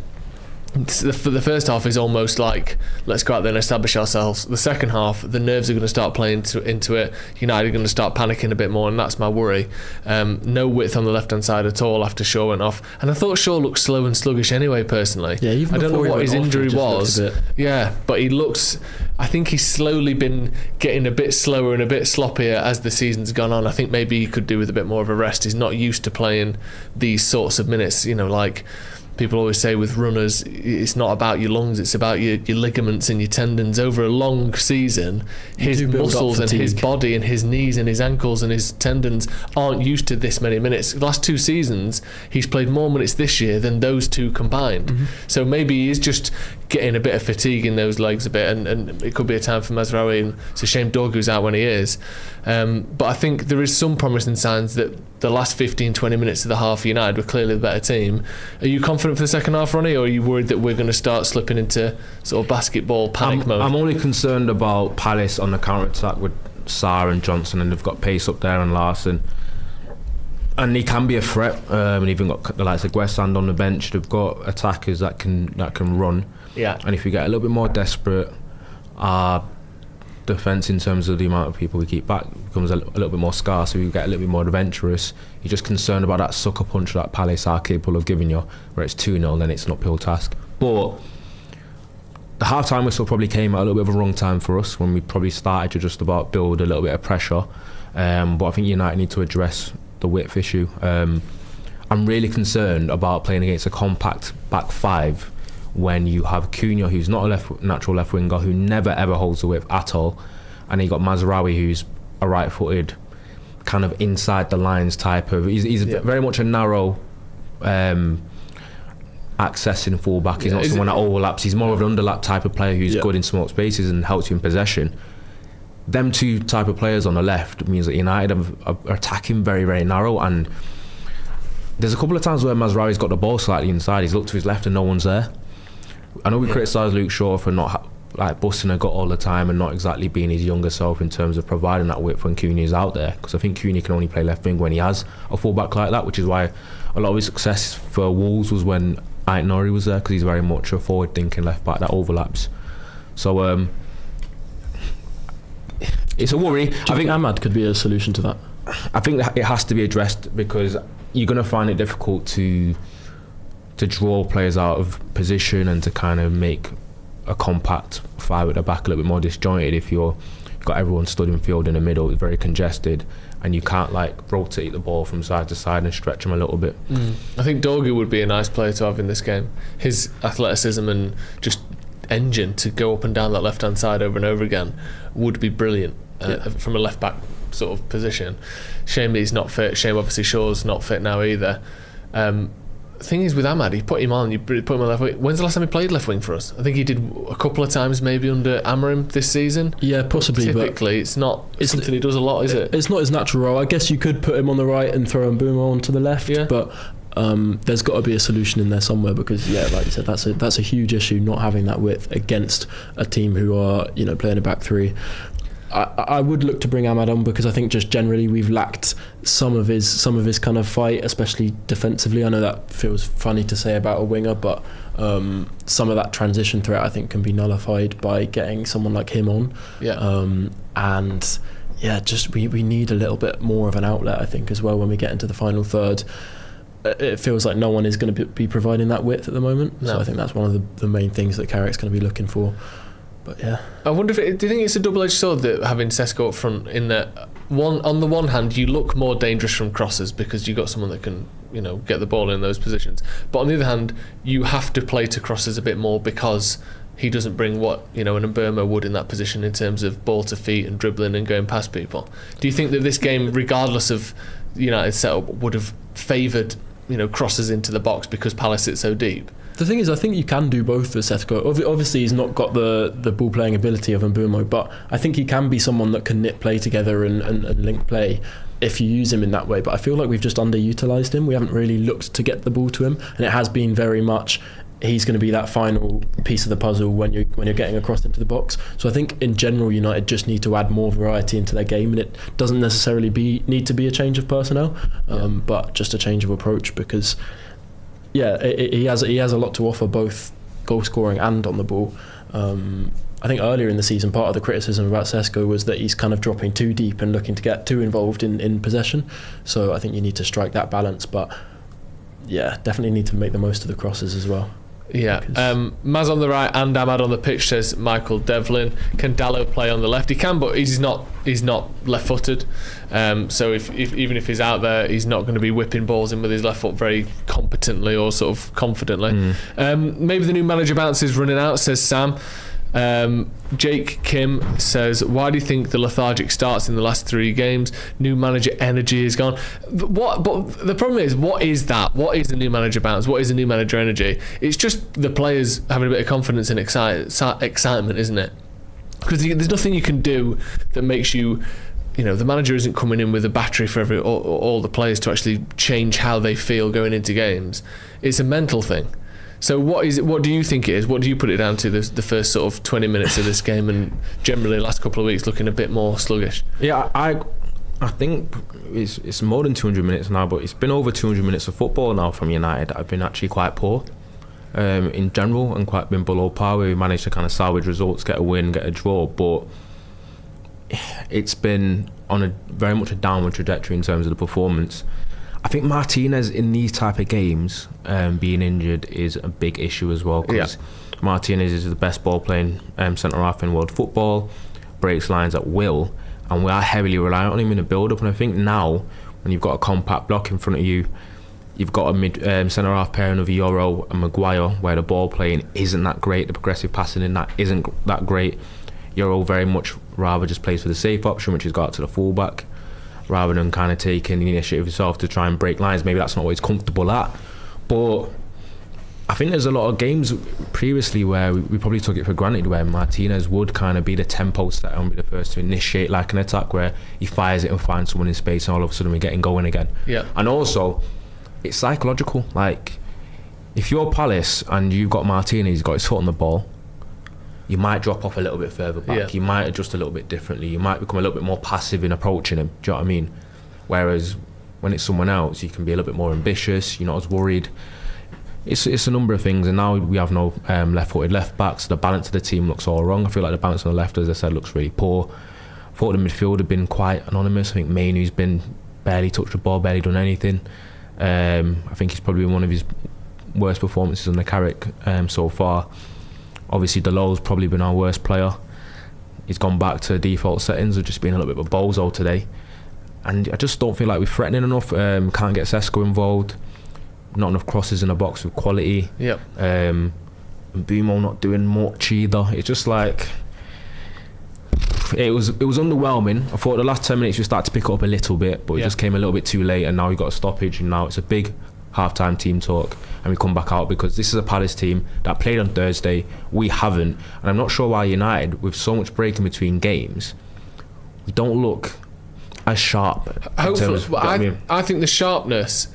for the first half is almost like, let's go out there and establish ourselves. The second half, the nerves are going to start playing into it. United are going to start panicking a bit more, and that's my worry. No width on the left hand side at all after Shaw went off, and I thought Shaw looked slow and sluggish anyway, personally. Yeah, even I don't know before what his he went off, injury he just was. Yeah, but he looks, I think he's slowly been getting a bit slower and a bit sloppier as the season's gone on. I think maybe he could do with a bit more of a rest. He's not used to playing these sorts of minutes, like people always say with runners, it's not about your lungs, it's about your ligaments and your tendons. Over a long season, his muscles and his body and his knees and his ankles and his tendons aren't used to this many minutes. The last 2 seasons, he's played more minutes this year than those 2 combined. So maybe he's just getting a bit of fatigue in those legs a bit, and it could be a time for Mazraoui, and it's a shame Dorgu's out when he is. But I think there is some promising signs that the last 15-20 minutes of the half, United were clearly the better team. Are you confident for the second half, Ronnie, or are you worried that we're going to start slipping into sort of basketball panic mode? I'm only concerned about Palace on the counter-attack with Sarr and Johnson, and they've got pace up there and Larson, and he can be a threat. And even got the likes of Guessand on the bench. They've got attackers that can run. Yeah. And if we get a little bit more desperate, defence in terms of the amount of people we keep back becomes a little bit more scarce, so we get a little bit more adventurous. You're just concerned about that sucker punch that Palace are capable of giving you, where it's 2-0, then it's an uphill task. But the half-time whistle probably came at a little bit of a wrong time for us, when we probably started to just about build a little bit of pressure. But I think United need to address the width issue. I'm really concerned about playing against a compact back five when you have Cunha, who's not a natural left winger, who never ever holds the width at all, and you got Mazraoui, who's a right-footed, kind of inside the lines type of. He's very much a narrow accessing fullback. He's not someone that overlaps. He's more of an underlap type of player who's good in small spaces and helps you in possession. Them two type of players on the left means that United are attacking very, very narrow, and there's a couple of times where Mazraoui's got the ball slightly inside. He's looked to his left and no one's there. I know we criticise Luke Shaw for not busting a gut all the time and not exactly being his younger self in terms of providing that width when Cunha's out there, because I think Cunha can only play left wing when he has a fullback like that, which is why a lot of his success for Wolves was when Ait-Nouri was there, because he's very much a forward-thinking left back that overlaps. So it's a worry. I think Ahmad could be a solution to that. I think that it has to be addressed, because you're going to find it difficult to draw players out of position and to kind of make a compact five at the back a little bit more disjointed if you've got everyone stood in field in the middle. It's very congested and you can't rotate the ball from side to side and stretch them a little bit. I think Dorgu would be a nice player to have in this game. His athleticism and just engine to go up and down that left hand side over and over again would be brilliant from a left back sort of position. Shame that he's not fit. Shame obviously Shaw's not fit now either. Thing is with Ahmad, you put him on left wing. When's the last time he played left wing for us? I think he did a couple of times maybe under Amorim this season. Yeah, possibly. Typically, it's not something he does a lot, is it? It's not his natural role. I guess you could put him on the right and throw Mbeumo onto the left, but there's got to be a solution in there somewhere, because like you said, that's a huge issue, not having that width against a team who are playing a back three. I would look to bring Ahmad on, because I think just generally we've lacked some of his kind of fight, especially defensively. I know that feels funny to say about a winger, but some of that transition threat I think can be nullified by getting someone like him on. We need a little bit more of an outlet, I think, as well when we get into the final third. It feels like no one is going to be providing that width at the moment. No. So I think that's one of the main things that Carrick's going to be looking for. But yeah, I wonder do you think it's a double-edged sword that having Sesko up front, in that on the one hand you look more dangerous from crosses because you've got someone that can get the ball in those positions, but on the other hand you have to play to crosses a bit more because he doesn't bring what an Mbeumo would in that position in terms of ball to feet and dribbling and going past people. Do you think that this game, regardless of United's setup, would have favoured crosses into the box because Palace sits so deep? The thing is, I think you can do both with Sesko. Obviously, he's not got the ball playing ability of Mbeumo, but I think he can be someone that can knit play together and link play if you use him in that way. But I feel like we've just underutilised him. We haven't really looked to get the ball to him, and it has been very much he's going to be that final piece of the puzzle when you're getting across into the box. So I think in general United just need to add more variety into their game, and it doesn't necessarily need to be a change of personnel, but just a change of approach, because he has a lot to offer, both goal scoring and on the ball. I think earlier in the season, part of the criticism about Sesko was that he's kind of dropping too deep and looking to get too involved in possession. So I think you need to strike that balance, but definitely need to make the most of the crosses as well. Maz on the right and Ahmad on the pitch, says Michael Devlin. Can Dalot play on the left? He can, but he's not left-footed. So if even if he's out there, he's not going to be whipping balls in with his left foot very competently or sort of confidently. Maybe the new manager bounce is running out, says Sam. Jake Kim says, why do you think the lethargic starts in the last 3 games? New manager energy is gone. But the problem is, what is that? What is the new manager bounce? What is the new manager energy? It's just the players having a bit of confidence and excitement, isn't it? Because there's nothing you can do that makes you, the manager isn't coming in with a battery for all the players to actually change how they feel going into games. It's a mental thing. So what is it? What do you think it is? What do you put it down to? The first sort of 20 minutes of this game, and generally the last couple of weeks looking a bit more sluggish. Yeah, I think it's more than 200 minutes now, but it's been over 200 minutes of football now from United that have been actually quite poor in general, and quite been below par. Where we managed to kind of salvage results, get a win, get a draw, but it's been on a very much a downward trajectory in terms of the performance. I think Martinez in these type of games being injured is a big issue as well, because Martinez is the best ball playing centre half in world football, breaks lines at will, and we are heavily reliant on him in the build up. And I think now, when you've got a compact block in front of you, you've got a mid centre half pairing of Euro and Maguire, where the ball playing isn't that great, the progressive passing in that isn't that great. Euro very much rather just plays for the safe option, which is got to the fullback, rather than kind of taking the initiative yourself to try and break lines. Maybe that's not what he's comfortable at, but I think there's a lot of games previously where we probably took it for granted, where Martinez would kind of be the tempo setter and be the first to initiate like an attack, where he fires it and finds someone in space and all of a sudden we're getting going again. And also it's psychological. Like, if you're Palace and you've got Martinez, he's got his foot on the ball, you might drop off a little bit further back, you might adjust a little bit differently, you might become a little bit more passive in approaching him, do you know what I mean? Whereas when it's someone else, you can be a little bit more ambitious, you're not as worried. It's a number of things, and now we have no left-footed left-backs. The balance of the team looks all wrong. I feel like the balance on the left, as I said, looks really poor. I thought the midfield had been quite anonymous. I think Mainoo's been barely touched the ball, barely done anything. I think he's probably been one of his worst performances on the Carrick so far. Obviously Delow's probably been our worst player. He's gone back to default settings of just being a little bit of a bozo today, and I just don't feel like we're threatening enough. Can't get Sesko involved, not enough crosses in the box with quality. And Bumo not doing much either. It's just like it was underwhelming. I thought the last 10 minutes we started to pick up a little bit, but it just came a little bit too late, and now we got a stoppage, and now it's a big half-time team talk, and we come back out because this is a Palace team that played on Thursday. We haven't, and I'm not sure why United, with so much break in between games, we don't look as sharp. Hopefully, I think the sharpness,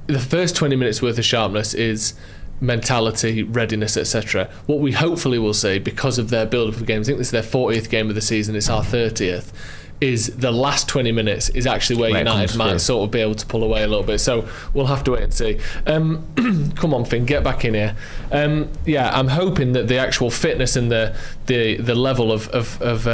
the first 20 minutes worth of sharpness is mentality, readiness, etc. What we hopefully will see, because of their build-up of games, I think this is their 40th game of the season, it's our 30th, is the last 20 minutes is actually where United might sort of be able to pull away a little bit. So we'll have to wait and see. Come on, Finn, get back in here. I'm hoping that the actual fitness and the level of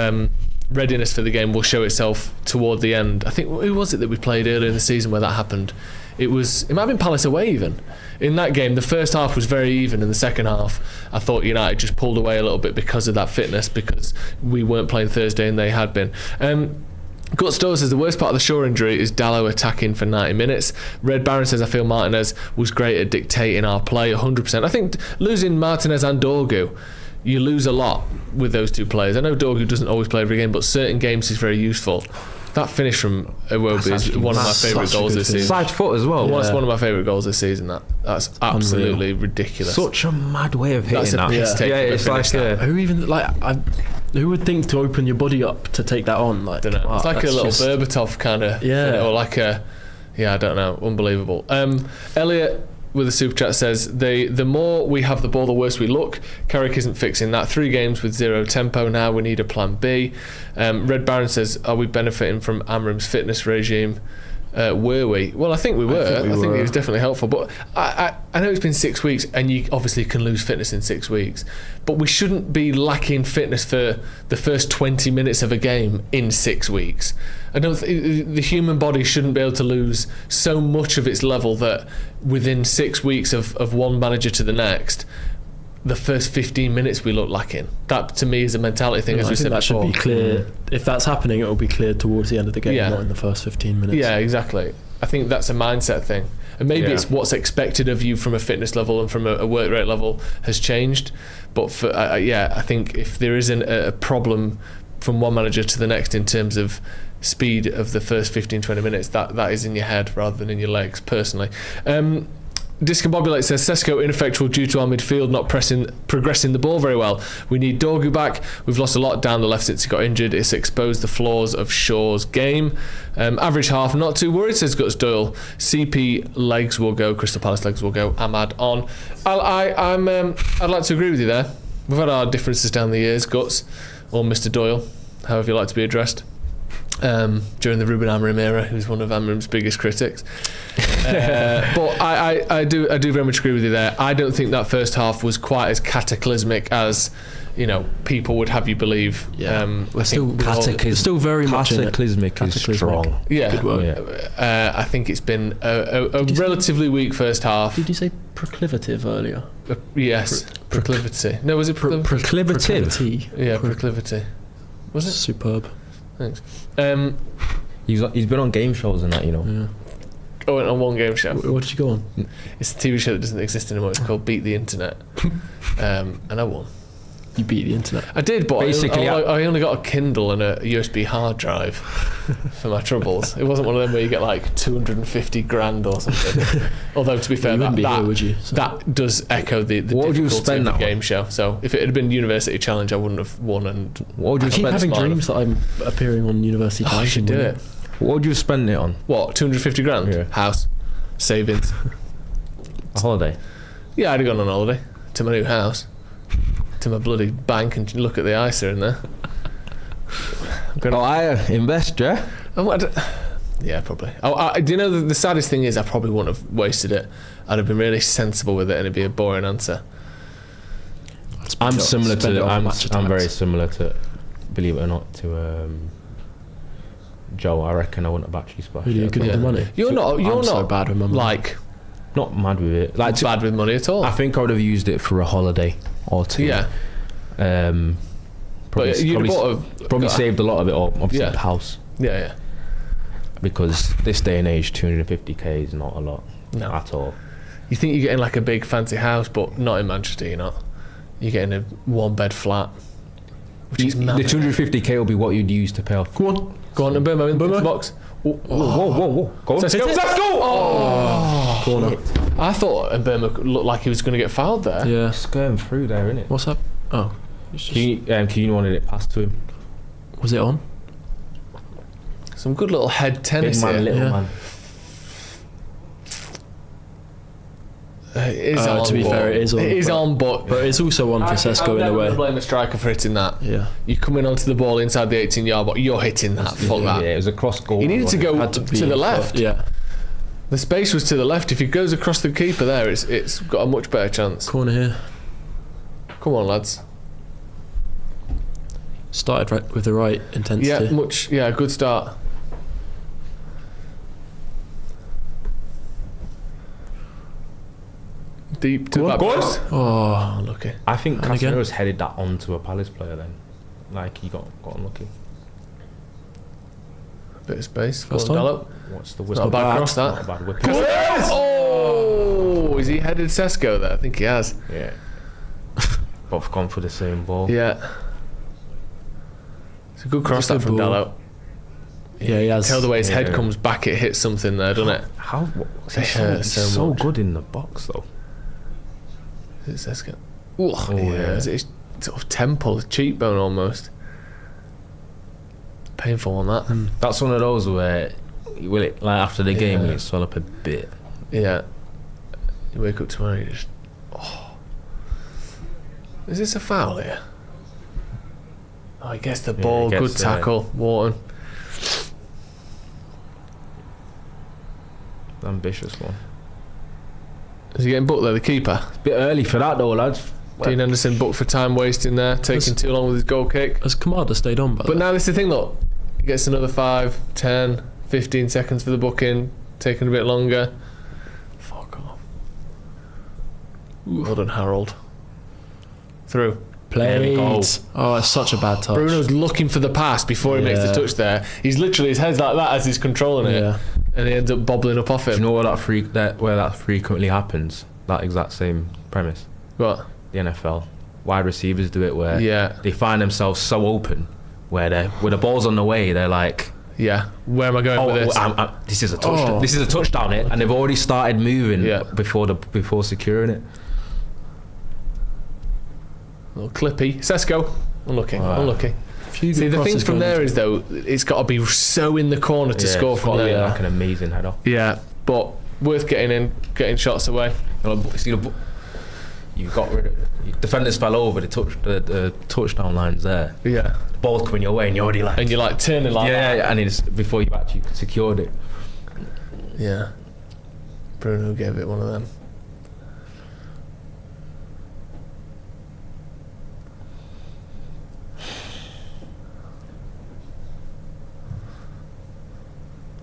readiness for the game will show itself toward the end. I think, who was it that we played earlier in the season where that happened? It might have been Palace away even. In that game, the first half was very even. In the second half, I thought United just pulled away a little bit because of that fitness, because we weren't playing Thursday and they had been. Guts Doe says the worst part of the Shaw injury is Dalot attacking for 90 minutes. Red Baron says I feel Martinez was great at dictating our play, 100%. I think losing Martinez and Dorgu, you lose a lot with those two players. I know Dorgu doesn't always play every game, but certain games he's very useful. That finish from Iwobi is one of my favourite goals this season. Side foot as well. It's one of my favourite goals this season. That's absolutely ridiculous. Such a mad way of hitting that. It's like who would think to open your body up to take that on? Like, don't know. It's like a little Berbatov kind of thing, or like I don't know, unbelievable. Elliot with a super chat says the more we have the ball, the worse we look. Carrick isn't fixing that. 3 games with 0 tempo now. We need a plan B. Red Baron says, are we benefiting from Amram's fitness regime? Were we? Well, I think we were. I think it was definitely helpful. But I know it's been 6 weeks, and you obviously can lose fitness in 6 weeks. But we shouldn't be lacking fitness for the first 20 minutes of a game in 6 weeks. I don't the human body shouldn't be able to lose so much of its level that within 6 weeks of one manager to the next, the first 15 minutes we look lacking. That to me is a mentality thing, as we said before. That should be clear. If that's happening, it will be clear towards the end of the game, not in the first 15 minutes. Yeah, exactly. I think that's a mindset thing. And maybe it's what's expected of you from a fitness level and from a work rate level has changed. But for I think if there isn't a problem from one manager to the next in terms of speed of the first 15-20 minutes, that is in your head rather than in your legs, personally. Discombobulate says Sesko ineffectual due to our midfield not progressing the ball very well. We need Dorgu back. We've lost a lot down the left since he got injured. It's exposed the flaws of Shaw's game. Average half, not too worried, says Guts Doyle. CP legs will go, Crystal Palace legs will go. Ahmad on. I'd like to agree with you there. We've had our differences down the years, Guts, or Mr. Doyle, however you like to be addressed. During the Ruben Amorim era, who's one of Amorim's biggest critics. But I do very much agree with you there. I don't think that first half was quite as cataclysmic as you know, people would have you believe. I think still very much in it. Cataclysmic is strong. Yeah, Good word. I think it's been a relatively weak first half. Did you say proclivative earlier? Yes, proclivity. No, was it Proclivity? Yeah, proclivity. Was it? Superb. Thanks. He's been on game shows and that, you know. Yeah. I went on one game show. What did you go on? It's a TV show that doesn't exist anymore. It's called Beat the Internet. And I won. You beat the internet. I did, but Basically, I only got a Kindle and a USB hard drive for my troubles. It wasn't one of them where you get like 250 grand or something. Although, to be fair, that does echo the difficulty of the game show. So if it had been University Challenge, I wouldn't have won. And what would you I keep having dreams that I'm appearing on University Challenge. I should do it. What would you spend it on? What, 250 grand? Yeah. House. Savings. A holiday? Yeah, I'd have gone on holiday to my new house. To my bloody bank and look at the ISA in there. I invest, yeah? Yeah, probably. Do you know the saddest thing is I probably wouldn't have wasted it. I'd have been really sensible with it and it'd be a boring answer. I'm very similar to, believe it or not, to Joe. I reckon I wouldn't have actually splashed Really good with the money. You're not so bad with my money. Like, not mad with it. Like bad with money at all. I think I would have used it for a holiday or two. Yeah. Probably saved a lot of it, or obviously the house. Yeah. Because this day and age, 250k is not a lot at all. You think you're getting like a big fancy house, but not in Manchester. You're not. You're getting a 1-bed flat, which is mad. The 250k will be what you'd use to pay off. Go on, and Burma in the box. Whoa! Go on. Let's go! Oh, corner. I thought Mbeumo looked like he was going to get fouled there. Yeah. Skirting through there, innit? What's up? Oh. Keane wanted it passed to him. Was it on? Some good little head tennis Big man, here. little man. It is on. To be fair, it is on. It is on, but it's also on for Sesko in a way. I blame the striker for hitting that. Yeah. You come in onto the ball inside the 18-yard box, you're hitting that. Fuck that. Yeah, it was a cross goal. He needed to go to the left. Yeah. The space was to the left. If he goes across the keeper there, it's got a much better chance. Corner here. Come on, lads. Started right with the right intensity. Yeah, good start. Deep to the back post. Oh, lucky. I think Casemiro's headed that onto a Palace player then. Like, he got unlucky. Bit of space. First time. What's the Not a bad cross, that. Not a bad whip. Oh, is he headed Sesko there? I think he has. Yeah. Both gone for the same ball. Yeah. It's a good cross that from Dalot. Yeah, he has. Tell the way his head comes back, it hits something there, doesn't it? He's so good in the box though. Is it Sesko? Yeah. It's sort of temple, cheekbone almost. Painful on that. That's one of those where like after the game you swell up a bit. Yeah. You wake up tomorrow and you just Is this a foul here? Oh, he gets the ball, good tackle, Wharton. Ambitious one. Is he getting booked there, the keeper? Bit early for that though, lads. Dean Anderson booked for time wasting there, taking too long with his goal kick. Has Kamada stayed on? But now this is the thing, look. He gets another 5, 10, 15 seconds for the booking, taking a bit longer. Fuck off. Well done, Harold. Through. Played. Oh, it's such a bad touch. Bruno's looking for the pass before he makes the touch there. He's literally, his head's like that as he's controlling it. And he ends up bobbling up off him. Do you know where that frequently happens? That exact same premise. What? The NFL. Wide receivers do it where they find themselves so open where the ball's on the way, they're like, where am I going with this? This is a touchdown. This is a touchdown here, and they've already started moving before securing it. Little clippy. Sesko. Unlucky. See, the thing from there is though, it's got to be so in the corner to score from there. Like an amazing header. Yeah, but worth getting shots away. You got rid of defenders fell over the touchdown lines there. Yeah, the ball's coming your way and you're already like, and you're like turning like that. Yeah, and it's before you've actually secured it. Yeah, Bruno gave it one of them.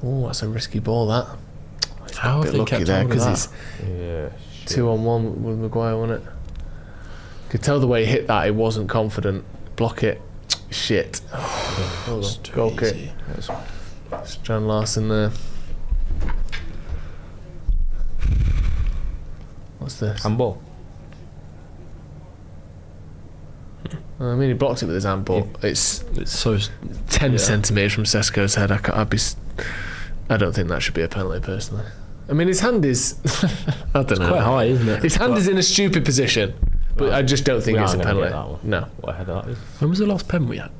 Oh, that's a risky ball, that. How A have bit they lucky kept there, hold of because that? he's 2-on-1 with Maguire, wasn't it? Could tell the way he hit that, he wasn't confident. Block it. Shit. Hold on. Goal kick. It's John Larson there. What's this? Handball. I mean, he blocked it with his hand, but it's so 10 centimetres from Sesko's head. I don't think that should be a penalty, personally. I mean, his hand is... I don't know. quite high, isn't it? His hand is in a stupid position, but I just don't think it's a penalty. No. What header that is? When was the last pen we had?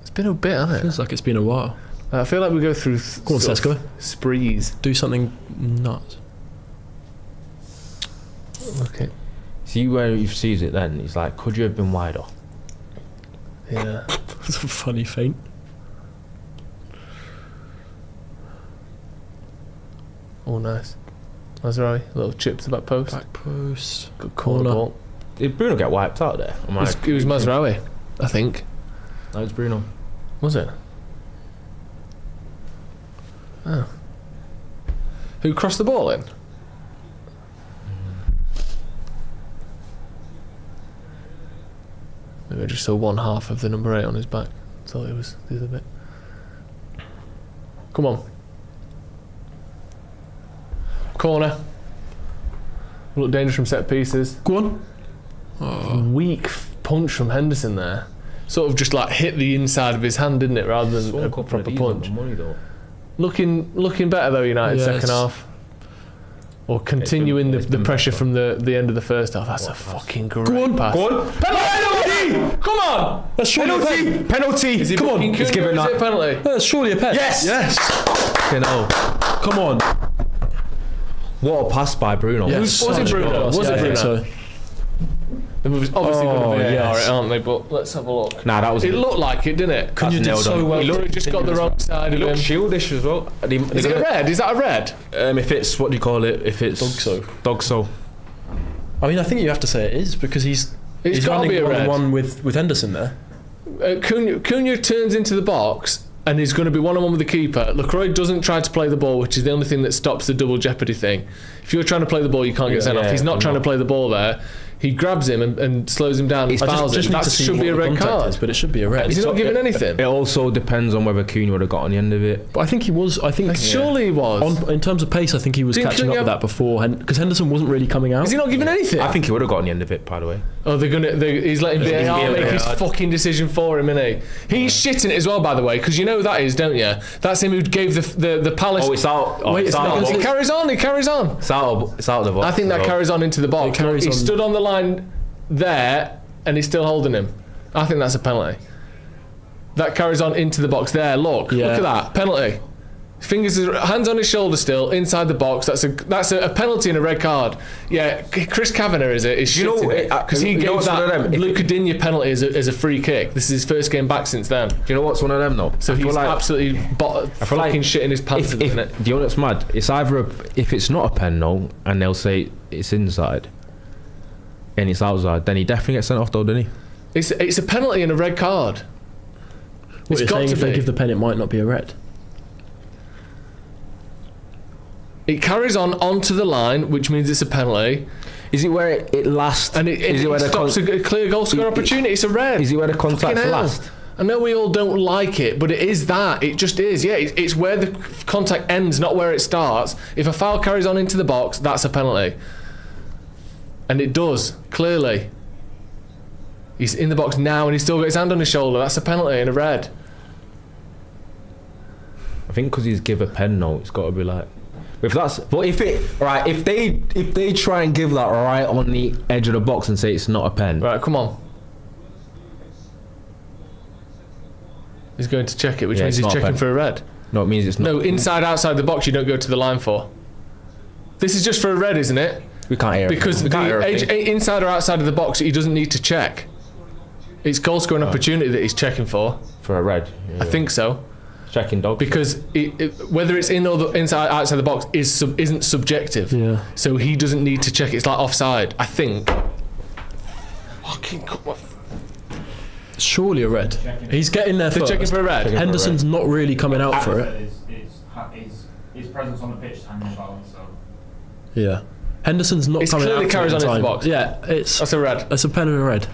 It's been a bit, hasn't it? Feels like it's been a while. I feel like we go through Go on, Sesko. sprees. Do something nuts. Okay. See where he sees it then, he's like, could you have been wider? Yeah. That's a funny feint. Oh, nice. Mazraoui, little chip to the back post. Back post. Good corner ball. Did Bruno get wiped out there? It was Mazraoui, I think. No, it was Bruno. Was it? Oh. Who crossed the ball in? Maybe I just saw one half of the number 8 on his back. Thought it was the other bit. Come on. Corner. Look dangerous from set pieces. Go on. Weak punch from Henderson there. Sort of just like hit the inside of his hand, didn't it, rather than a proper punch. Looking better though, United, second half. Or continuing the pressure from the end of the first half. That's a fucking great pass. Go on. Penalty! Come on! That's surely a pen. Penalty! Come on, He's given that. that. Penalty. That's surely a pen. Yes! Come on. What a pass by Bruno. Yes. Was it Bruno? Was it Bruno? So. It was obviously going to be yes. aren't they? But let's have a look. Nah, that was It looked like it, didn't it? Cunha did so well. He looked just got the wrong side of him. shieldish as well. Is it a red? Is that a red? If it's, what do you call it? If it's... Dogso. I mean, I think you have to say it is because he's It's got to be a red. one with Henderson there. Cunha turns into the box and he's going to be one-on-one with the keeper. Lacroix doesn't try to play the ball, which is the only thing that stops the double jeopardy thing. If you're trying to play the ball, you can't get sent off. He's not trying to play the ball there. He grabs him and slows him down and fouls him. That should be a red card. But it should be a red. Is he not giving anything? It also depends on whether Cunha would have got on the end of it. But I think he was. Surely he was. In terms of pace, I think he was catching up with that before, because Henderson wasn't really coming out. Is he not giving anything? I think he would have got on the end of it, by the way. Oh, he's letting VAR make his fucking decision for him, isn't he? He's shitting it as well, by the way, because you know who that is, don't you? That's him who gave the Palace. Oh, it's out. Wait, it's out. He carries on. It's out of the box. I think that carries on into the box. He stood on the line there and he's still holding him. I think that's a penalty. That carries on into the box there. Look at that penalty. Hands on his shoulder still inside the box. That's a penalty and a red card. Yeah, Chris Kavanagh is shitting it because he gave that Luca Digne penalty as a free kick. This is his first game back since then. Do you know what's one of them though? So he's absolutely fucking shitting his pants. Do you know what's mad? It's either if it's not a pen though, and they'll say it's inside, and it's outside, then he definitely gets sent off though, doesn't he? It's a penalty and a red card. It's got to be. If they give the pen, it might not be a red. It carries on onto the line, which means it's a penalty. Is it where it lasts? And it stops a clear goal scoring opportunity. It's a red. Is it where the contact's last? I know we all don't like it, but it is that. It just is. Yeah, it's where the contact ends, not where it starts. If a foul carries on into the box, that's a penalty. And it does, clearly. He's in the box now and he's still got his hand on his shoulder. That's a penalty and a red. I think because he's give a pen note, it's got to be like... If they try and give that right on the edge of the box and say it's not a pen. Right, come on. He's going to check it, which means he's checking for a red. No, it means it's not. No, inside, outside the box, you don't go to the line for. This is just for a red, isn't it? We can't hear it. Because inside or outside of the box, he doesn't need to check. It's goal scoring opportunity that he's checking for. For a red? Yeah. I think so. Checking dog. Because whether it's in or inside, outside the box isn't subjective. Yeah. So he doesn't need to check. It's like offside, I think. Fucking surely a red. He's getting there first. They're checking for a red. Henderson's not really coming out for it. his presence on the pitch is hanging about. So Yeah. Henderson's not It's coming clearly out carries in on into time. the box. Yeah, That's a red. it's a pen and a red.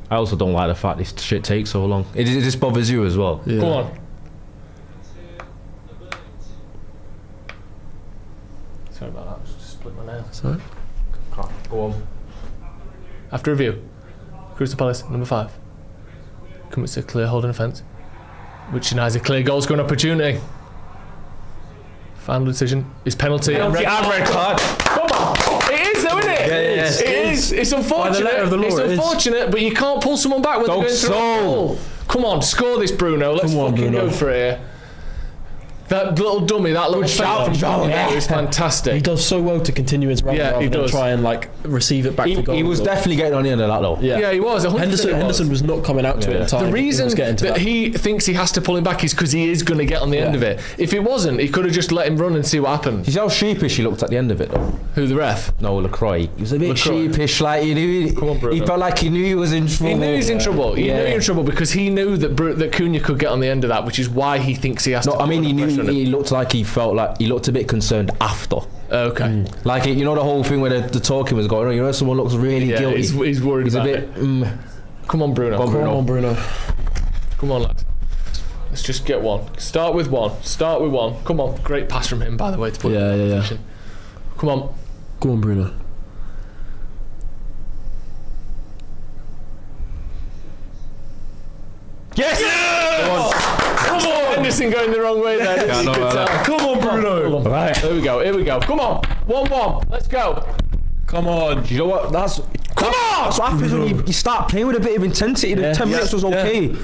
I also don't like the fact this shit takes so long. It just bothers you as well. Yeah. Come on. Sorry about that. Just split my nail. Sorry? Go on. After review, Crystal Palace, number 5. Commits a clear holding offence, which denies a clear goal scoring opportunity. Final decision is penalty and red card. Come on! It is though, isn't it? Yeah, It is. It's unfortunate. By the letter of the law, It's it is. unfortunate, but you can't pull someone back when they're Go going through a Sol. goal. Come on, score this, Bruno. Let's Come on, fucking Bruno. go for it here. That little dummy, that little shout from Bruno is He fantastic. does so well to continue his run Yeah, rather he than does. try and like receive it back to goal. He was definitely getting on the end of that though. Yeah, he was. 100% Henderson was not coming out to it in time. The reason he was getting to that that. he thinks he has to pull him back is because he is going to get on the end of it. If it wasn't, he could have just let him run and see what happened. You see how sheepish he looked at the end of it though? Who, the ref? No, LaCroix. He was a bit LaCroix. sheepish, like he knew. Come on, Bruno. He felt like he knew he was in trouble. He knew he was in trouble. He knew he was in trouble because he knew that Cunha could get on the end of that, which is why he thinks he has to. No, I mean put he the pressure knew. on him. He looked like he felt like he looked a bit concerned after. Okay. Like you know the whole thing where the talking was going on. You know someone looks really Yeah, guilty. he's worried He's a about bit. it. Come on, Bruno. Come on, Bruno. Come on, lad. Let's just get one. Start with one. Come on. Great pass from him, by the way, to put him in that position. Come on. Go on, Bruno. Yes! Come on! Henderson going the wrong way there. I know that. Come on, Bruno. Right. Here we go. Come on. 1-1. Let's go. Come on. You know what? That's Come on! what happens when you start playing with a bit of intensity. The 10 minutes was okay.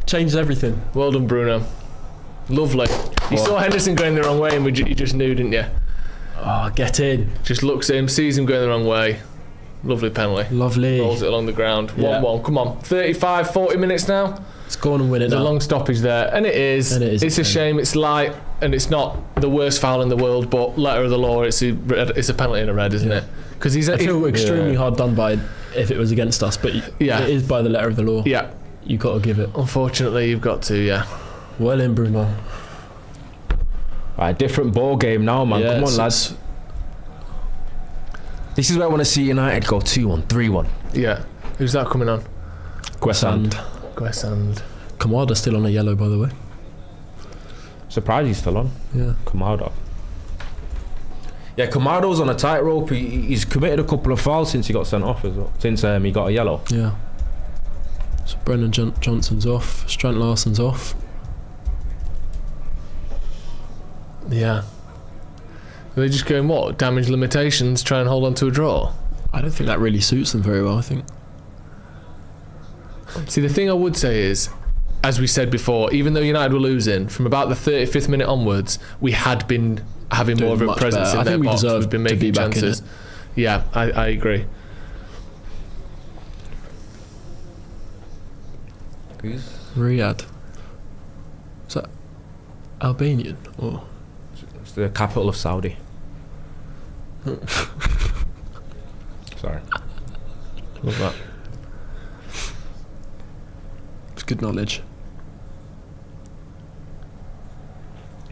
Changes everything. Well done, Bruno. Lovely. You saw Henderson going the wrong way and you just knew, didn't you? Oh, get in. Just looks at him, sees him going the wrong way. Lovely penalty. Lovely. Rolls it along the ground. 1-1. Come on. 35, 40 minutes now. Let's go on and win it There's a now. long stoppage there. And it is. It's a shame. It's light and it's not the worst foul in the world, but letter of the law, it's a penalty and a red, isn't it? Because I feel extremely hard done by if it was against us, but it is by the letter of the law. Yeah. You got to give it. Unfortunately, you've got to, yeah. Well in, Bruno. Right, different ball game now, man. Yeah, Come on, lads. This is where I want to see United go 2-1, 3-1. Yeah. Who's that coming on? Gwesand. Kamada's still on a yellow, by the way. Surprised he's still on. Yeah. Kamada. Yeah, Kamado's on a tightrope. He's committed a couple of fouls since he got sent off as well. Since he got a yellow. Yeah. So Brennan Johnson's off. Strant Larsson's off. Yeah. Are they just going, what? Damage limitations, try and hold on to a draw? I don't think that really suits them very well, I think. See, the thing I would say is, as we said before, even though United were losing, from about the 35th minute onwards, we had been having Doing more of a much presence better. in I their think we box. deserve We've been to making be back in chances. it. Yeah, I agree. Riyadh. Is that Albanian? Or It's the capital of Saudi. Sorry. Love that. it's good knowledge.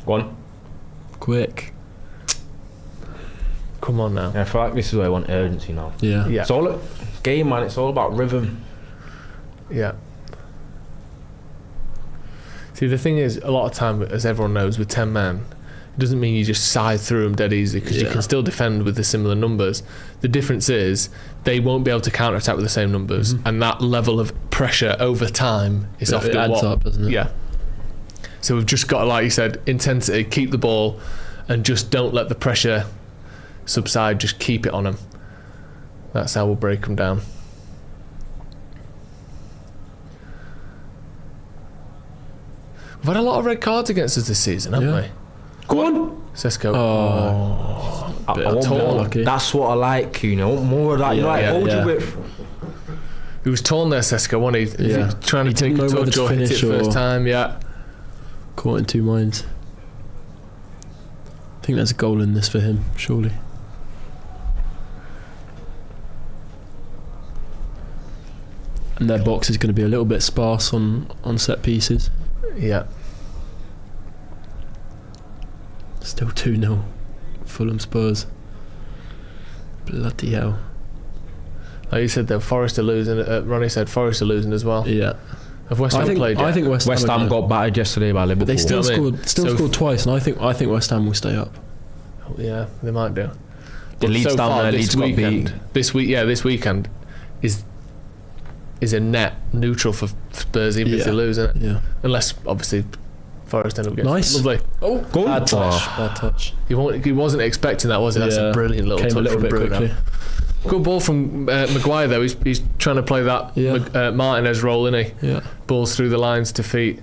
Go on. Quick. Come on now. Yeah, I feel like this is where I want urgency now. Yeah. Yeah. It's all game, man. It's all about rhythm. Yeah. See, the thing is, a lot of time, as everyone knows, with 10 men, it doesn't mean you just scythe through them dead easy, because you can still defend with the similar numbers. The difference is they won't be able to counter-attack with the same numbers, and that level of pressure over time is often it adds what... up, doesn't it? Yeah. So we've just got to, like you said, intensity, keep the ball, and just don't let the pressure subside, just keep it on them. That's how we'll break them down. We've had a lot of red cards against us this season, haven't we? Go on. Sesko. I want tall. more. Lucky. That's what I like, you know. More of that. You know, I hold you with. He was torn there, Sesko, wasn't he? Yeah. Trying to He take didn't a know whether touch to or hit it finish or- first time, yeah. Caught in two minds. I think there's a goal in this for him, surely. And their box is going to be a little bit sparse on set pieces. Yeah. Still 2-0. Fulham Spurs. Bloody hell. Like you said, though, Forest are losing. Ronnie said Forest are losing as well. Yeah. Have West Ham played yet? I think West Ham got battered yesterday by Liverpool. But they still You know what I mean? scored twice, and I think West Ham will stay up. Yeah, they might do. The Leeds so down far, there, this Leeds got weekend, beat. this weekend is a net neutral for Spurs, even if they lose, isn't it? Yeah. Unless obviously Forest end up getting Nice. lovely. Oh, Goal. bad touch. He wasn't expecting that, was he? That's a brilliant little Came touch a little from bit Bruno. quickly. Good ball from Maguire though. He's trying to play that Martinez role, isn't he? Yeah. Balls through the lines to feet.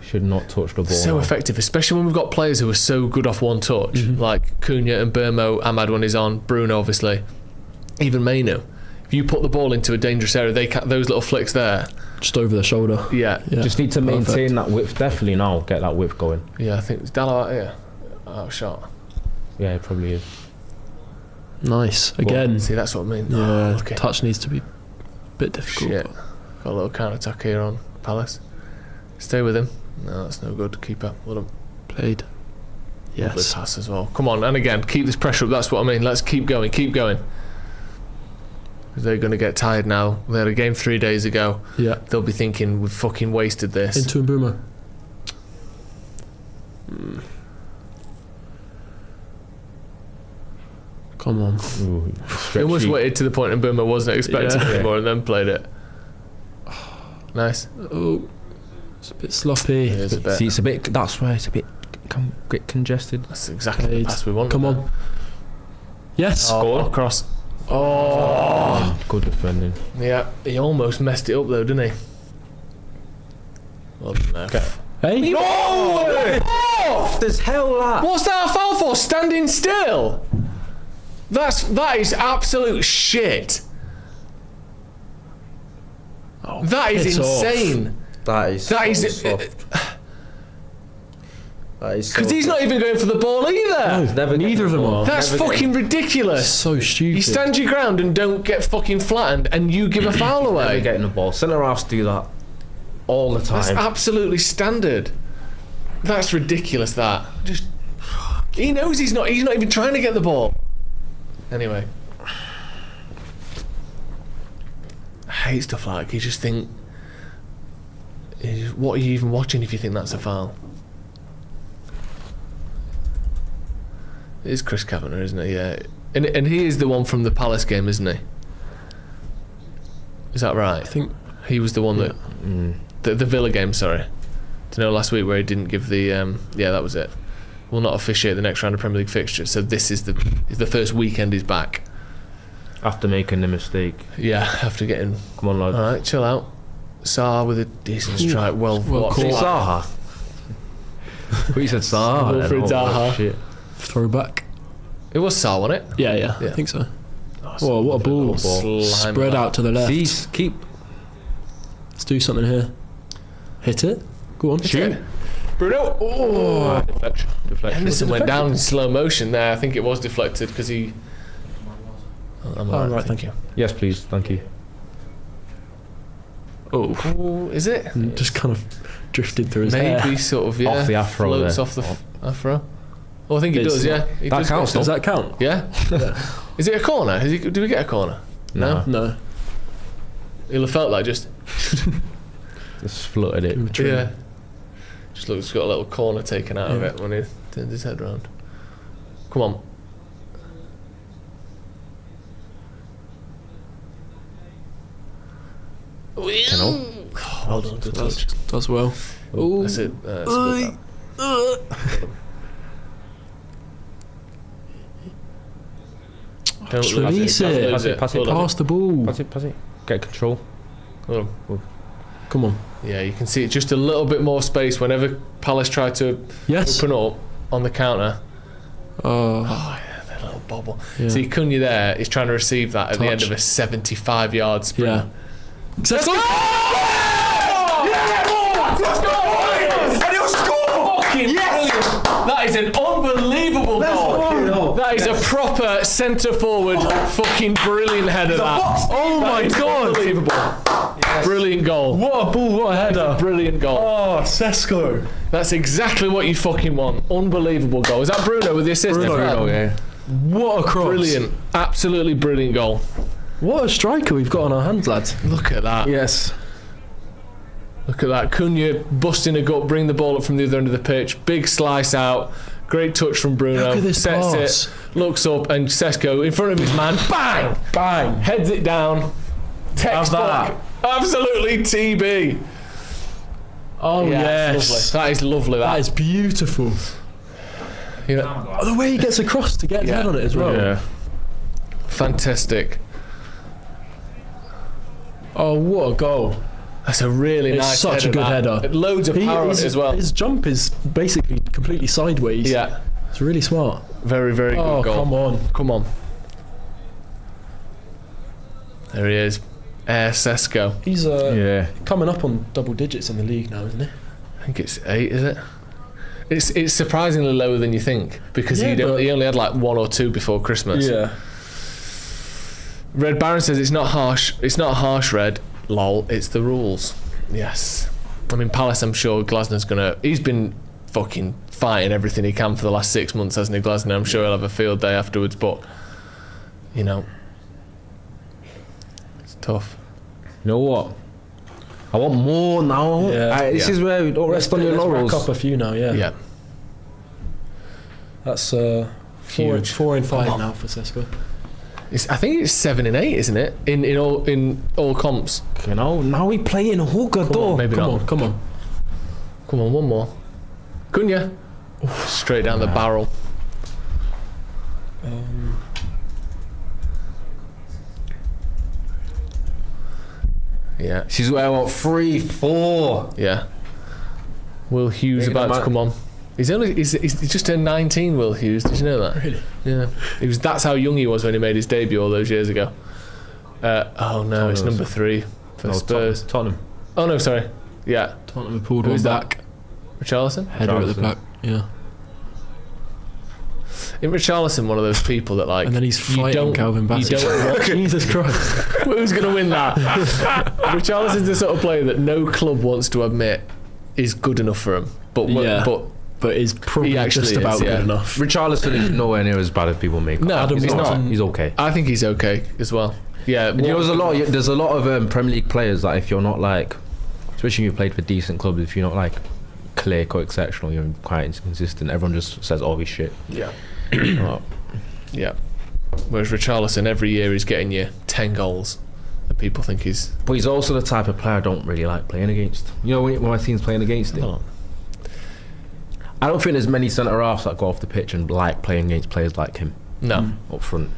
Should not touch the ball. So effective, especially when we've got players who are so good off one touch, like Cunha and Burmo, Ahmad when he's on, Bruno obviously, even Mainu. If you put the ball into a dangerous area, those little flicks there. Just over the shoulder. Yeah. Just need to maintain Perfect. that width. Definitely now get that width going. Yeah, I think it's Dallo out here. Oh, shot. Yeah, it probably is. Nice. Again. See, that's what I mean. Yeah. Okay. Touch needs to be a bit difficult. Shit. Got a little counter attack here on Palace. Stay with him. No, that's no good. Keeper. Lovely Played. Yes. pass as well. Come on, and again, keep this pressure up. That's what I mean. Let's keep going. Keep going. They're going to get tired now. They had a game 3 days ago. Yeah. They'll be thinking we've fucking wasted this. Into Mbeumo. Come on. Ooh, They almost stretchy. waited to the point and Mbeumo wasn't expecting Yeah. it anymore and then played it. Nice. Oh, it's a bit sloppy. It is a bit. See, it's a bit. That's why it's a bit congested. That's exactly the Played. pass we wanted. Come there. on. Yes. Oh, cross. Oh. Good defending. Yeah, he almost messed it up though, didn't he? Well, no. Hey. No! There's hell that. What's that a foul for? Standing still. That is absolute shit. Oh, That is piss off. insane. That is. That is That is. because he's not even going for the ball either. Never Neither of them are. That's never fucking ridiculous. So stupid. You stand your ground and don't get fucking flattened, and you give a foul Never away. getting the ball. Centre halves do that all the That's time. absolutely standard. That's ridiculous. That just he knows he's not even trying to get the ball. Anyway, I hate stuff like you just think. What are you even watching if you think that's a foul? It is Chris Kavanagh, isn't it? Yeah, and he is the one from the Palace game, isn't he? Is that right? I think. He was the one that the Villa game. Sorry, do you know last week where he didn't give the yeah, that was it. Will not officiate the next round of Premier League fixtures. So this is the first weekend he's back. After making the mistake. Yeah, after getting. Come on, lad. All right, chill out. Saar with a decent strike. Well caught. Say Zaha. But you said Zaha. Wilfried then. Oh, Zaha. shit. Throwback. It was Saar, wasn't it? Yeah. I think so. Oh, what a ball. Slime Spread ball. out to the left. See, keep. Let's do something here. Hit it. Go on. Shoot. Bruno. Oh. Deflection. Henderson went down in slow motion there. I think it was deflected because he. I'm Oh, alright, right, thank you. Yes, please. Thank you. Oh, is it? Just kind of drifted through his Maybe hair. sort of, yeah. Off the afro Floats there. off the afro. Oh, I think he It's does, yeah. He that does counts, go- Does that count? Yeah. Is it a corner? Do we get a corner? No. No. He'll have felt like just. Just floated it. Yeah. Just looks got a little corner taken out of it when he turned his head round. Come on. Well done, good touch. Does well. That's it. That's good, Don't Release it. Pass it. Hold on. Pass the ball. Pass it. Get control. Hold on. Come on. Yeah, you can see just a little bit more space whenever Palace try to Yes. open up on the counter. Oh. Oh, yeah, that little bobble. Yeah. See, Cunha there is trying to receive that at the end Touch. of a 75-yard sprint. Yeah. Let's go! Let's go! And he'll score! Fucking brilliant! That is an unbelievable goal. That is a proper centre forward fucking brilliant header. That. Oh my god! Unbelievable. Brilliant goal. What a ball, what a header. Brilliant goal. Oh, Sesko. That's exactly what you fucking want. Unbelievable goal. Is that Bruno with the assist? Bruno, yeah. What a cross. Brilliant. Absolutely brilliant goal. What a striker we've got on our hands, lads. Look at that. Yes. Look at that. Cunha busting a gut, bring the ball up from the other end of the pitch. Big slice out. Great touch from Bruno. Look at this Sets pass. it. Looks up and Sesko in front of his man. Bang! Bang. Heads it down. Textbook. that. Absolutely TB. Oh, Yeah, yes. it's lovely. That is lovely. That is beautiful. You know, Oh, the way he gets across to get his head on it as well. yeah. Fantastic. Oh, what a goal. That's a really It's nice such a good that. header. Loads of power on it as well. His jump is basically completely sideways. Yeah. It's really smart. Very, very Oh, good goal. come on. Come on. There he is. Sesko. He's Yeah. coming up on double digits in the league now, isn't he? I think it's 8, is it? It's surprisingly lower than you think because Yeah, but- he only had like 1 or 2 before Christmas. Yeah. Red Baron says it's not harsh. It's not harsh, Red. Lol. It's the rules. Yes. I mean, Palace. I'm sure Glasner's gonna. He's been fucking fighting everything he can for the last 6 months, hasn't he, Glasner? I'm sure he'll have a field day afterwards. But you know, it's tough. You know what? I want more now. Yeah. This is where we don't rest on your Let's laurels. rack up a few now, yeah. Yeah. That's Huge. 4 and 5 Come on. now for Sesko. I think it's 7 and 8, isn't it? In all comps. You know, now we playing hooker though. Maybe Come not. on, come on. Come on, one more. Cunha. Straight down the barrel. Yeah. This is where I want 3, 4. Yeah. Will Hughes Making about a to come on. He's just turned 19, Will Hughes. Did you know that? Really? Yeah. That's how young he was when he made his debut all those years ago. Oh no, it's number 3 for Spurs. Tottenham. Oh no, sorry. Yeah. Tottenham have pulled Who's one that? back. Richarlison? Header at the Richarlison. back. Yeah. Isn't Richarlison one of those people that like And then he's you fighting don't- Calvin you Bassett. don't want- Jesus Christ. Who's going to win that? Richarlison's the sort of player that no club wants to admit is good enough for him. But Yeah. but He's probably He actually just about is, yeah. good enough. Richarlison is nowhere near as bad as people make. no, Adam he's not. Wilson. He's okay. I think he's okay as well. Yeah, You know, there's a lot of Premier League players that if you're not like, especially if you've played for decent clubs, if you're not like click or exceptional, you're quite inconsistent. Everyone just says, "Oh, he's shit." Yeah. Well, Yeah. Whereas Richarlison, every year he's getting you 10 goals, and people think he's. but he's also the type of player I don't really like playing against. You know, when my team's playing against him, No. I don't think there's many centre halves that go off the pitch and like playing against players like him No. up front.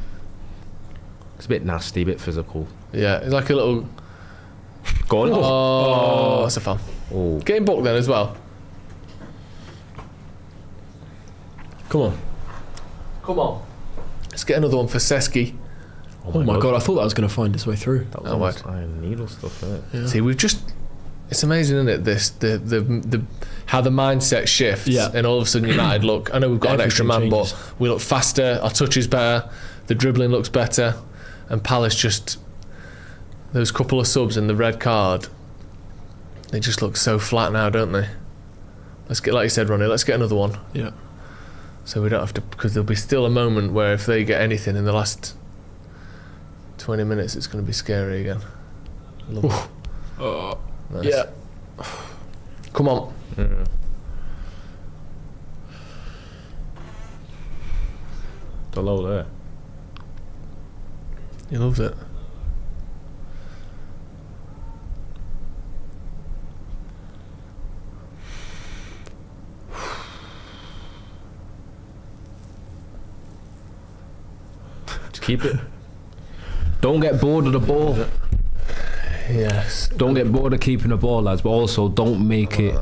It's a bit nasty, a bit physical. Yeah, it's like a little. Go on. Oh, that's a fun. Oh. Getting booked then as well. Come on. Come on. Let's get another one for Seski. Oh my god, I thought that was going to find its way through. That was Oh, almost right. iron needle stuff, isn't it? See, we've just. It's amazing, isn't it? This the how the mindset shifts, Yeah. and all of a sudden United look. I know we've got an extra man, Everything changes. but we look faster. Our touch is better. The dribbling looks better, and Palace just those couple of subs and the red card. They just look so flat now, don't they? Let's get, like you said, Ronnie. Let's get another one, Yeah. so we don't have to. Because there'll be still a moment where if they get anything in the last 20 minutes, it's going to be scary again. Lovely. Nice. Yeah. Come on. The low there. He loves it. Just keep it. Don't get bored of the ball. Yes. Don't get bored of keeping the ball, lads. But also, don't make it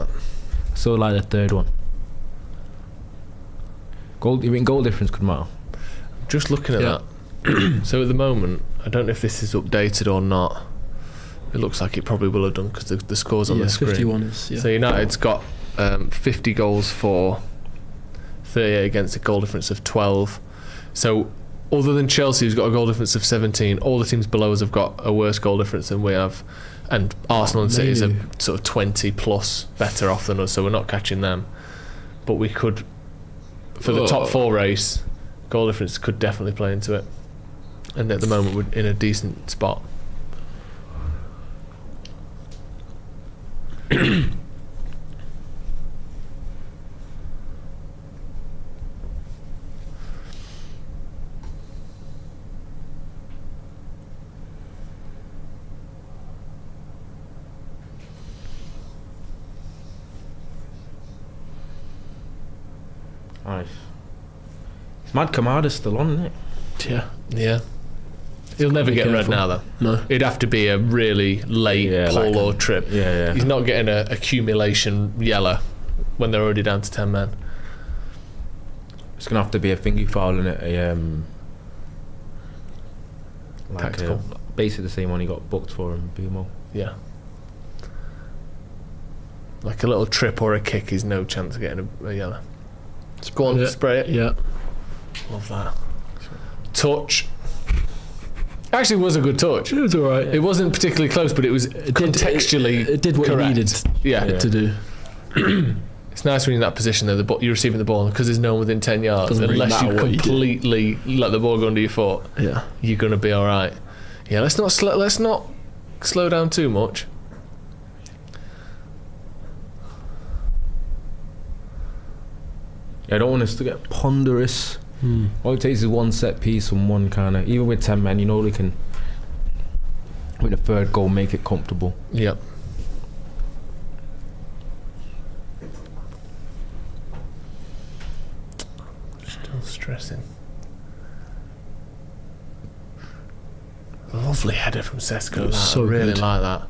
so like the third one. Goal. You mean goal difference could matter? Just looking at Yeah. that. So at the moment, I don't know if this is updated or not. It looks like it probably will have done because the score's on Yeah, the screen. 51 is, yeah. So United's got 50 goals for, 38 against, a goal difference of 12. So other than Chelsea, who's got a goal difference of 17, all the teams below us have got a worse goal difference than we have. and Arsenal and City are sort of 20 plus better off than us, so we're not catching them. But we could, for the top 4 race, goal difference could definitely play into it. And at the moment we're in a decent spot. Nice. It's mad Kamada's still on, isn't it? Yeah. He'll never get red now, though. No. It'd have to be a really late pull or trip. Yeah. He's not getting a accumulation yellow when they're already down to 10 men. It's gonna have to be a thingy foul in it. Tactical. Basically the same one he got booked for in BMO. Yeah. Like a little trip or a kick is no chance of getting a yellow. Go on, spray it. Yeah. Love that. Touch. Actually, was a good touch. It was alright. It wasn't particularly close, but it was contextually it did what correct. it needed to do. It's nice when you're in that position though. You're receiving the ball because there's no one within 10 yards. Doesn't really Unless you matter what you do. completely let the ball go under your foot, Yeah. you're gonna be all right. Yeah, let's not slow down too much. I don't want us to get ponderous. All it takes is one set piece and one kind of, even with 10 men, you know, they can, with a third goal, make it comfortable. Yep. Still stressing. Lovely header from Sesko. So I really good. like that.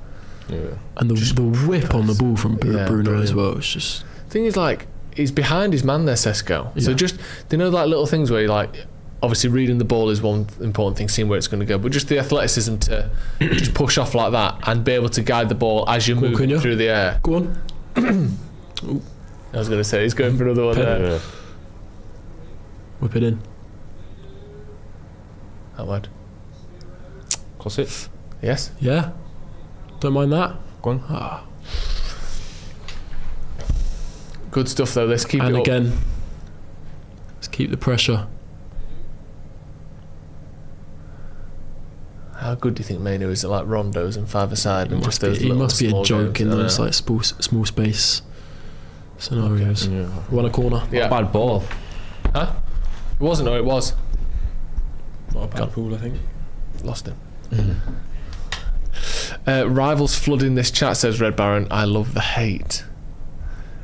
Yeah. And the whip on the ball from Yeah, Bruno brilliant. as well. It's just Thing is, like, he's behind his man there, Sesko. So Yeah. just, they know, like, little things where you like, obviously reading the ball is one important thing, seeing where it's going to go, but just the athleticism to just push off like that and be able to guide the ball as you're moving Cunha. through the air. go on. I was going to say, he's going for another one there. Whip it in. That word. Cross it. Yes. Yeah. Don't mind that. Go on. Good stuff though. Let's keep And it up. again, let's keep the pressure. How good do you think Mainu is at like rondos and five-a-side and just those He little must be a small joke games? in I those know. like small space scenarios. Yeah. One a corner. Yeah. Bad ball. Huh? It wasn't. No, it was. Not a bad pool, I think. Lost him. Rivals flooding this chat, says Red Baron. I love the hate.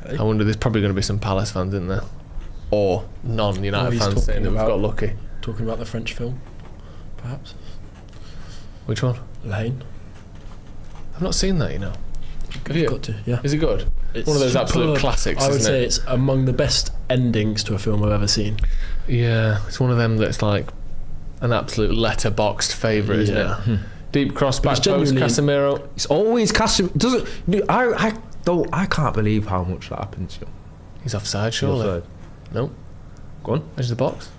Hey. I wonder, there's probably going to be some Palace fans in there, or non-United he's fans saying that talking we've got about- lucky. Talking about the French film, perhaps. Which one? Lane. I've not seen that. You know. Have you? Got to. Yeah. Is it good? It's One of those absolute superb. classics. I would isn't say it? it's among the best endings to a film I've ever seen. Yeah, it's one of them that's like an absolute letterboxed favourite, isn't it? Deep cross back it's post, genuinely- Casemiro. It's always Casemiro. I can't believe how much that happens to you. He's offside, surely. Offside. No. Go on. Edge of the box.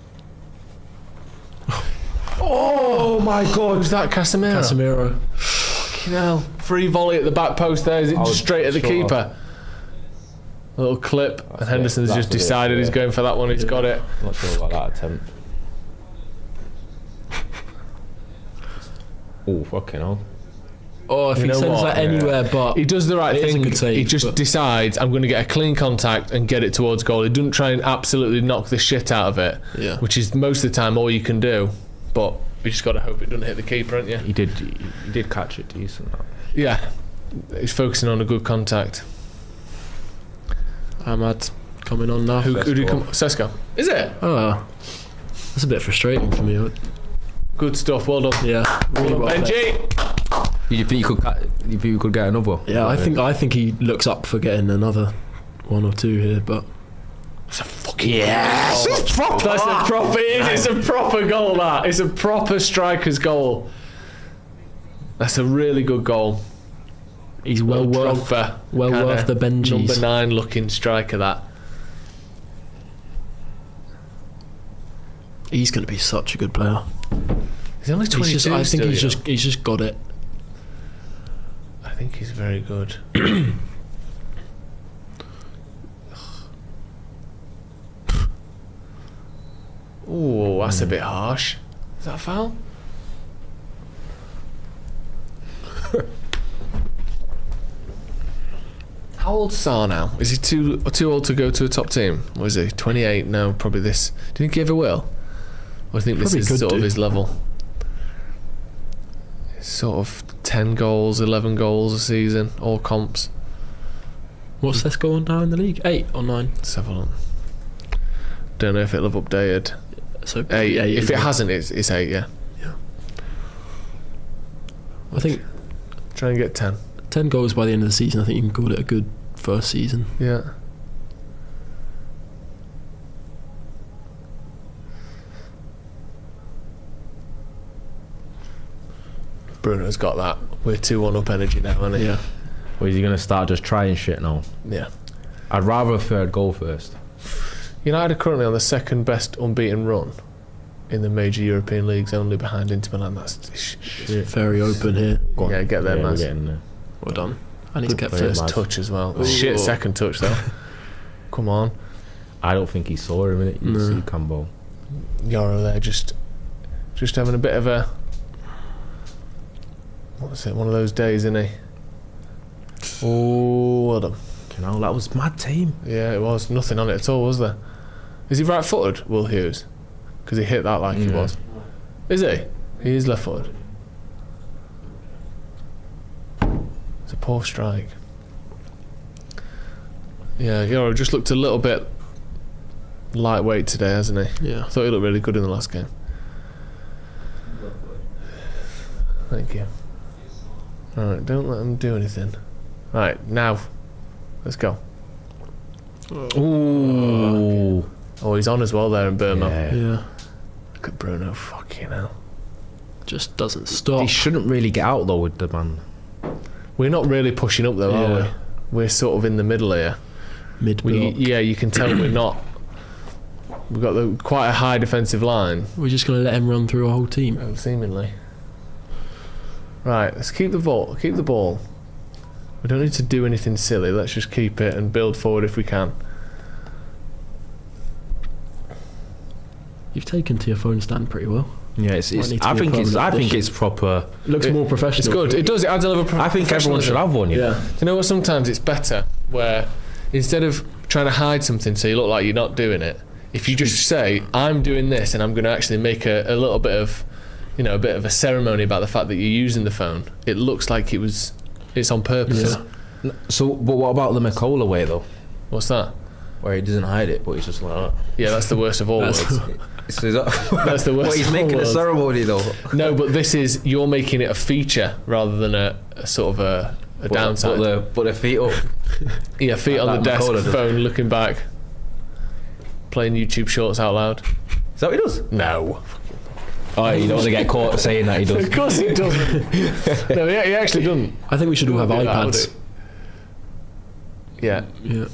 Oh my god. Who's that, Casemiro? Casemiro. Fucking hell. Free volley at the back post there. Is it I just was straight at the sure. keeper? A little clip. And Henderson's that's just what it is, decided he's yeah. going for that one. He's got it. I'm not sure about that attempt. Oh, fucking hell. Oh, if You he know sends what? that anywhere, but He does the right It is a thing. good save, He just but- decides, I'm going to get a clean contact and get it towards goal. He doesn't try and absolutely knock the shit out of it, Yeah. which is most of the time all you can do. But you just got to hope it doesn't hit the keeper, haven't you? He did catch it decent. That. Yeah. He's focusing on a good contact. Ahmad coming on now. Who do you Sesko. come? Sesko. Is it? Oh, that's a bit frustrating for me. Good stuff. Well done. Yeah, really well played. Benji. You think you could get another? Yeah, I think he looks up for getting another one or two here, but It's a fucking yes. It's proper. That's a proper. It's a proper goal. That it's a proper striker's goal. That's a really good goal. he's well worth Drogba, worth the Benjis. Number 9 looking striker. That. He's going to be such a good player. He's only 22. I think still, he's you know. just got it. I think he's very good. Oh, that's a bit harsh. Is that a foul? How old's Sarr now? Is he too old to go to a top team? Or is he 28? No, probably this. Do you think he ever will? Or do you think Probably this could is sort of do. his level? Sort of 10 goals, 11 goals a season, all comps. What's Sesko on now in the league? 8 or 9? Let's have a look. Don't know if it'll have updated. So 8. 8 If isn't it hasn't, it's 8, yeah. I think Try and get 10. 10 goals by the end of the season. I think you can call it a good first season. Yeah. Bruno's got that. We're 2-1 up energy now, isn't he? Yeah. Or is he going to start just trying shit now? Yeah. I'd rather a third goal first. United are currently on the second best unbeaten run in the major European leagues, only behind Inter Milan. That's Very open here. Go on. Yeah, get there, we're man. getting there. Well done. I need to get play, first. lad. Touch as well. Ooh. Shit, second touch though. Come on. I don't think he saw him in it. You No. see Cambo. Yoro there just having a bit of a, what's it, one of those days, isn't he? Oh, well done. You know, that was mad team. Yeah, it was. Nothing on it at all, was there? Is he right-footed, Will Hughes? Because he hit that like he Yeah. was. Is he? He is left-footed. It's a poor strike. Yeah, Yoro just looked a little bit lightweight today, hasn't he? Yeah. I thought he looked really good in the last game. Thank you. Alright, don't let him do anything. Right, now. Let's go. Ooh. Oh, he's on as well there in Burma. Yeah. Yeah. Look at Bruno, fucking hell. Just doesn't stop. He shouldn't really get out though with the man. We're not really pushing up though, are Yeah. we? We're sort of in the middle here. Mid-block. Yeah, you can tell we're not. We've got quite a high defensive line. We're just going to let him run through our whole team. Oh, seemingly. Right, let's keep the ball. Keep the ball. We don't need to do anything silly. Let's just keep it and build forward if we can. You've taken to your phone stand pretty well. Yeah, Might need to I be a think it's. permanent I think addition. it's proper. Looks more professional. It's good. It does. It adds a level of I think everyone should have one. Yeah. Do you know what? Sometimes it's better where instead of trying to hide something so you look like you're not doing it, if you just say, I'm doing this and I'm going to actually make a little bit of, you know, a bit of a ceremony about the fact that you're using the phone, it looks like it's on purpose. Yeah. So, but what about the McCullough way though, What's that? where he doesn't hide it, but he's just like that. Yeah, that's the worst of all That's- worlds. So is that, That's the worst. What, he's of all making a worlds. ceremony though. No, but this is, you're making it a feature rather than a sort of a downside. But the feet up. Yeah, feet on Like the desk, McCullough does. phone looking back, playing YouTube shorts out loud. Is that what he does? No. Oh, you don't want to get caught saying that he does. Of course he doesn't. No, he actually doesn't. I think we should all have Do that, would iPads. it? Yeah. Yeah.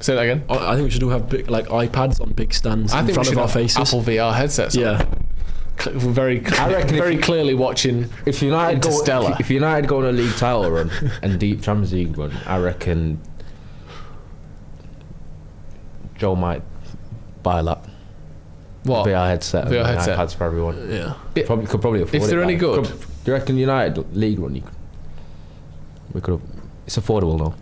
Say that again. I think we should all have big, like iPads on big stands I in think we front should of our have faces. Apple VR headsets. on. Yeah. Very, very clearly watching. If United Interstellar. if United go on a league title run and deep Champions League run, I reckon Joe might buy that What? VR headset. VR and headset. iPads for everyone. Yeah. Could probably afford If it. they're any like. good. Do you reckon United league run? We could have. It's affordable though.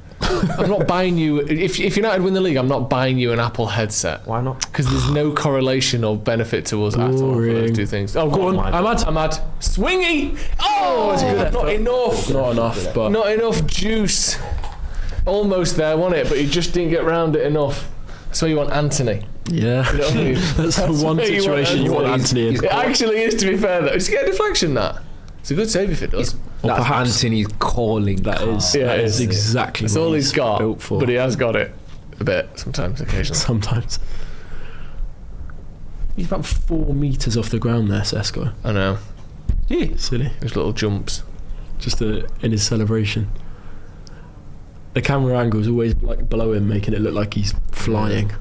I'm not buying you. If United win the league, I'm not buying you an Apple headset. Why not? Because there's no correlation or benefit to us at all for Boring. those two things. Oh, go on. my I'm mad. Swingy! Oh, it's a good not effort. enough. Not enough, but Not enough juice. Almost there, wasn't it? But you just didn't get round it enough. That's why you want Anthony. yeah. You know what I mean? That's the one where you want situation you want Anthony in. It actually is, to be fair, though. Just get a deflection, that. It's a good save if it does. Or That's perhaps Anthony's calling. that is, Yeah, that it is is. exactly That's what all he's got. built for. But he has got it a bit, sometimes, occasionally. Sometimes. He's about 4 metres off the ground there, Sesko. I know. Silly. Those little jumps. Just in his celebration. The camera angle is always like below him, making it look like he's flying.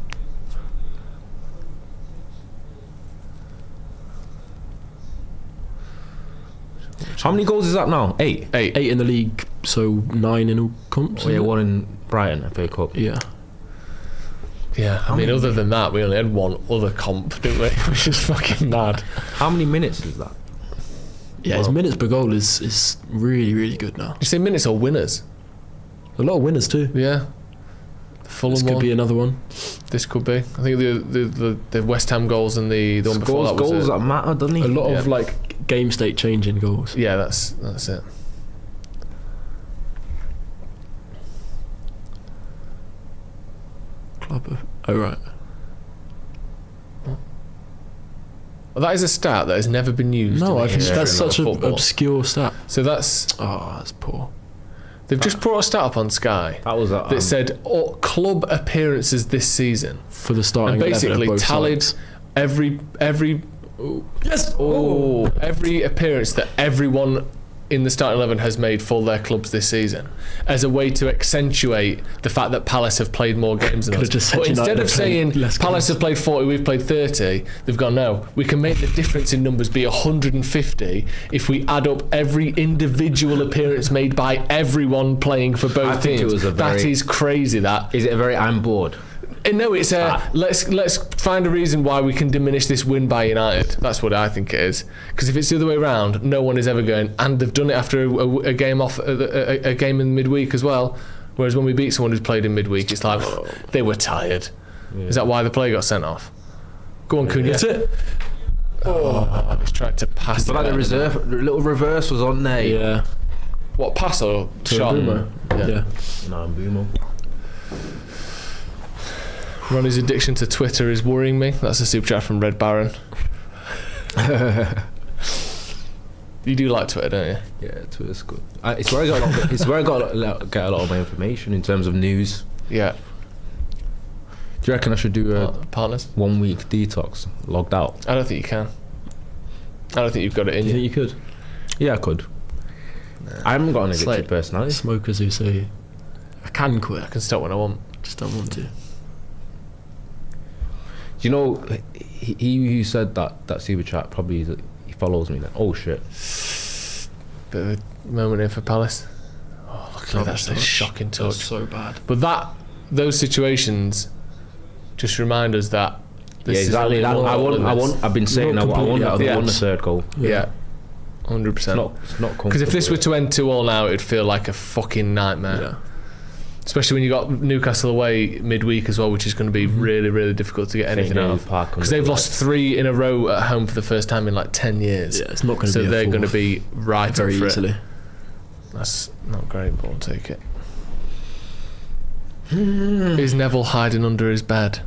How many goals is that now? 8. 8. 8 in the league so 9 in all comps. Oh, yeah, one in Brighton, FA Cup. Yeah. Yeah, I mean, other than that, we only had one other comp, didn't we? Which is fucking mad. How many minutes is that? Yeah, his minutes per goal is really, really good now. You say minutes or winners? A lot of winners too. Yeah. Fulham This could one. be another one. This could be. I think the West Ham goals and the one before that was goals that matter, doesn't he? A lot of Yeah. like game state changing goals. Yeah, that's it. Club of, oh right. Well, that is a stat that has never been used. No, in I the think history that's of such an football. obscure stat. So that's Oh, that's poor. they've just brought a stat up on Sky That was that said club appearances this season, For the starting and 11 of basically both tallied sides. every Yes. every appearance that everyone in the starting 11 has made for their clubs this season, as a way to accentuate the fact that Palace have played more games than Could've us. just said But instead United of have played saying less Palace games. have played 40, we've played 30, they've gone, no, we can make the difference in numbers be 150 if we add up every individual appearance made by everyone playing for both I think teams. it was a That very- is crazy, that. Is it a very I'm bored? No, it's let's find a reason why we can diminish this win by United. That's what I think it is. Because if it's the other way around, no one is ever going, and they've done it after a game off a game in midweek as well. Whereas when we beat someone who's played in midweek, it's like they were tired. Yeah. Is that why the player got sent off? Go on, Cunha. That's it. Oh, he's tried to pass. But it like out. the little reverse was on there. Yeah. What, pass or To shot? Boomer. Yeah. No, Boomo. Ronnie's addiction to Twitter is worrying me. That's a super chat from Red Baron. You do like Twitter, don't you? Yeah, Twitter's good. It's where I got. It's where I get a lot of my information in terms of news. Yeah. Do you reckon I should do a Partners? 1 week detox, logged out? I don't think you can. I don't think you've got it Do in you you. think you could? Yeah, I could. I haven't got an It's addicted like personality. Smokers who say, I can quit, I can stop when I want. just don't want to. Do you know he who said that super chat probably he follows me then? Oh shit! Bit of a moment here for Palace. Oh, luckily that's a shocking touch. That's so bad. But those situations just remind us that this Yeah, is exactly. only one goal in this. I've been saying I want Yeah. the third goal. Yeah, 100%. It's not Because if this were comfortable. to end 2-2 now, it'd feel like a fucking nightmare. Yeah. Especially when you got Newcastle away midweek as well, which is going to be really, really difficult to get anything out of. Because they've lost 3 in a row at home for the first time in like 10 years. Yeah, it's not going to So be a they're going to fourth be right very up for easily. it. That's not great, but I'll take it. Is Neville hiding under his bed?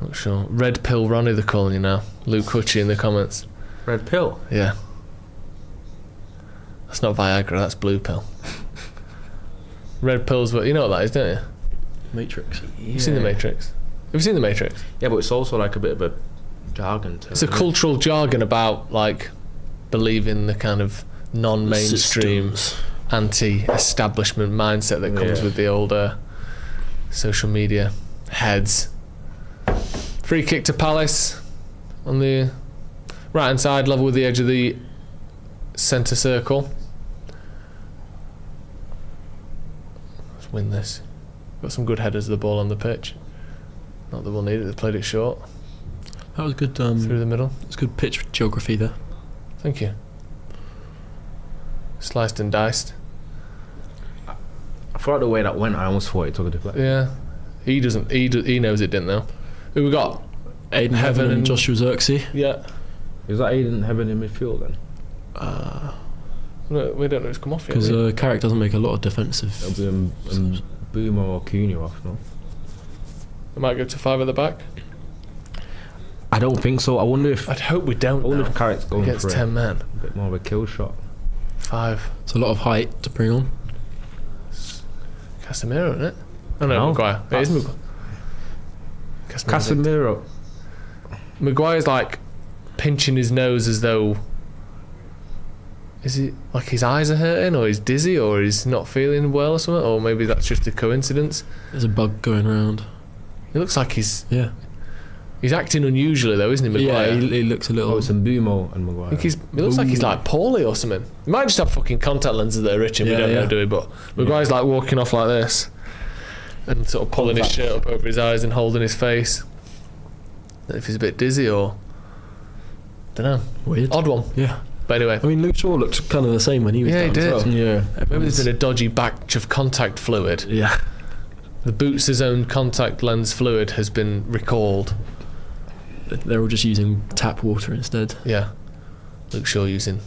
Not sure. Red Pill Ronnie, they're calling you now. Luke Hutchie in the comments. red pill. Yeah. That's not Viagra, that's blue pill. Red pill's what you know what that is, don't you? Matrix. You've seen the Matrix. Have you seen the Matrix? Yeah, but it's also like a bit of a jargon term. It's a cultural jargon about like believing the kind of non-mainstream, Systems. anti-establishment mindset that comes Yeah. with the older social media heads. Free kick to Palace on the right hand side, level with the edge of the centre circle. Let's win this. Got some good headers of the ball on the pitch. Not that we'll need it, they played it short. That was good. Through the middle. It's good pitch geography there. Thank you. Sliced and diced. I thought the way that went, I almost thought it took a deflection. Yeah. He doesn't. He knows it didn't though. Who we got? Aiden Heaven and Joshua Xerxes. Yeah. Is that Aiden Heaven in midfield then? No, we don't know who's come off yet. Because do we? Carrick doesn't make a lot of defensive. It'll be Boomer or Cunha off, no? We might go to 5 at the back. I don't think so. I wonder if I'd hope we don't. I wonder now. if Carrick's going Against for 10 men. a bit more of a kill shot. 5. It's a lot of height to bring on. Casemiro, isn't it? Oh no, No. Maguire. It is Maguire. Casemiro. Maguire's like pinching his nose as though. Is he like his eyes are hurting, or he's dizzy, or he's not feeling well, or something? Or maybe that's just a coincidence. There's a bug going around. It looks like he's. Yeah. He's acting unusually though, isn't he, Maguire? Yeah, he looks a little. Oh, it's Mbumo and Maguire. I think it looks like he's like poorly or something. He might just have fucking contact lenses that are rich and we don't know, do we? But Maguire's like walking off like this and sort of pulling his shirt up over his eyes and holding his face. Don't know if he's a bit dizzy or... don't know. Weird. Odd one. Yeah. But anyway. I mean, Luke Shaw looked kind of the same when he was down. He did. As well. Yeah. Maybe there's been a dodgy batch of contact fluid. Yeah. The Boots' own contact lens fluid has been recalled. They're all just using tap water instead. Yeah. Luke Shaw using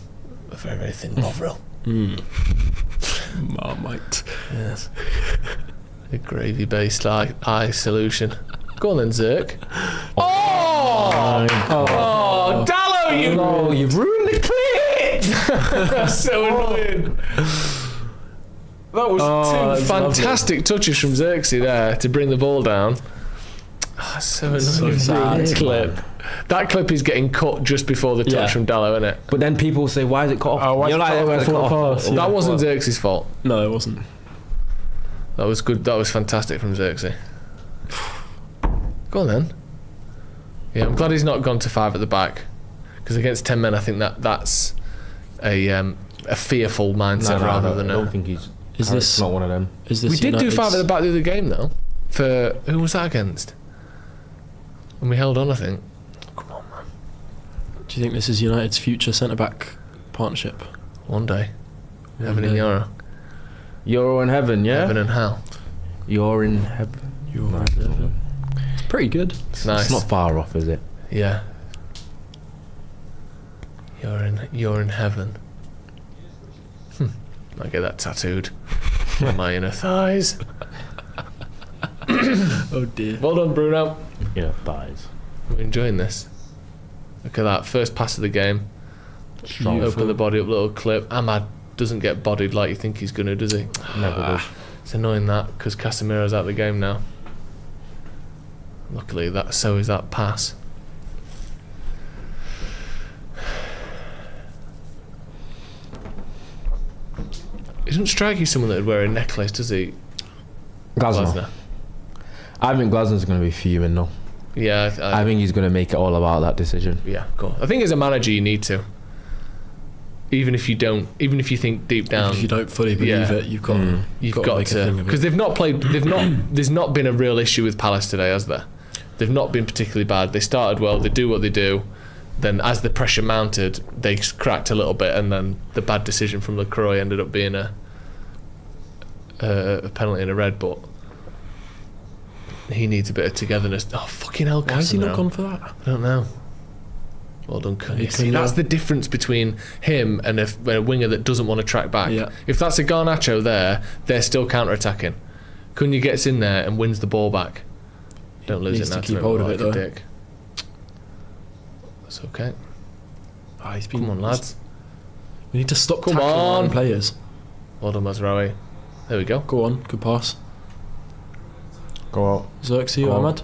a very, very thin Bovril. Marmite. Yes. A gravy-based eye solution. Go on then, Zirk. Oh, Dallo, you've ruined the clip! That's so annoying. That was two fantastic touches from Xerxes there to bring the ball down. Oh, so annoying. So sad. Clip. That clip is getting cut just before the touch from Dallo, isn't it? But then people say, why is it cut off? You're like, that wasn't Xerxes' fault. No, it wasn't. That was good. That was fantastic from Xerxes. Go on then. Yeah, I'm glad he's not gone to 5 at the back, because against 10 men, I think that's a fearful mindset rather than I don't think he's. Is this not one of them? Is this? We did do 5 at the back the other game though. For who was that against? And we held on, I think. Come on, man. Do you think this is United's future centre back partnership? One day, heaven and Euro. Euro in heaven, yeah. Heaven and hell. You're in heaven. You're in heaven. It's pretty good. It's nice. It's not far off, is it? Yeah. You're in heaven. I get that tattooed on my inner thighs. Oh dear. Well done, Bruno. Yeah, thighs. We're enjoying this. Look at that first pass of the game. Strong. Open the body up, little clip. Ahmad doesn't get bodied like you think he's gonna, does he? Never does. It's annoying that because Casemiro's out of the game now. Luckily, so is that pass. He doesn't strike you someone that would wear a necklace, does he? Glasner. I think Glasner's going to be fuming though. Yeah, I think he's going to make it all about that decision. Yeah, cool. I think as a manager you need to. Even if you think deep down, if you don't fully believe it, you've got to, because they've not played. There's not been a real issue with Palace today, has there? They've not been particularly bad. They started well. They do what they do. Then, as the pressure mounted, they cracked a little bit, and then the bad decision from LaCroix ended up being a penalty and a red. But he needs a bit of togetherness. Oh fucking hell! Why has he not gone for that? I don't know. Well done, Cunha. See, that's the difference between him and a winger that doesn't want to track back. Yeah. If that's a Garnacho there, they're still counter-attacking. Cunha gets in there and wins the ball back. Don't lose it now. To keep hold of it though. Dick. That's okay. Come on, lads. We need to stop tackling our own players. Well done, Mazraoui. There we go. Go on, good pass. Go out. Xerxes or Ahmad?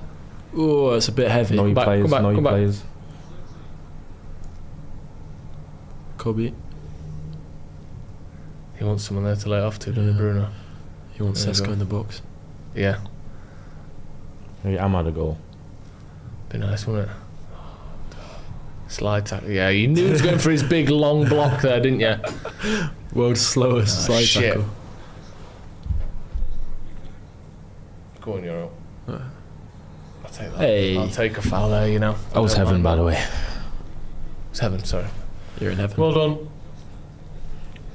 Oh, it's a bit heavy. No, you players. Kobe. He wants someone there to lay it off to, doesn't he, Bruno? He wants Sesko in the box. Yeah. Maybe Ahmad a goal. Be nice, wouldn't it? Slide tackle. Yeah, you knew he was going for his big long block there, didn't you? World's slowest slide tackle. Go on, Euro. I'll take that. Hey. I'll take a foul there, you know. I was heaven, by the way. It's heaven, sorry. You're in heaven. Well done.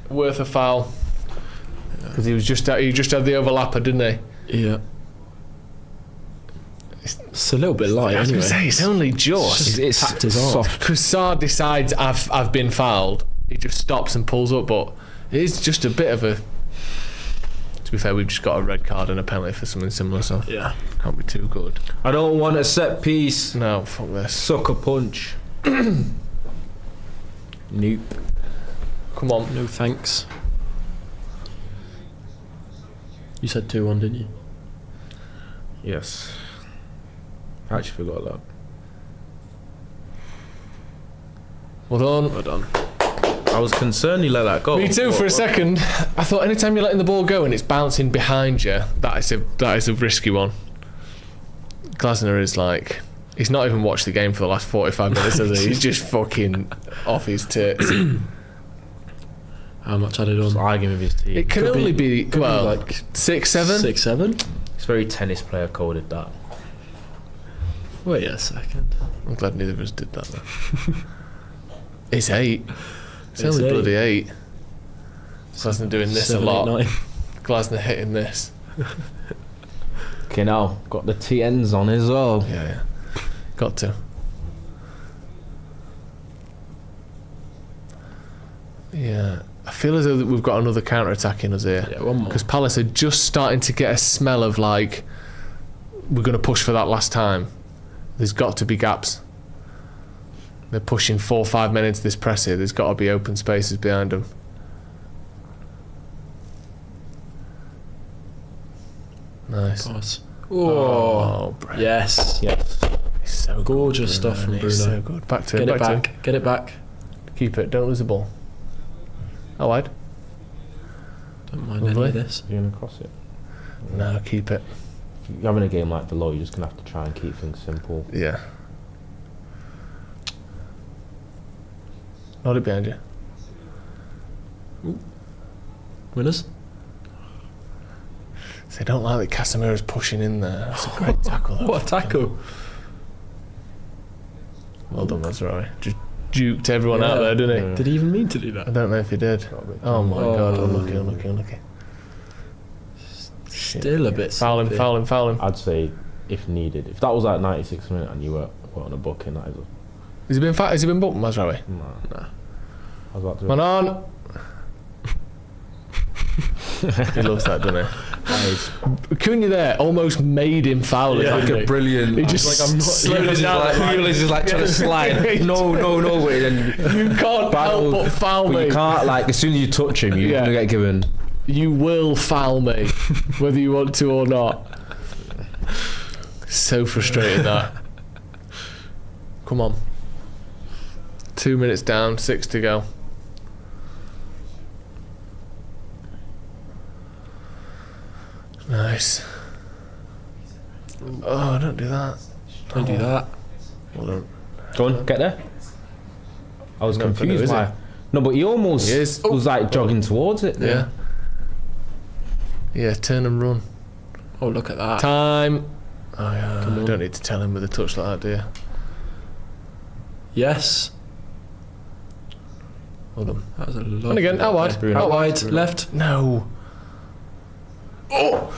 Worth a foul. Because he just had the overlapper, didn't he? Yeah. It's a little bit light. I was anyway. going to say it's only just. It's tapped his arm. Because Sarr decides I've been fouled. He just stops and pulls up, but it is just a bit of a. To be fair, we've just got a red card and a penalty for something similar, so yeah, can't be too good. I don't want a set piece. No, fuck this. Sucker punch. Nope. Come on. No thanks. You said 2-1, didn't you? Yes. I actually forgot that. Well done. Well done. I was concerned he let that go. Me too, for a second. I thought anytime you're letting the ball go and it's bouncing behind you, that is a risky one. Glasner is like, He's not even watched the game for the last 45 minutes, has he? He's just fucking off his tits. How much added on? Just arguing with his team. It can only be, well, like 6, 7? 6, 7? It's very tennis player coded, that. Wait a second. I'm glad neither of us did that though. It's 8. It's It's only 8. bloody 8. Glasner doing this 7, a lot. 8, 9. Glasner hitting this. Okay, now got the TNs on as well. Yeah. Got to. Yeah. I feel as though that we've got another counter-attack in us here. Yeah, one more. Because Palace are just starting to get a smell of like, we're going to push for that last time. There's got to be gaps. They're pushing 4 or 5 men into this press here. There's got to be open spaces behind them. Nice. Pass. Oh, Brent. Yes. He's so Gorgeous good, stuff from Bruno. He's Bruno. so good. Back to Get him. it Back to him. back. Get it back. Keep it. Don't lose the ball. How wide? Don't mind Lovely. any of this. You're gonna cross it. No, keep it. If you're having a game like below, you're just gonna have to try and keep things simple. Yeah. Hold it behind you. Winners? They don't like that Casemiro's pushing in there. That's a great tackle. Though. What a tackle. Well done, Mazraoui. Just juked everyone out there, didn't he? Yeah. Did he even mean to do I that? don't know if he did. Oh my god, unlucky. Still a bit Foul him, sloppy. foul him. I'd say if needed. If that was like 96 minutes and you were putting a book in, that is Has he been booked, Mazraoui? nah. I was about to. Man on! He loves that, doesn't he? Cunha there almost made him foul it. Yeah, didn't he? brilliant. He just like, I'm not- slowed it down. He was like trying to slide. No. And You can't help but foul but me. you can't, like, as soon as you touch him, you're Yeah. gonna get given. You will foul me, whether you want to or not. So frustrating that. Come on. 2 minutes down, 6 to go. Nice. Oh, don't do that. Don't do that. Well done. Go on, get there. I was No, but no, confused is why. it? No, but he almost He is. was like jogging towards it. Yeah. Yeah, turn and run. Oh, look at that. Time. Oh yeah. Come You on. don't need to tell him with a touch like that, do you? Yes. Hold on. That was a lot. And again, out wide. Bruno. Out wide, left. No. Oh!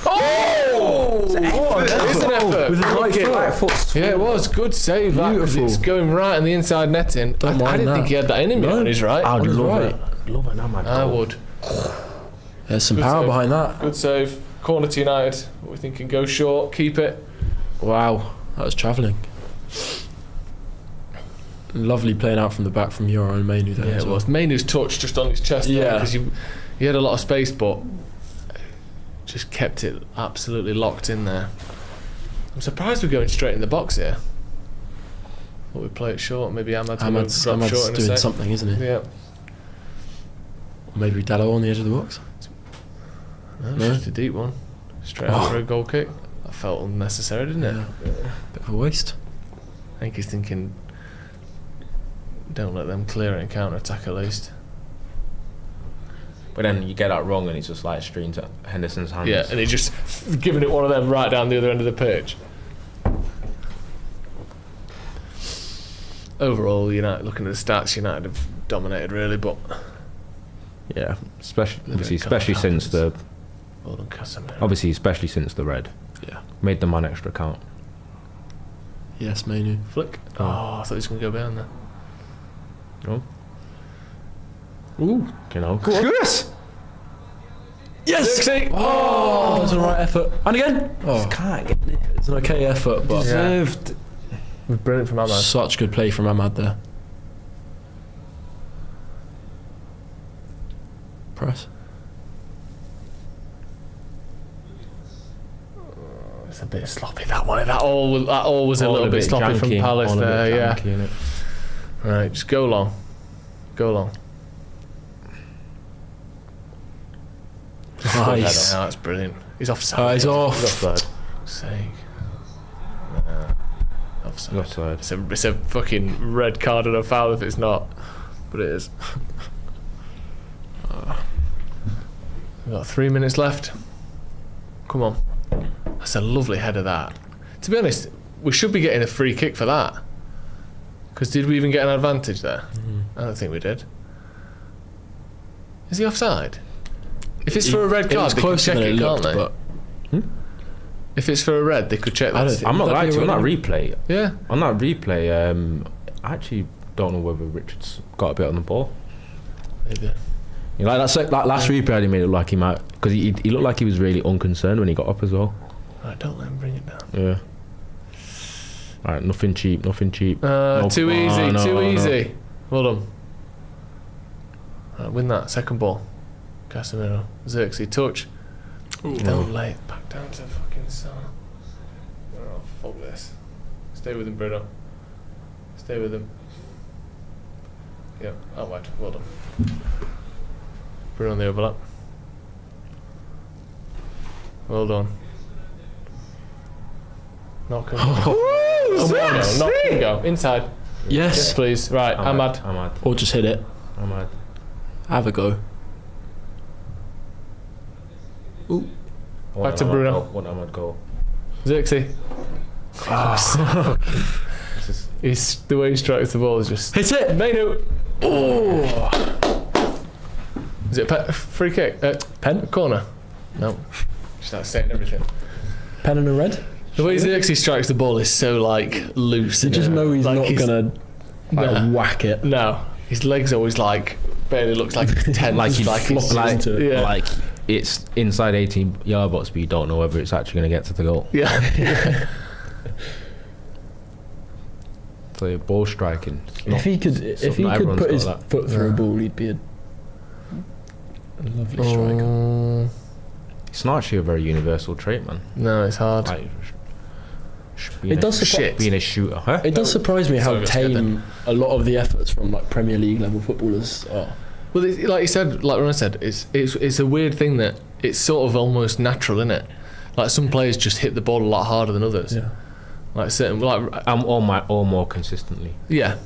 It's an effort. With his right foot. foot. Yeah, it was. Good save, that, 'cause Beautiful. it's going right in the inside netting. I Don't mind didn't think that. he had that in him No. on his right. I'd On his love right. it. Love it now, my I would. There's some Good power save. behind that. Good save. Corner to United. What we thinking? Go short. Keep it. Wow, that was travelling. Lovely playing out from the back from Euro and Mainu there. Yeah, as it well. was. Mainu's touch just on his chest. Yeah. Because he had a lot of space, but just kept it absolutely locked in there. I'm surprised we're going straight in the box here. But we play it short. Maybe Ahmad's going to drop short in a doing sec. something, isn't he? Yeah. Maybe Dallo on the edge of the box. No, it's No? just a deep one. Straight out for a goal kick. That felt unnecessary, didn't it? Bit of a waste. I think he's thinking, don't let them clear it and counter attack at least. But then you get that wrong and it's just like straight into Henderson's hands. Yeah, and he's just giving it one of them right down the other end of the pitch. Overall, United, looking at the stats, United have dominated really, but Yeah, especially They're obviously, doing especially since the well done, Casemiro. obviously especially since the red Yeah. made the man extra count. Yes, Mainu. Flick. Oh, I thought he was going to go behind there. Oh, Ooh. you know. Yes! Dixie! Oh, that was a right effort. And again. Oh, Can't get it. it's an okay effort, but Deserved. Brilliant from Ahmad. such good play from Ahmad there. Press. It's a bit sloppy, that one. That all was a little bit sloppy from janky, Palace all a bit there, yeah. janky, innit? Right, just go long. Go long. Nice. Yeah, that's brilliant. He's offside. He's off. He's offside. Sake. Nah. Offside. offside. Offside. It's a fucking red card and a foul if it's not, but it is. We've got 3 minutes left. Come on. That's a lovely header, that. To be honest, we should be getting a free kick for that. Because did we even get an advantage there? I don't think we did. Is he offside? If it's for a red card, they can check it, can't they? If it's for a red, they could check that. I'm not lying to you. On that replay, I actually don't know whether Richards got a bit on the ball. Maybe. You know, that last replay he made it look like he might, because he looked like he was really unconcerned when he got up as well. Right, don't let him bring it down. Yeah. Alright, nothing cheap. Too easy. Well done. Right, win that second ball. Casemiro, Xerxes, touch. Don't lay it back down to fucking Son. Oh, fuck this. Stay with him, Bruno. Stay with him. Yep, out wide. Well done. Bruno on the overlap. Well done. Not Not go. Inside. Yes, please. Right, Ahmad. Or just hit it. Ahmad. Have a go. Ooh. Back to Bruno. One Ahmad goal. Xerxes. He's the way he strikes the ball is just. Hit it! Mainu. Oh. Is it a free kick? Pen? Corner? No. Just saying everything. Pen and a red? The way Xerxes strikes the ball is so like loose. You just know he's not gonna whack it. No. His legs always like barely looks like it's tense. Like he like it's inside 18-yard box, but you don't know whether it's actually going to get to the goal. Yeah. So ball striking. If he could put his foot through a ball, he'd be a lovely striker. It's not actually a very universal trait, man. No, it's hard. Like, it does being a shooter. Huh? It does surprise me how tame a lot of the efforts from like Premier League level footballers are. Well, like you said, like Ron said, it's a weird thing that it's sort of almost natural, isn't it? Like some players just hit the ball a lot harder than others. Yeah. Like certain, like or more consistently. Yeah.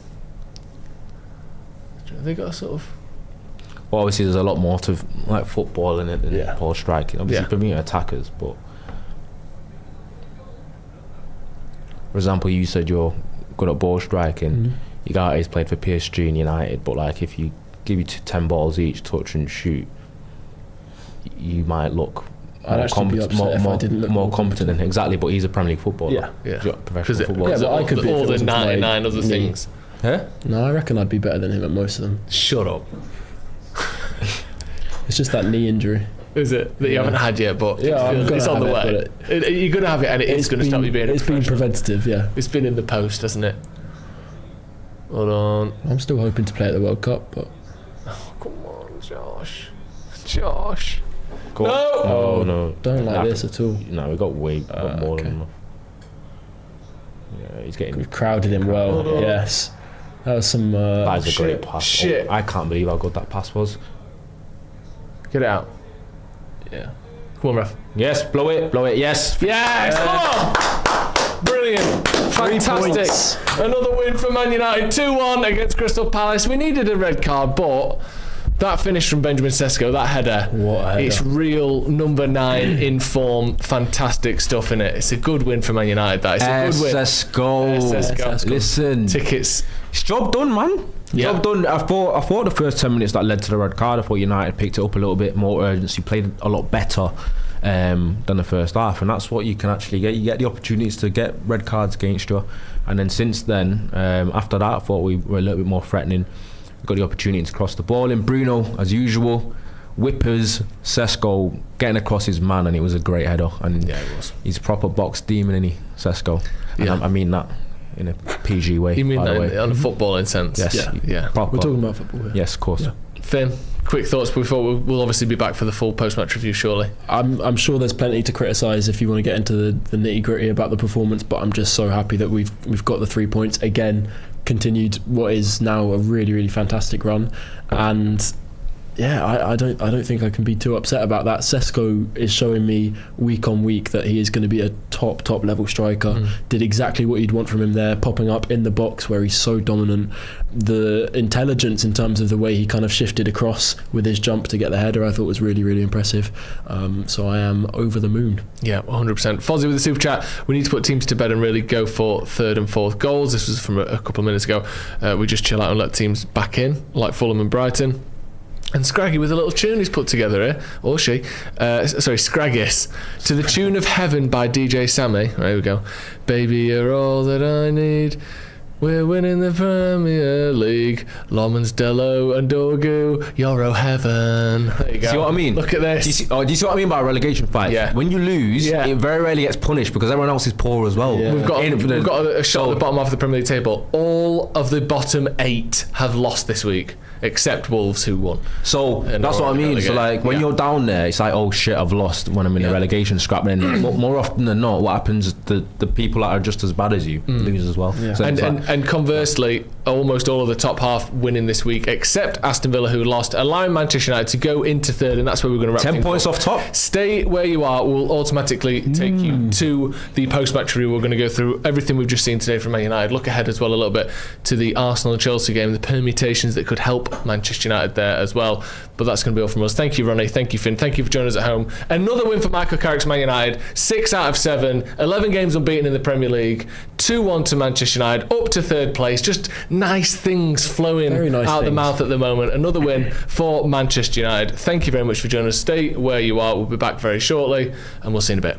They got a sort of. Well, obviously, there's a lot more to like football in it than ball striking. Obviously, for me, attackers, but for example, you said you're good at ball striking. You guys played for PSG and United, but like if you give you 10 balls each, touch and shoot, you might look more competent than exactly. But he's a Premier League footballer. Yeah. Professional footballer. Yeah, but I could be all the 99 other things. Huh? No, I reckon I'd be better than him at most of them. Shut up. It's just that knee injury. Is it that you haven't had yet? But it's on the way. You're gonna have it, and it's gonna stop you being. It's been preventative, yeah. It's been in the post, hasn't it? Hold on. I'm still hoping to play at the World Cup, but. Oh, come on, Josh. No! Oh no! Don't like this at all. No, we got more than enough. Yeah, he's getting. We've crowded him well. Yes. That was some. That was a great pass. Shit! I can't believe how good that pass was. Get it out. Yeah. Come on, ref. Yes, blow it, yes. Yes! Come on! Brilliant. Fantastic. Another win for Man United. 2-1 against Crystal Palace. We needed a red card, but that finish from Benjamin Sesko, that header, it's real number 9 in form. Fantastic stuff in it. It's a good win for Man United. That. It's a good win. Sesko. Listen. Tickets. It's job done, man. Job done. I thought the first 10 minutes that led to the red card, I thought United picked it up a little bit more urgency, played a lot better than the first half, and that's what you can actually get. You get the opportunities to get red cards against you, and then since then, after that, I thought we were a little bit more threatening. We got the opportunity to cross the ball in. Bruno, as usual, whippers, Sesko getting across his man, and it was a great header. And yeah, it was. He's a proper box demon, isn't he, Sesko? And I mean that in a PG way. You mean that in a footballing sense? Yes. Yeah. We're talking about football here. Yes, of course. Yeah. Finn, quick thoughts before we'll obviously be back for the full post-match review shortly. I'm sure there's plenty to criticise if you want to get into the nitty-gritty about the performance, but I'm just so happy that we've got the 3 points again, continued what is now a really, really fantastic run, and I don't think I can be too upset about that. Sesko is showing me week on week that he is going to be a top level striker. Did exactly what you'd want from him there, popping up in the box where he's so dominant. The intelligence in terms of the way he kind of shifted across with his jump to get the header, I thought was really impressive. So I am over the moon. Yeah, 100%. Fozzie with the super chat. We need to put teams to bed and really go for third and fourth goals. This was from a couple of minutes ago. We just chill out and let teams back in, like Fulham and Brighton. And Scraggy with a little tune he's put together here, or she. Scraggis. To the tune of Heaven by DJ Sammy. There we go. Baby, you're all that I need. We're winning the Premier League. Lomans-Dello and Dorgu, you're oh heaven. There you go. See what I mean? Look at this. Do you see what I mean by a relegation fight? Yeah. When you lose, it very rarely gets punished because everyone else is poor as well. Yeah. We've got a shot at the bottom half of the Premier League table. All of the bottom 8 have lost this week, except Wolves, who won. So that's what I mean. So like when you're down there, it's like, oh shit, I've lost when I'm in a relegation scrap. And then more often than not, what happens is the people that are just as bad as you lose as well. Yeah. So and conversely, almost all of the top half winning this week, except Aston Villa, who lost, allowing Manchester United to go into third, and that's where we're going to wrap 10 points up. off top. Stay where you are. We'll automatically take you to the post-match review. We're going to go through everything we've just seen today from Man United. Look ahead as well a little bit to the Arsenal and Chelsea game, the permutations that could help Manchester United there as well. But that's going to be all from us. Thank you, Ronnie. Thank you, Finn. Thank you for joining us at home. Another win for Michael Carrick's Man United. 6 out of 7. 11 games unbeaten in the Premier League. 2-1 to Manchester United. Up to third place. Just nice things flowing out the mouth at the moment. Another win for Manchester United. Thank you very much for joining us. Stay where you are. We'll be back very shortly, and we'll see you in a bit.